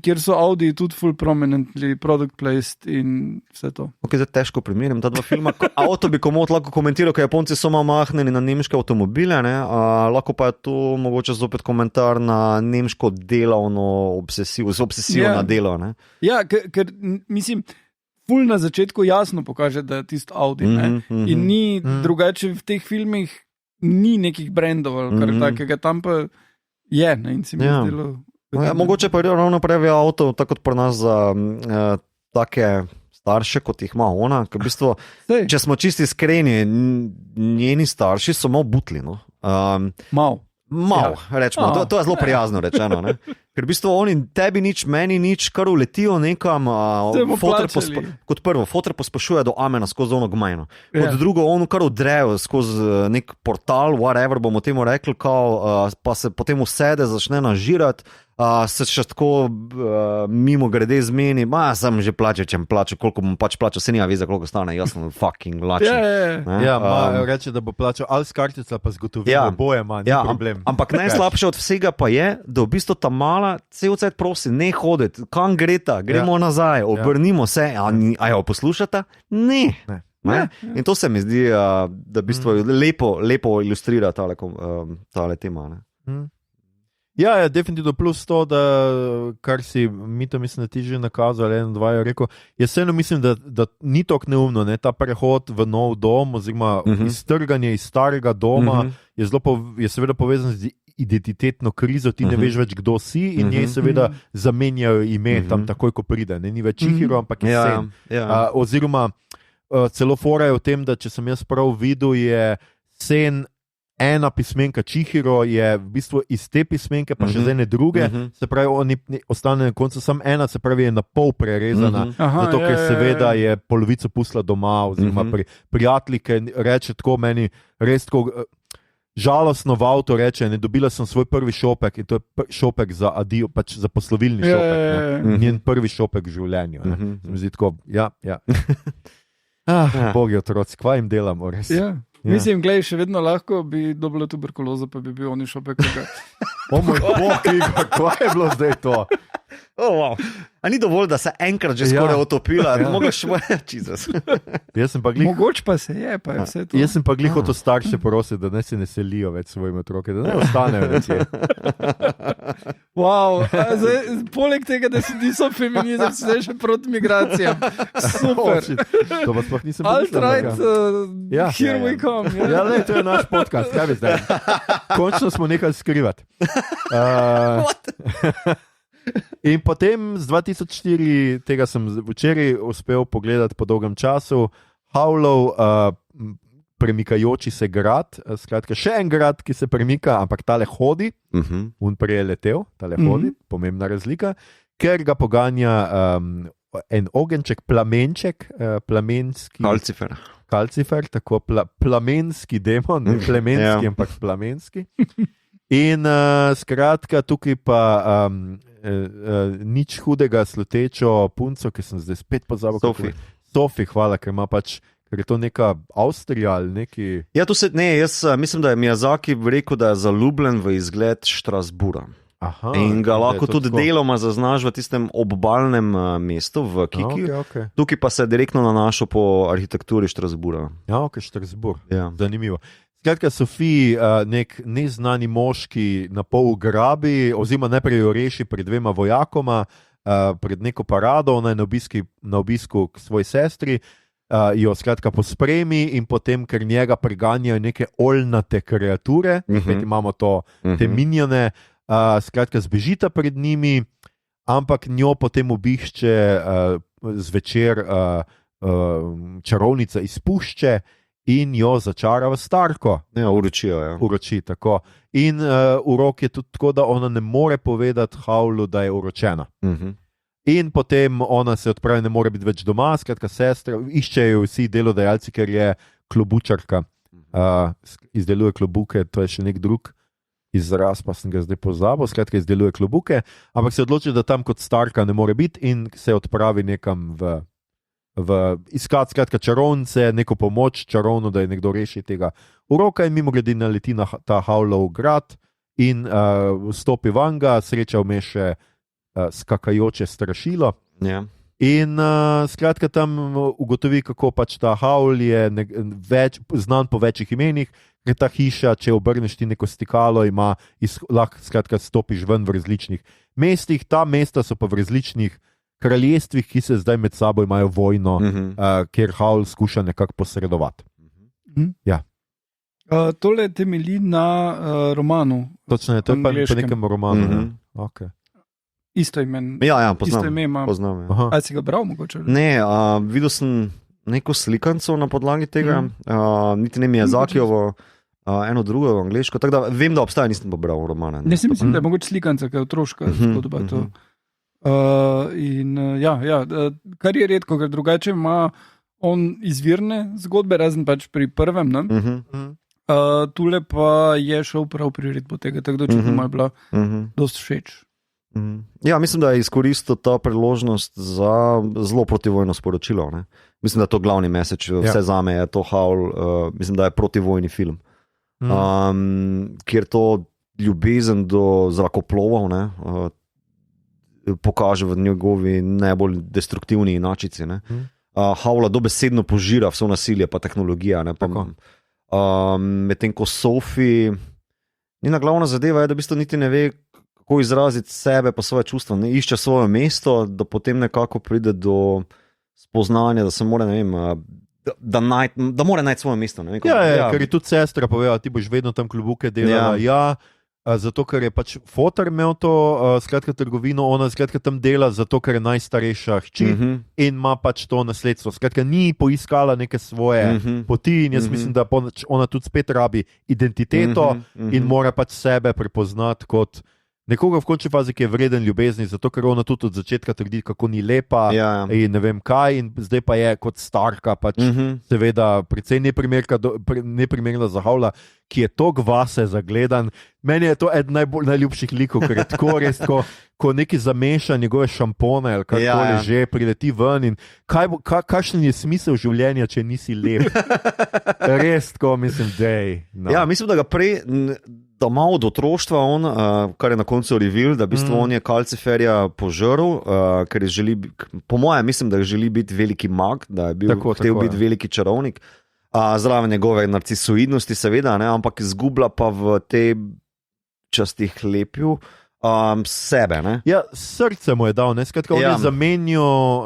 Speaker 3: kjer so Audi tudi full prominently product placed in vse to.
Speaker 2: Ok, zdaj težko primerjam ta dva filma. Avto bi komot lahko komentiral, ker Japonci so malo mahneni na nemške avtomobile, lahko pa je to mogoče zopet komentar na nemško delovno obsesijo na delo. Ne?
Speaker 3: Ja, ker mislim, ful na začetku jasno pokaže, da je tisto Audi. In ni drugače v teh filmih, ni nekih brandov ali kar takega, tam pa je, in si mi zdelo.
Speaker 2: Mogoče pa ravno pravi avto, tako kot pri nas za take starše, kot jih ima ona, ker v bistvu, če smo čisti iskreni, njeni starši so malo butli. Malo, rečemo, to je zelo prijazno rečeno. Ne? Ker v bistvu oni tebi nič, meni nič, kar uletijo nekam, kot prvo, fotor pospašuje do Amena skozi ono gmajno. Kot drugo, ono kar udrejo skozi nek portal, whatever bomo temu rekli, pa se potem usede, začne nažirati, se še tako mimo grede zmeni, sem že plačal, če plačal, koliko bom pač plačal, se nima veze, koliko stane, jaz sem fucking lačen.
Speaker 1: Reče, da bo plačal ali s kartica, pa z gotovino, oboje ima, ni problem.
Speaker 2: Ampak najslabše od vsega pa je, da v bistvu ta mala cel cel prosi, ne hoditi, kam gremo nazaj, obrnimo se, a jo poslušata? Ne. In to se mi zdi, da v bistvu lepo ilustrira tale tema.
Speaker 1: Ja, definitivno plus to, da kar si Mito, mislim, da ti že nakazal, je rekel, jaz vseeno mislim, da ni tako neumno, ta prehod v nov dom oziroma iztrganje iz starega doma je seveda povezan z identitetno krizo, ti ne veš več, kdo si in njej seveda zamenjajo ime tam takoj, ko pride. Ni več Chihiro, ampak je Sen. Oziroma celo fora je v tem, da če sem jaz prav videl, je Sen ena pismenka, Chihiro je v bistvu iz te pismenke, pa še z ene druge, se pravi, oni ostane na koncu samo ena, se pravi, je na pol prerezana, zato ker seveda je polovico pustila doma, oziroma prijateljke, reče tako meni, res tako žalostno v avto reče, dobila sem svoj prvi šopek in to je šopek za adijo, pač za poslovilni šopek, njen prvi šopek v življenju. Se mi zdi tako, bogi otroci, kva jim delamo, res?
Speaker 3: Mislim, gledaj, še vedno lahko bi dobila tuberkulozo, pa bi bil oni šopek.
Speaker 1: O moj bog, Igor, kva je bilo zdaj to?
Speaker 2: A ni dovolj, da se enkrat že skoraj otopila, da mogoče
Speaker 3: mogoče pa se je, pa je vse to.
Speaker 1: Jaz sem pa glih to starše prosil, da ne se ne selijo več svojim otroke, da ne ostanejo več.
Speaker 3: Poleg tega, da si niso feminizem, si še proti migracijam. Super.
Speaker 1: To pa sploh nisem
Speaker 3: alt-right, here we come.
Speaker 1: To je naš podcast, kaj bi zdaj? Končno smo nekaj skrivati. In potem z 2004, tega sem včeraj uspel pogledati po dolgem času, Howlov premikajoči se grad, skratka še en grad, ki se premika, ampak tale hodi, on prej je letel, tale hodi, pomembna razlika, ker ga poganja en ogenček, plamenček, plamenski. Kalcifer, tako plamenski demon, ne plemenski, ampak plamenski. In skratka, tukaj pa nič hudega slutečo punco, ki sem zdaj spet pozabil. Sofi, hvala, ker ima pač, ker je to neka Avstrija ali neki...
Speaker 2: Ja, jaz mislim, da je Miyazaki rekel, da je zaljubljen v izgled Štrasbura.
Speaker 1: Aha,
Speaker 2: in ga lahko tudi deloma zaznaš v tistem obalnem mestu v Kiki.
Speaker 1: Okay.
Speaker 2: Tukaj pa se je direktno nanašal po arhitekturi Štrasbura.
Speaker 1: Ja, ok, Štrasbur. Ja. Zanimivo. Skratka, Sofiji nek neznani moški na pol ugrabi, oziroma najprej jo reši pred dvema vojakoma, pred neko parado, ona je na obisku k svoji sestri, jo skratka pospremi in potem, ker njega preganjajo neke oljnate kreature, imamo te minjone, skratka zbežita pred njimi, ampak njo potem obišče zvečer čarovnica izpušče in jo začara v starko.
Speaker 2: Ja, uročijo, ja.
Speaker 1: Uroči, tako. In urok je tudi tako, da ona ne more povedati Howlu, da je uročena. In potem ona se odpravi, ne more biti več doma, skratka sestra, iščejo vsi delodajalci, ker je klobučarka, izdeluje klobuke, to je še nek drug izraz, pa sem ga zdaj pozabil, skratka izdeluje klobuke, ampak se odloči, da tam kot starka ne more biti in se odpravi nekam v iskat, skratka čarovnice, neko pomoč čarovno, da je nekdo reši tega uroka in mimogrede naleti na ta Howlov grad in vstopi vanga, sreča vmes še skakajoče strašilo.
Speaker 2: Ja.
Speaker 1: In skratka tam ugotovi, kako pač ta Howl je znan po večjih imenih, ker ta hiša, če obrneš ti neko stikalo, lahko skratka stopiš ven v različnih mestih. Ta mesta so pa v različnih kraljestvih, ki se zdaj med sabo imajo vojno, kjer Howl skuša nekako posredovati. Ja.
Speaker 3: Tole temelji na romanu.
Speaker 1: Točno je, to je pa po nekem romanu. Okay.
Speaker 3: Isto ime.
Speaker 2: Ja,
Speaker 3: poznam. A si ga bral mogoče?
Speaker 2: Ne, videl sem neko slikanco na podlagi tega, niti ne Miyazakijevo, eno drugo v angleško, tako da vem, da obstaja, nisem pa bral romana.
Speaker 3: Ne si mislim, da je mogoče slikanca, kaj je otroška zgodba to. Kar je redko, ker drugače ima on izvirne zgodbe, razen pač pri prvem, ne? Tule pa je šel prav priredbo tega, tako da očitno mu je bila dosti všeč.
Speaker 2: Ja, mislim, da je izkoristil ta priložnost za zelo protivojno sporočilo. Ne? Mislim, da je to glavni message, vse zame je to Howl, mislim, da je protivojni film, kjer to ljubezen do zrakoplovov pokaže v njegovi najbolj destruktivni inačici. Howla dobesedno požira vso nasilje pa tehnologija. Medtem ko Sophie, njena glavna zadeva je, da v bistvu niti ne ve, kako izraziti sebe pa svoje čustva, ne išče svoje mesto, da potem nekako pride do spoznanja, da se mora, ne vem, da mora najti svoje mesto. Ne vem,
Speaker 1: ker je tudi sestra povedala, ti boš vedno tam klobuke delala, zato ker je pač fotar imel to, skratka trgovino, ona skratka tam dela, zato ker je najstarejša hči in ima pač to nasledstvo. Skratka ni poiskala neke svoje poti in jaz mislim, da ona tudi spet rabi identiteto in mora pač sebe prepoznati kot nekoga v končni fazi, ki je vreden ljubezni, zato ker ona tudi od začetka trdi, kako ni lepa in ne vem kaj, in zdaj pa je kot starka, pač seveda precej neprimerna za Howla, ki je toliko vase zagledan. Meni je to eden najljubših likov, ker je tako res, ko neki zameša njegove šampone ali karkoli že, prileti ven in kakšen je smisel življenja, če nisi lep? Res tako, mislim, dej. No.
Speaker 2: Ja, mislim, da ga prej, da malo od otroštva on, kar je na koncu reveal, da v bistvu on je Kalciferja požrl, ker želi, po mojem mislim, da želi biti veliki mag, da je hotel biti veliki čarovnik, zraven njegove narcisoidnosti seveda, ne, ampak izgublja pa v tej časti hlepju sebe. Ne?
Speaker 1: Ja, srce mu je dal, ne? Skratka, on je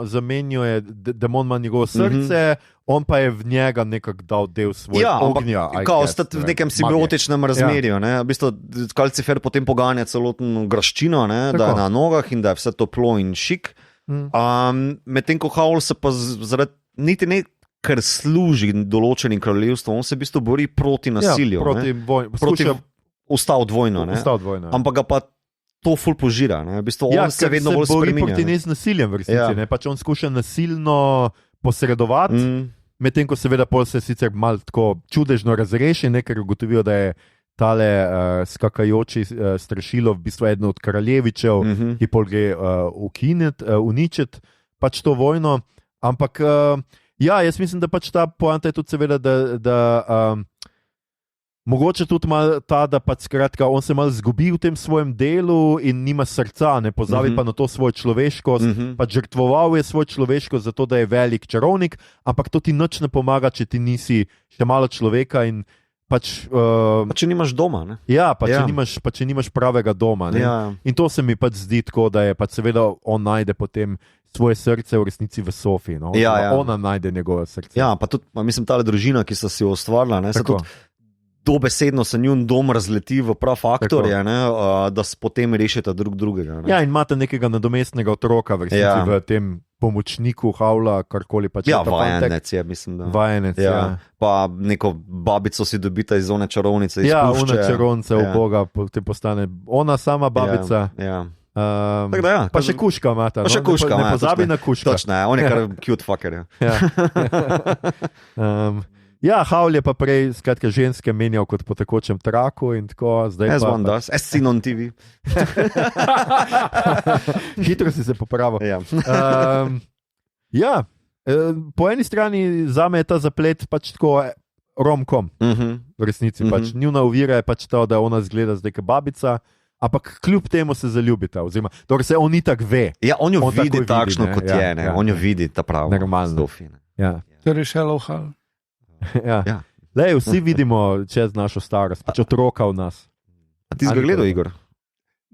Speaker 1: zamenjo je, demon ima njegovo srce, on pa je v njega nekako dal del svojega ognja.
Speaker 2: Kao sta v nekem simbiotičnem razmerju. Ne? V bistvu Kalcifer potem poganja celotno graščino, ne? Da je na nogah in da je vse toplo in šik. Medtem ko Howl se pa zaradi niti ne ker služi določenim kraljevstvom, on se v bistvu bori proti nasilju.
Speaker 1: Proti
Speaker 2: Ustal dvojno.
Speaker 1: Ustal dvojno.
Speaker 2: Ampak ga pa to ful požira. Ne? V bistvu on se vedno bolj spreminja.
Speaker 1: Proti ne z nasiljem v resnici, ne? Pač on skuša nasilno posredovati, medtem ko seveda pol se sicer malo tako čudežno razreši, ne? Ker ugotovijo, da je tale skakajoči strašilo v bistvu eden od kraljevičev, ki pol gre uničiti pač to vojno. Ampak jaz mislim, da pač ta poanta je tudi seveda, da mogoče tudi malo ta, da pač skratka, on se malo zgubi v tem svojem delu in nima srca, ne pozabi pa na to svojo človeškost, pač žrtvoval je svojo človeškost zato, da je velik čarovnik, ampak to ti nič ne pomaga, če ti nisi še malo človeka in pač,
Speaker 2: če nimaš doma. Ne?
Speaker 1: Ja, če nimaš pravega doma. Ne? Ja. In to se mi pač zdi tako, da je pač seveda on najde potem svoje srce v resnici v Sofiji. No? Ona najde njegovo srce.
Speaker 2: Ja, pa tudi, mislim, tale družina, ki so si jo ustvarila, se tudi dobesedno se njun dom razleti v prav faktorje, da se potem rešite drug drugega. Ne?
Speaker 1: Ja, in imate nekega nadomestnega otroka v resnici v tem pomočniku, havla, karkoli pač.
Speaker 2: Ja, vajenec je, mislim, da.
Speaker 1: Vajenec, ja.
Speaker 2: Pa neko babico si dobita iz one čarovnice, iz pušče.
Speaker 1: One čarovnice, Boga, potem postane ona sama babica. Pa še kuška imata.
Speaker 2: Pa še kuška,
Speaker 1: ne pozabi na kuška.
Speaker 2: Točno, on je kar cute fucker.
Speaker 1: Ja, Haul je pa prej skratka ženske menjal kot po tekočem traku in tako.
Speaker 2: As one does, as seen on TV.
Speaker 1: Hitro si se popravil. Po eni strani zame je ta zaplet pač tako rom-com. V resnici pač njuna ovira je pač to, da ona zgleda zdaj kot babica, ampak kljub temu se zaljubita, oziroma se on itak ve.
Speaker 2: Ja, on jo vidi takšno, kot je, ne. On jo vidi, ta prav.
Speaker 1: Normalno.
Speaker 3: To je Shallow Hal.
Speaker 1: Lej, vsi vidimo čez našo starost, pač otroka v nas.
Speaker 2: A ti si ga gledal, Igor?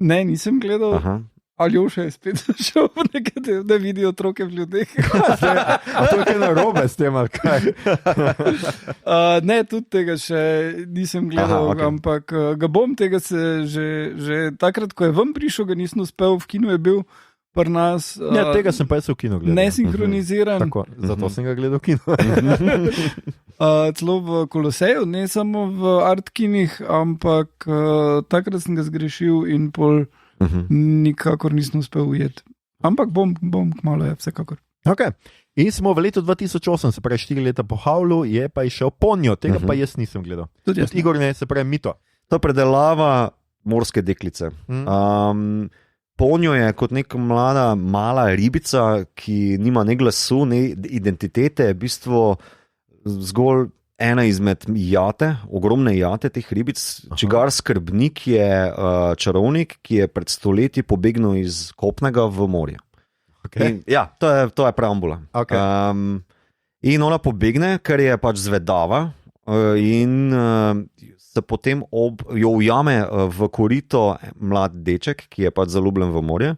Speaker 3: Ne, nisem gledal. Aljoša je spet šel v nekaj, da vidi otroke v ljudeh.
Speaker 1: A to je kaj narobe s tem, ali kaj?
Speaker 3: Ne, tudi tega še nisem gledal, ampak ga bom tega se že takrat, ko je ven prišel, ga nisem uspel, v kinu je bil pri nas.
Speaker 1: Tega sem pa jaz v kinu gledal.
Speaker 3: Nesinhroniziran.
Speaker 1: Tako, zato sem ga gledal v kinu.
Speaker 3: Celo v Koloseju, ne samo v Artkinih, ampak takrat sem ga zgrešil in pol nikakor nisem uspel ujeti. Ampak bom kmalu, vsekakor.
Speaker 1: Okay. In smo v letu 2008, se pravi 4 leta po Havlu, je pa išel Ponjo, tega pa jaz nisem gledal. Tudi Igor ne, se pravi Mito.
Speaker 2: To je predelava morske deklice. Ponjo je kot neka mala ribica, ki nima ne glasu, ne identitete, v bistvu zgolj ena izmed jate, ogromne jate teh ribic, čigar skrbnik je čarovnik, ki je pred stoletji pobegnil iz kopnega v morje.
Speaker 1: Okay.
Speaker 2: To je preambula.
Speaker 1: Okay.
Speaker 2: In ona pobegne, ker je pač zvedava in se potem jo ujame v korito mlad deček, ki je pač zaljubljen v morje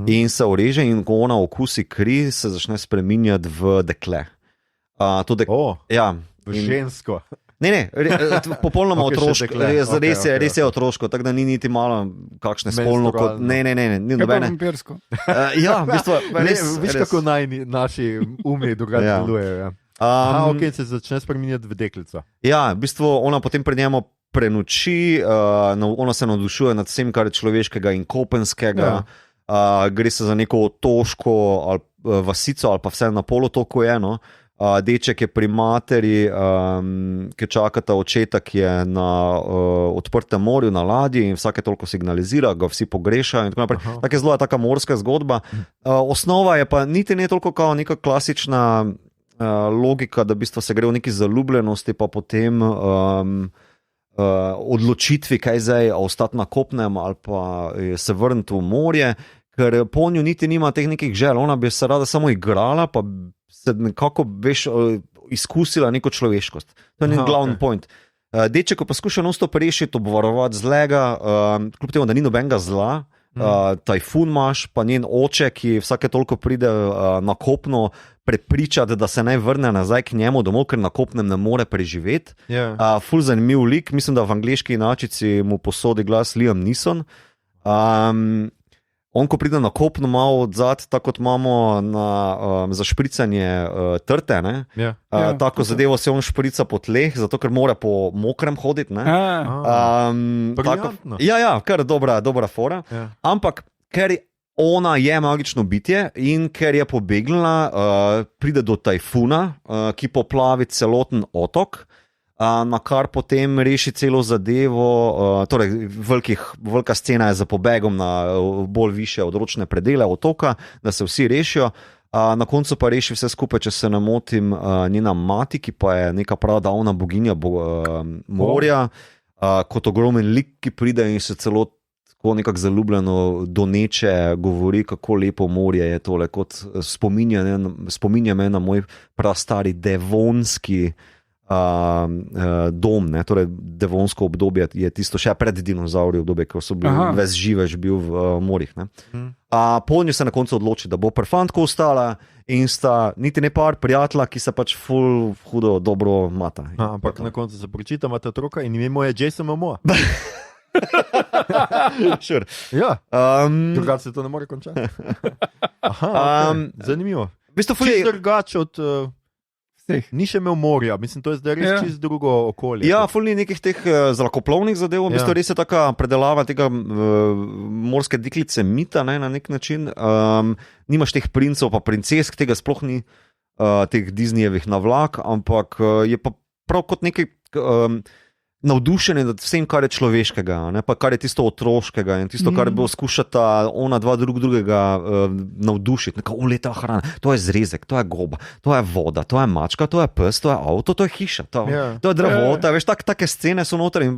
Speaker 2: in se ureže in ko ona okusi kri, se začne spreminjati v dekle.
Speaker 1: V žensko.
Speaker 2: Ne, popolnoma otroško. Res je otroško, tako da ni niti malo kakšne spolno kot. Ne, ni nobene.
Speaker 3: Vampirsko.
Speaker 2: Ja, v bistvu.
Speaker 1: Veš, kako naši umi drugače delujejo. Se začne spreminjati v deklico.
Speaker 2: Ja, v bistvu ona potem pred njemu prenoči, ona se navdušuje nad vsem, kar je človeškega in kopenskega. Gre se za neko otoško vasico ali pa vse na polotoku je, no. Deček je pri materi, ki čakata očeta, ki je na odprtem morju, na ladji in vsake toliko signalizira, ga vsi pogrešajo in tako naprej. Tako je zelo taka morska zgodba. Osnova je pa niti ne toliko kao neka klasična logika, da v bistvu se gre v neki zaljubljenosti, pa potem odločitvi, kaj zdaj, ostati na kopnem ali pa se vrniti v morje, ker Ponjo niti nima teh nekih želj, ona bi se rada samo igrala, pa se nekako izkusila neko človeškost. To je njen glavni point. Deček pa skuša non-stop rešiti, obvarovati zlega, kljub temu, da ni nobenega zla, tajfun imaš, pa njen oče, ki vsake toliko pride na kopno prepričati, da se naj vrne nazaj k njemu domov, ker na kopnem ne more preživeti. Ful zanimiv lik, mislim, da v angleški inačici mu posodi glas Liam Neeson. on, ko pride na kopno malo odzad, tako kot imamo za špricanje trte, tako zadevo se on šprica po tleh, zato ker mora po mokrem hoditi. Kar dobra fora. Ja. Ampak, ker ona je magično bitje in ker je pobegnila, pride do tajfuna, ki poplavi celoten otok, na kar potem reši celo zadevo, torej velika scena je za pobegom na bolj više odročne predele otoka, da se vsi rešijo. Na koncu pa reši vse skupaj, če se ne motim, njena mati, ki pa je neka prav davna boginja morja, kot ogromen lik, ki pride in se celo tako nekako zaljubljeno doneče, govori, kako lepo morje je tole, kot spominja me na moj prastari devonski dom, torej devonsko obdobje je tisto še pred dinozauri obdobje, ko so bili ves živež bil v morjih. Polnjo se na koncu odloči, da bo prfantko ostala in sta niti ne par prijatelja, ki se pač ful hudo dobro mata.
Speaker 1: Ampak na koncu se pročita, imate otroka in ime mu je Jason Momoa.
Speaker 2: Sure.
Speaker 1: Ja, drugače se to ne more končati. Zanimivo. Čisto drugače od ni še imel morja, mislim, to je zdaj res čisto drugo okolje.
Speaker 2: Ja, ful ni nekih teh zrakoplovnih zadev, mislim, res je taka predelava tega morske deklice mita, na nek način. Nimaš teh princov pa princesk, tega sploh ni, teh Disneyjevih navlak, ampak je pa prav kot nekaj navdušenje nad vsem, kar je človeškega, pa kar je tisto otroškega in tisto, kar bo skušata ona dva drugega navdušiti. Leta hrana, to je zrezek, to je goba, to je voda, to je mačka, to je pes, to je avto, to je hiša, to je drevota, veš, take scene so noter in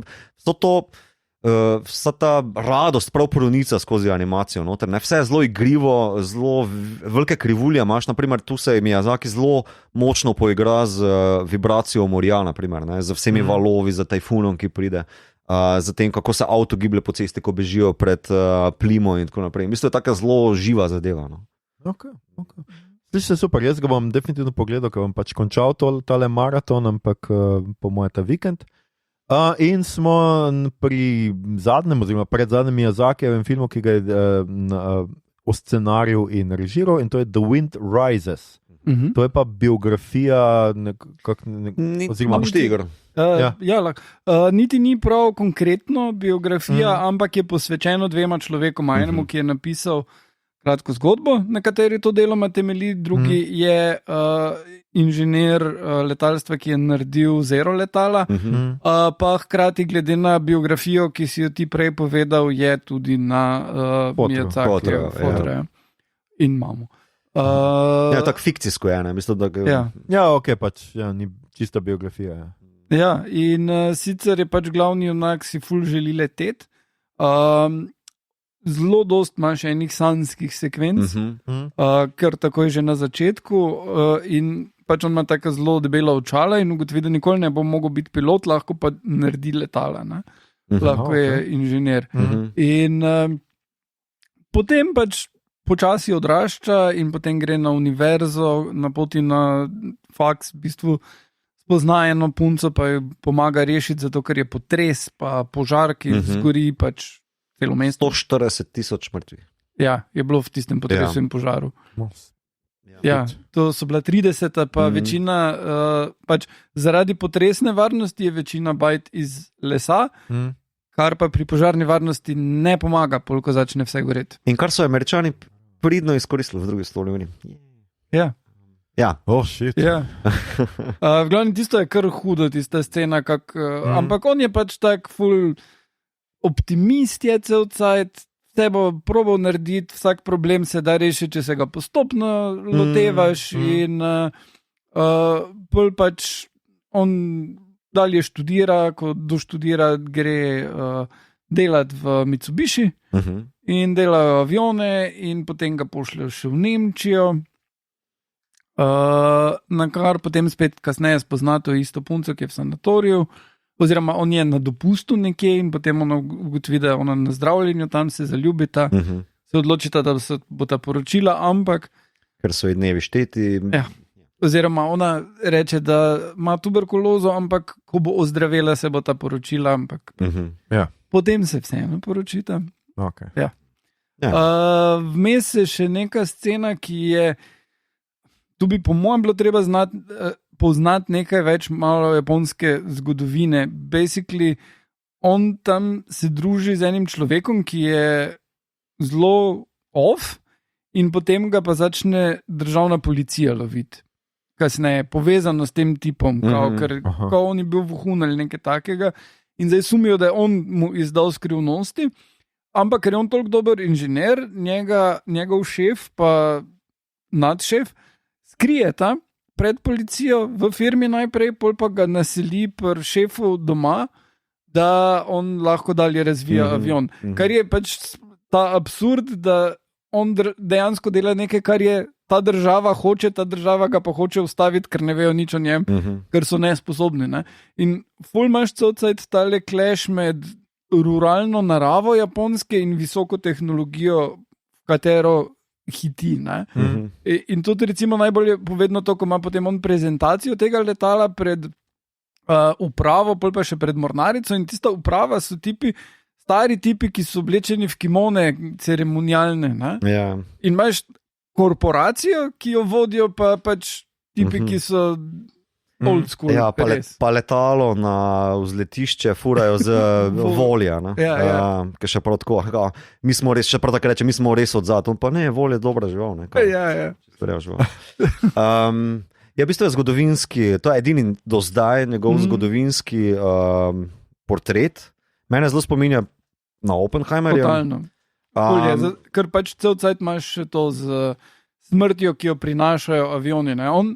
Speaker 2: vsa ta radost prav pronica skozi animacijo noter, vse je zelo igrivo, zelo velike krivulje imaš, naprimer tu se Miyazaki zelo močno poigra z vibracijo morja, naprimer, z vsemi valovi, z tajfunom, ki pride, z tem, kako se avto giblje po cesti, ko bežijo pred plimo in tako naprej. Mislim, da je taka zelo živa zadeva.
Speaker 1: Ok. Sliši se super, jaz ga bom definitivno pogledal, ker bom pač končal tale maraton, ampak po moje ta vikend. In smo pri zadnjem, oziroma pred zadnjem Miyazakijevem filmu, ki ga je o scenariju in režiral, in to je The Wind Rises. To je pa biografija
Speaker 2: oziroma Štiger.
Speaker 3: Niti ni prav konkretno biografija, ampak je posvečeno dvema človekoma. Enemu, ki je napisal kratko zgodbo, na kateri to deloma temelji, drugi je inženir letalstva, ki je naredil Zero letala, pa hkrati glede na biografijo, ki si jo ti prej povedal, je tudi na Miyazakijevo fotra. In imamo.
Speaker 2: Tako fikcijsko je, mislim, da
Speaker 1: ok, pač, ni čista biografija.
Speaker 3: Ja, in sicer je pač glavni junak si ful želi leteti, zelo dost imaš enih sanjskih sekvenc, ker tako je že na začetku, in pač on ima tako zelo debela očala in ugotovi, da nikoli ne bo mogel biti pilot, lahko pa naredi letala, lahko je inženir. In potem pač počasi odrašča in potem gre na univerzo, na poti na faks, v bistvu spozna eno punco, pa jo pomaga rešiti, zato ker je potres, pa požar, ki zgori pač celo mesto.
Speaker 2: 140,000 mrtvih.
Speaker 3: Ja, je bilo v tistem potresu in požaru. Ja, to so bila 30, pa večina, pač zaradi potresne varnosti je večina bajt iz lesa, kar pa pri požarni varnosti ne pomaga, ko začne vse goreti.
Speaker 2: In kar so Američani pridno izkoristili v drugi stolni.
Speaker 3: Ja.
Speaker 1: Shit.
Speaker 3: Ja. V glavnem tisto je kar hudo, tista scena, ampak on je pač tak ful optimist je cel cajt, vse bo probal narediti, vsak problem se da rešiti, če se ga postopno lotevaš in pol pač on dalje študira, ko doštudira, gre delati v Mitsubishi in delajo avione in potem ga pošljajo še v Nemčijo, na kar potem spet kasneje spozna to isto punco, ki je v sanatoriju, oziroma on je na dopustu nekje in potem ona ugotovi, da je ona na zdravljenju, tam se zaljubita, se odločita, da se bo ta poročila, ampak
Speaker 2: ker so ji dnevi šteti.
Speaker 3: Ja. Oziroma ona reče, da ima tuberkulozo, ampak ko bo ozdravela, se bo ta poročila, ampak potem se vseeno poročita.
Speaker 1: Okay.
Speaker 3: Ja. Vmes je še neka scena, ki je, tu bi po mojem bilo treba poznati nekaj več malo japonske zgodovine. Basically, on tam se druži z enim človekom, ki je zelo off, in potem ga pa začne državna policija loviti. Kasneje, povezano s tem tipom, ker on je bil vohun ali nekaj takega, in zdaj sumijo, da je on mu izdal skrivnosti, ampak ker je on toliko dober inženir, njegov šef pa nadšef skrijeta pred policijo v firmi najprej, pol pa ga naseli pri šefu doma, da on lahko dalje razvija avion. Kar je pač ta absurd, da on dejansko dela nekaj, kar je ta država hoče, ta država ga pa hoče ustaviti, ker ne vejo nič o njem, ker so nesposobni. Ne? In ful imaš celcajt tale clash med ruralno naravo japonske in visoko tehnologijo, katero hiti. In tudi recimo najbolje povedno to, ko ima potem on prezentacijo tega letala pred upravo, pol pa še pred mornarico, in tista uprava so stari tipi, ki so oblečeni v kimone ceremonialne. In imaš korporacijo, ki jo vodijo pa pač tipi, ki so old school.
Speaker 2: Ja, pa letalo na vzletišče furajo z volja. Ker še prav tako, mi smo res, še prav tako reče, mi smo res odzad, on pa ne, volja je dobra žival. V bistvu je zgodovinski, to je edini do zdaj njegov zgodovinski portret. Mene zelo spominja na Oppenheimerja.
Speaker 3: Totalno. Ker pač cel cajt imaš to z smrtjo, ki jo prinašajo avioni. Ne? On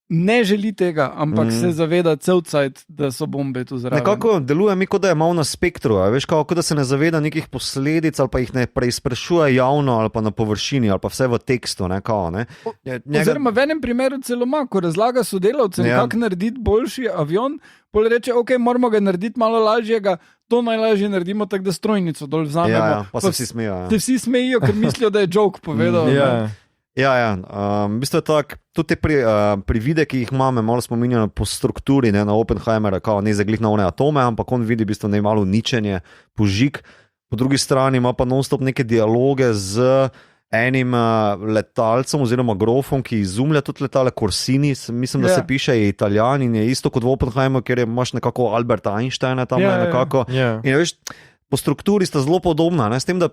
Speaker 3: ne želi tega, ampak se zaveda cel cajt, da so bombe tu zraven.
Speaker 2: Nekako deluje mi, kot da je malo na spektru, veš, kot da se ne zaveda nekih posledic ali pa jih ne preizprašuje javno ali pa na površini ali pa vse v tekstu.
Speaker 3: Oziroma v enem primeru celo ima, ko razlaga sodelavcem, kako narediti boljši avion, pol reče, ok, moramo ga narediti malo lažjega, to najlažje naredimo tako, da strojnico dol vzamemo.
Speaker 2: Pa se vsi smejijo.
Speaker 3: Se vsi smejijo, ker mislijo, da je joke povedal.
Speaker 2: V bistvu je tako, tudi te privide, ki jih imamo, malo spominjajo po strukturi, na Oppenheimera, kao ne zaglih na one atome, ampak on vidi v bistvu malo uničenje, požig. Po drugi strani ima pa non-stop neke dialoge z enim letalcem oziroma grofom, ki izumlja tudi letale, Corsini, mislim, da se piše, je Italijan in je isto kot v Oppenheimeru, ker imaš nekako Alberta Einsteina tam nekako. In veš, po strukturi sta zelo podobna, s tem, da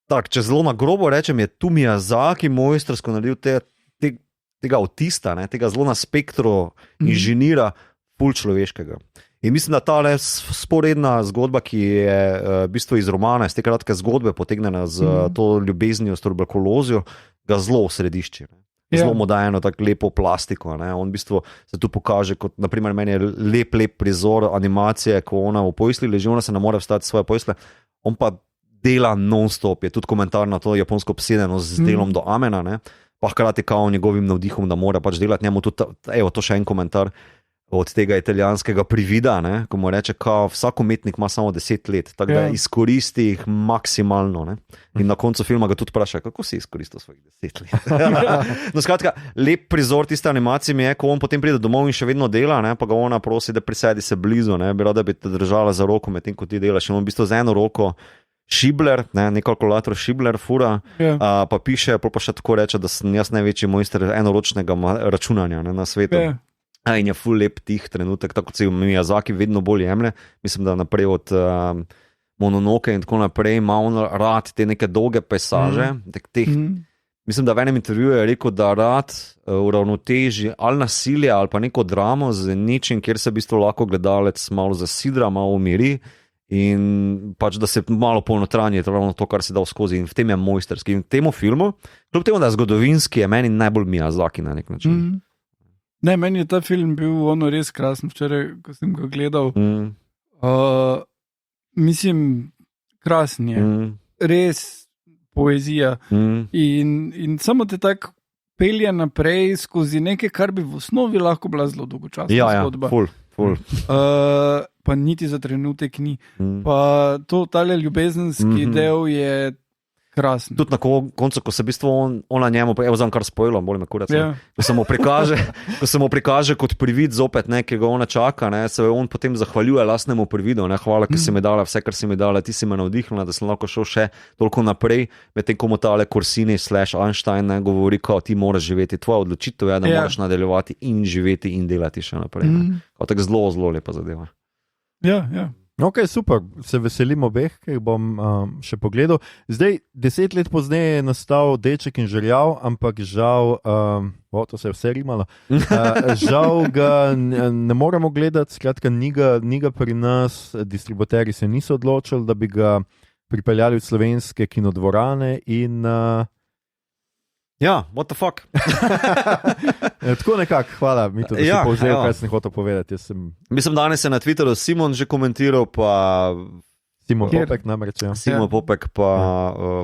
Speaker 2: tak, če zelo na grobo rečem, je tu Miyazaki mojstrsko naredil tega autista, tega zelo na spektru inženira ful človeškega. In mislim, da ta sporedna zgodba, ki je v bistvu iz romana, iz te kratke zgodbe potegnjena z to ljubeznijo, s tuberkulozijo, ga zelo v središči. Zelo mu daje eno tako lepo plastiko. On v bistvu se tu pokaže kot, naprimer, meni je lep prizor animacije, ko ona v posli leži, ona se ne more vstati svoje posle, on pa dela non-stop, je tudi komentar na to japonsko obsedenost z delom do amena, pa hkrati kao njegovim navdihom, da mora pač delati njemu tudi, to še en komentar od tega italijanskega privida, ko mu reče, kao vsak umetnik ima samo 10 let, tako da izkoristi jih maksimalno. In na koncu filma ga tudi vpraša, kako si izkoristil svojih 10 let. No, skratka, lep prizor tiste animacije mi je, ko on potem pride domov in še vedno dela, pa ga ona prosi, da prisedi se blizu, bi rada bi te držala za roko med tem, ko ti delaš, in on v bistvu z eno roko Schibler, ne kalkulator Schibler fura, pa piše, pa še tako reče, da sem jaz največji mojster enoročnega računanja na svetu. In je ful lep tih trenutek, tako kot se Miyazaki vedno bolj jemlje. Mislim, da naprej od Mononoke in tako naprej ima on rad te neke dolge pejsaže. Mislim, da v enem intervjuju je rekel, da rad uravnoteži ali nasilje ali pa neko dramo z nečim, kjer se v bistvu lahko gledalec malo zasidra, malo umiri. In pač, da se malo ponotranji ravno to, kar se da skozi, in v tem je mojsterski. In v temu filmu, kljub temu, da je zgodovinski, je meni najbolj Miyazaki na nek način.
Speaker 3: Ne, meni je ta film bil res krasen včeraj, ko sem ga gledal. Mislim, krasen je. Res poezija. In samo te tako pelje naprej skozi nekaj, kar bi v osnovi lahko bila zelo dolgočasna zgodba.
Speaker 2: Ful.
Speaker 3: Pa niti za trenutek ni. Pa tale ljubezenski del je Krasno.
Speaker 2: Tudi na koncu, ko se v bistvu ona njemu, evo znam kar spojilo, bolj me kurac, ko se mu prikaže kot privid zopet, ki ga ona čaka, se on potem zahvaljuje lastnemu prividu, hvala, ki si mi dala vse, kar si mi dala, ti si me navdihnila, da sem lahko šel še toliko naprej, medtem ko mu tale Corsini / Einstein govori, kao ti moraš živeti, tvoja odločitev je, da moraš nadaljevati in živeti in delati še naprej. Tako zelo lepa zadeva.
Speaker 3: Ja.
Speaker 1: Ok, super, se veselim obeh, ki jih bom še pogledal. Zdaj, 10 let pozneje je nastal Deček in žerjav, ampak žal, to se je vse rimalo, žal ga ne moremo gledati, skratka, ni ga pri nas, distributerji se niso odločili, da bi ga pripeljali v slovenske kinodvorane in...
Speaker 2: Ja, what the fuck?
Speaker 1: Tako nekako, hvala, Mito, da si povzel, kaj sem hotel povedati.
Speaker 2: Mislim, danes je na Twitteru Simon že komentiral, pa...
Speaker 1: Simon Popek namreč, ja.
Speaker 2: Simon Popek, pa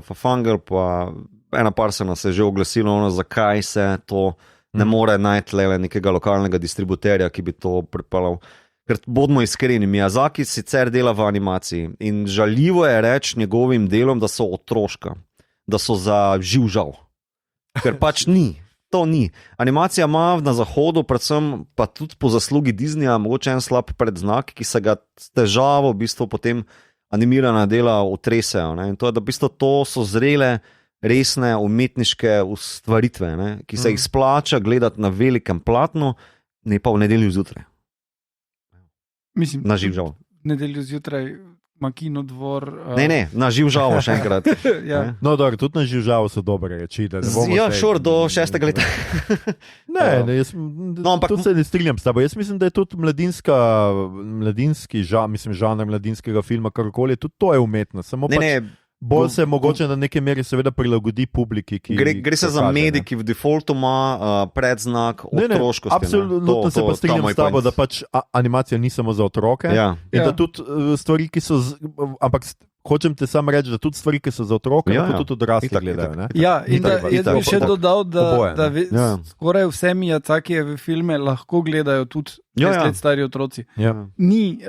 Speaker 2: Fafangel, pa ena par se nas je že oglasilo, zakaj se to ne more najti le nekega lokalnega distributerja, ki bi to pripeljal. Ker bodimo iskreni, Miyazaki sicer dela v animaciji in žaljivo je reči njegovim delom, da so otroška, da so za živ žal. Ker pač to ni. Animacija ima na zahodu, predvsem pa tudi po zaslugi Disneyja, mogoče en slab predznak, ki se ga s težavo v bistvu potem animirana dela otresejo. In to je, da v bistvu to so zrele, resne umetniške ustvaritve, ki se jih splača gledati na velikem platnu, ne pa v nedeljo zjutraj.
Speaker 3: Mislim,
Speaker 2: na živ žal.
Speaker 3: Nedeljo zjutraj... Makino dvor.
Speaker 2: Ne, na živ žal še enkrat.
Speaker 3: Ja.
Speaker 1: No, dobro, tudi na živ žal so dobre reči.
Speaker 2: Ja, šor do 6. leta.
Speaker 1: Tu se ne strinjam s tabo. Jaz mislim, da je tudi mladinski žanr mladinskega filma, karkoli, tudi to je umetnost. Samo bolj se mogoče na neke meri seveda prilagodi publiki.
Speaker 2: Gre se za medij, ki v defaultu ima predznak otroškosti.
Speaker 1: Absolutno se pa strinjam s tabo, da pač animacija ni samo za otroke. In da tudi stvari, ki so... Ampak hočem te samo reči, da tudi stvari, ki so za otroke, lahko tudi odrasli gledajo.
Speaker 3: Ja, in da jaz bi še dodal, da skoraj vse Miyazakijeve filme lahko gledajo tudi 6 let stari otroci. Ni...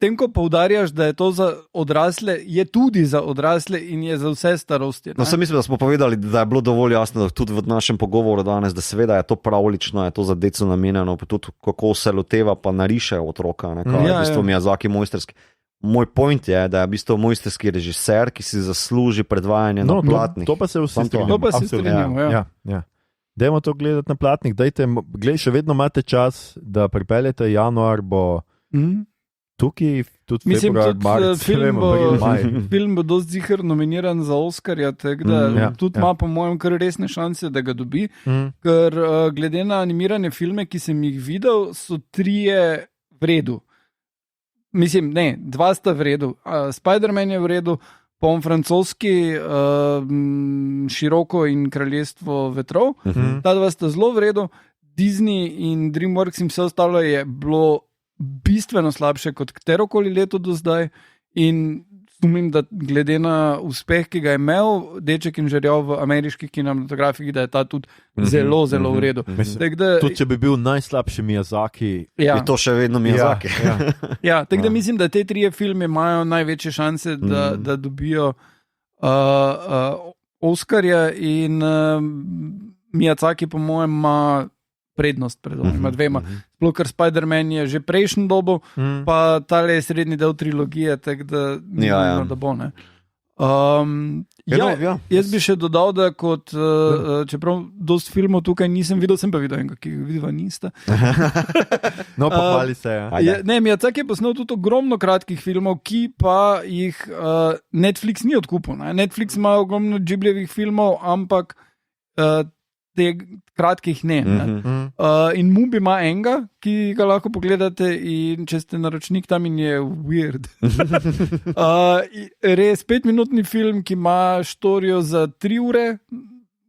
Speaker 3: tem, ko poudarjaš, da je to za odrasle, je tudi za odrasle in je za vse starosti.
Speaker 2: No, mislim, da smo povedali, da je bilo dovolj jasno, tudi v našem pogovoru danes, da seveda je to pravlično, je to za deco namenjeno, pa tudi kako se loteva, pa nariše otroka, kaj je v bistvu Miyazaki mojsterski. Moj point je, da je v bistvu mojsterski režiser, ki si zasluži predvajanje na platnih.
Speaker 1: To pa se vsi strinjamo. Ja. Dajmo to gledati na platnih, še vedno imate čas, da pripeljete januar, bo... Tukaj, tudi februar, marc,
Speaker 3: film bo dosti ziher nominiran za Oscarja, tako da tudi ima po mojem kar resne šanse, da ga dobi, ker glede na animirane filme, ki sem jih videl, so 3 v redu. Mislim, ne, 2 sta v redu. Spider-Man je v redu, po francoski Široko in Kraljestvo vetrov, ta 2 sta zelo v redu, Disney in DreamWorks in vse ostalo je bilo bistveno slabše kot katerokoli leto do zdaj in sumim, da glede na uspeh, ki ga je imel Deček in žerjav v ameriških kinematografih, da je ta tudi zelo, zelo v redu.
Speaker 1: Tudi če bi bil najslabši Miyazaki,
Speaker 2: je to še vedno Miyazaki.
Speaker 3: Tako da mislim, da te 3 filme imajo največje šanse, da dobijo Oscarja in Miyazaki po mojem ima prednost pred onima 2. Sploh, ker Spider-Man je že prejšnji dobo, pa tale je srednji del trilogije, tako da nujno, da bo, ne. Jaz bi še dodal, da kot, čeprav dost filmov tukaj nisem videl, sem pa videl enega, ki ga vidiva nista.
Speaker 1: No, pohvali se,
Speaker 3: Miyazaki je posnel tudi ogromno kratkih filmov, ki pa jih Netflix ni odkupil. Netflix ima ogromno Ghiblijevih filmov, ampak te kratkih ne. In Mubi ima enega, ki ga lahko pogledate in če ste naročnik tam in je weird. Res 5-minutni film, ki ima štorijo za 3 ure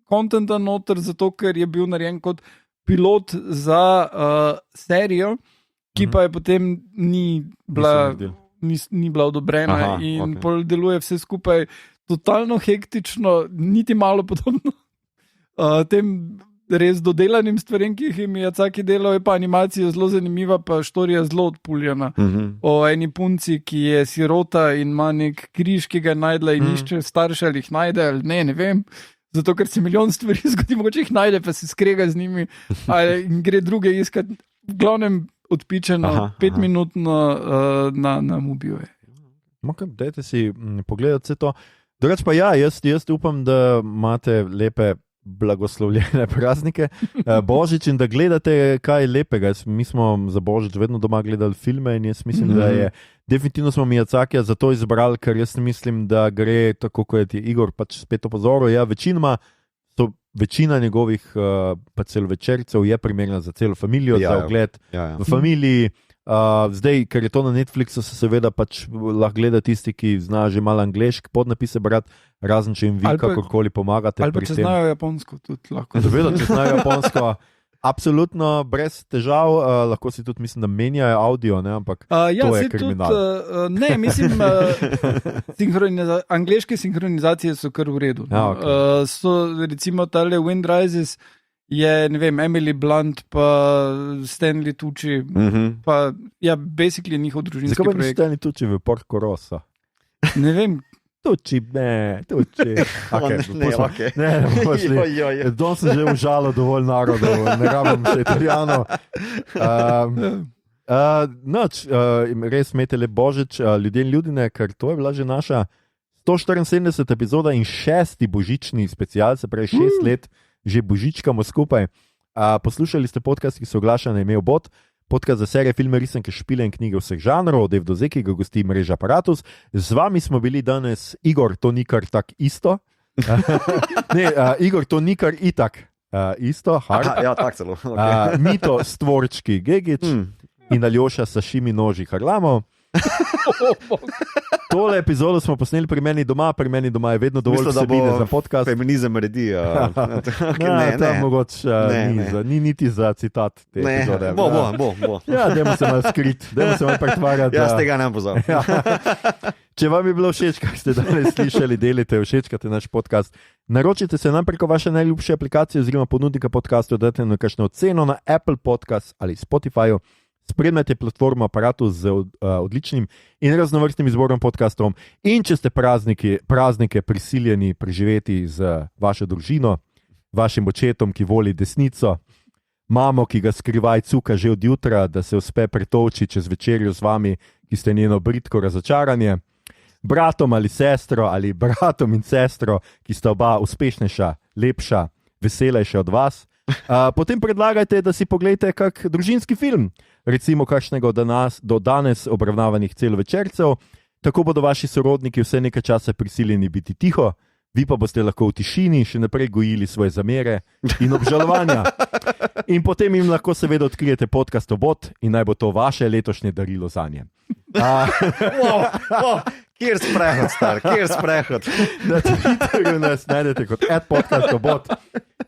Speaker 3: kontenta noter, zato ker je bil narejen kot pilot za serijo, ki pa je potem ni bila odobrena in pol deluje vse skupaj totalno hektično, niti malo podobno tem res dodelanim stvarem, ki jih je Miyazaki delal, je pa animacija zelo zanimiva, pa štorija zelo odpuljena. O eni punci, ki je sirota in ima nek križ, ki ga je najdla in išče starše, ali jih najde, ali ne vem. Zato, ker se milijon stvari zgodi, mogoče jih najde, pa se skrega z njimi in gre druge iskati. V glavnem odpičeno, 5-minutno na Mubiju.
Speaker 1: Dajte si pogledati vse to. Drugač pa jaz upam, da imate lepe blagoslovljene praznike, Božič, in da gledate kaj lepega. Mi smo za Božič vedno doma gledali filme in jaz mislim, da je definitivno smo Miyazakija zato izbrali, ker jaz mislim, da gre tako, kot je Igor pač spet opozoril. Ja, večina njegovih pa celovečercev je primerna za celo familijo, za ogled v familiji. Zdaj, ker je to na Netflixu, se seveda pač lahko gleda tisti, ki zna že malo angleški podnapise brati, razen če jim vi kakorkoli pomagate.
Speaker 3: Ali pa če znajo japonsko, tudi lahko.
Speaker 1: Seveda, če znajo japonsko, absolutno brez težav, lahko si tudi mislim, da menjajo audio, ne? Ampak to je kriminal.
Speaker 3: Ne, mislim, angleške sinhronizacije so kar v redu. So recimo tale Wind Rises, je, ne vem, Emily Blunt, pa Stanley Tucci, pa basically njihov družinski projekt.
Speaker 1: Zakaj bi Stanley Tucci v Porco Rosso?
Speaker 3: Ne vem.
Speaker 1: Tucci. Dom sem že užalo dovolj narodov, ne rabim še Italijanov. Res imete lep Božič, ljudje in ljudine, ker to je bila že naša 174. epizoda in 6. božični special, se pravi 6 let že božičkamo skupaj. Poslušali ste podcast, ki se oglaša na ime Obot, podcast za serije, filme, risanke, špile in knjige vseh žanrov, od Evdo Zeki, ki ga gosti mreža Aparatus. Z vami smo bili danes Igor, to ni kar tak isto. Igor, to ni kar itak isto.
Speaker 2: Ja, tak celo. Okay.
Speaker 1: Mito Stvorčki Gegič in Aljoša Sašimi Noži Harlamov. Tole epizodo smo posneli pri meni doma je vedno dovolj vsebine za podcast.
Speaker 2: Feminizem redi.
Speaker 1: Ni niti za citat te epizode.
Speaker 2: Bo.
Speaker 1: Ja, dajmo se malo skrit, dajmo se malo pretvarjati.
Speaker 2: Jaz tega ne pozam.
Speaker 1: Če vam je bilo všeč, kak ste danes slišali, delite, všečkate naš podcast. Naročite se nam preko vaše najljubše aplikacije oziroma ponudnika podcastov, dajte nam kakšno oceno na Apple Podcast ali Spotifyju. Spremljate platformo Aparatus z odličnim in raznovrstnim izborom podcastov. In če ste praznike prisiljeni preživeti z vašo družino, vašim očetom, ki voli desnico, mamo, ki ga skrivaj cuka že od jutra, da se uspe pretoči čez večerjo z vami, ki ste njeno bridko razočaranje, bratom ali sestro ali bratom in sestro, ki sta oba uspešnejša, lepša, veselejša od vas, potem predlagajte, da si pogledate kak družinski film, recimo kakšnega do danes obravnavanih celovečercev, tako bodo vaši sorodniki vse nekaj časa prisiljeni biti tiho, vi pa boste lahko v tišini še naprej gojili svoje zamere in obžalovanja. In potem jim lahko seveda odkrijete podcast Obot in naj bo to vaše letošnje darilo zanje.
Speaker 2: Kjer sprehod, star, kjer sprehod.
Speaker 1: Na Twitterju nas najdete kot @podcastobot.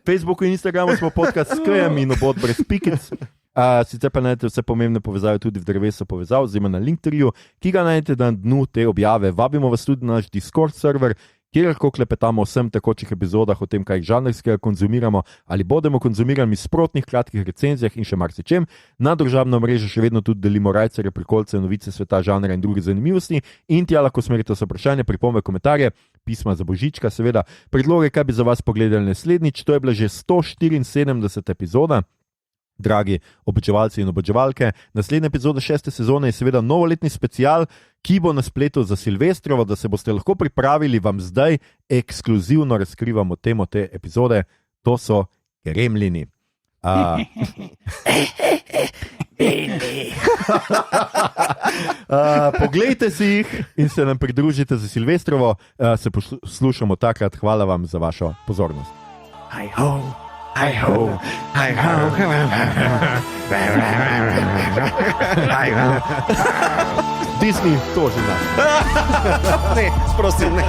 Speaker 1: Facebooku in Instagramu smo podcast s K-jem in Obot brez pikic. Sicer pa najdete vse pomembne povezave tudi v drevesu povezav, oziroma na Linktree, ki ga najdete na dnu te objave. Vabimo vas tudi na naš Discord server, kjer lahko klepetamo o vsem tekočih epizodah, o tem, kaj žanrskega konzumiramo ali bodemo konzumirani v sprotnih kratkih recenzijah in še marsičem. Na družabno mrežo še vedno tudi delimo rajcere, prikolce, novice sveta, žanra in druge zanimivosti. In tja lahko smerite vse vprašanje, pripombe, komentarje, pisma za božička, seveda predloge, kaj bi za vas pogledali naslednjič. To je bila že 174. epizoda. Dragi oboževalci in oboževalke, naslednja epizoda 6. sezone je seveda novoletni special, ki bo na spletu za Silvestrovo, da se boste lahko pripravili, vam zdaj ekskluzivno razkrivamo temo te epizode, to so gremlini. Poglejte si jih in se nam pridružite za Silvestrovo, se poslušamo takrat, hvala vam za vašo pozornost.
Speaker 2: Hi ho. Hi ho, hi ho, hi ho.
Speaker 1: Disney to že zna.
Speaker 2: Ne, sprosti ne.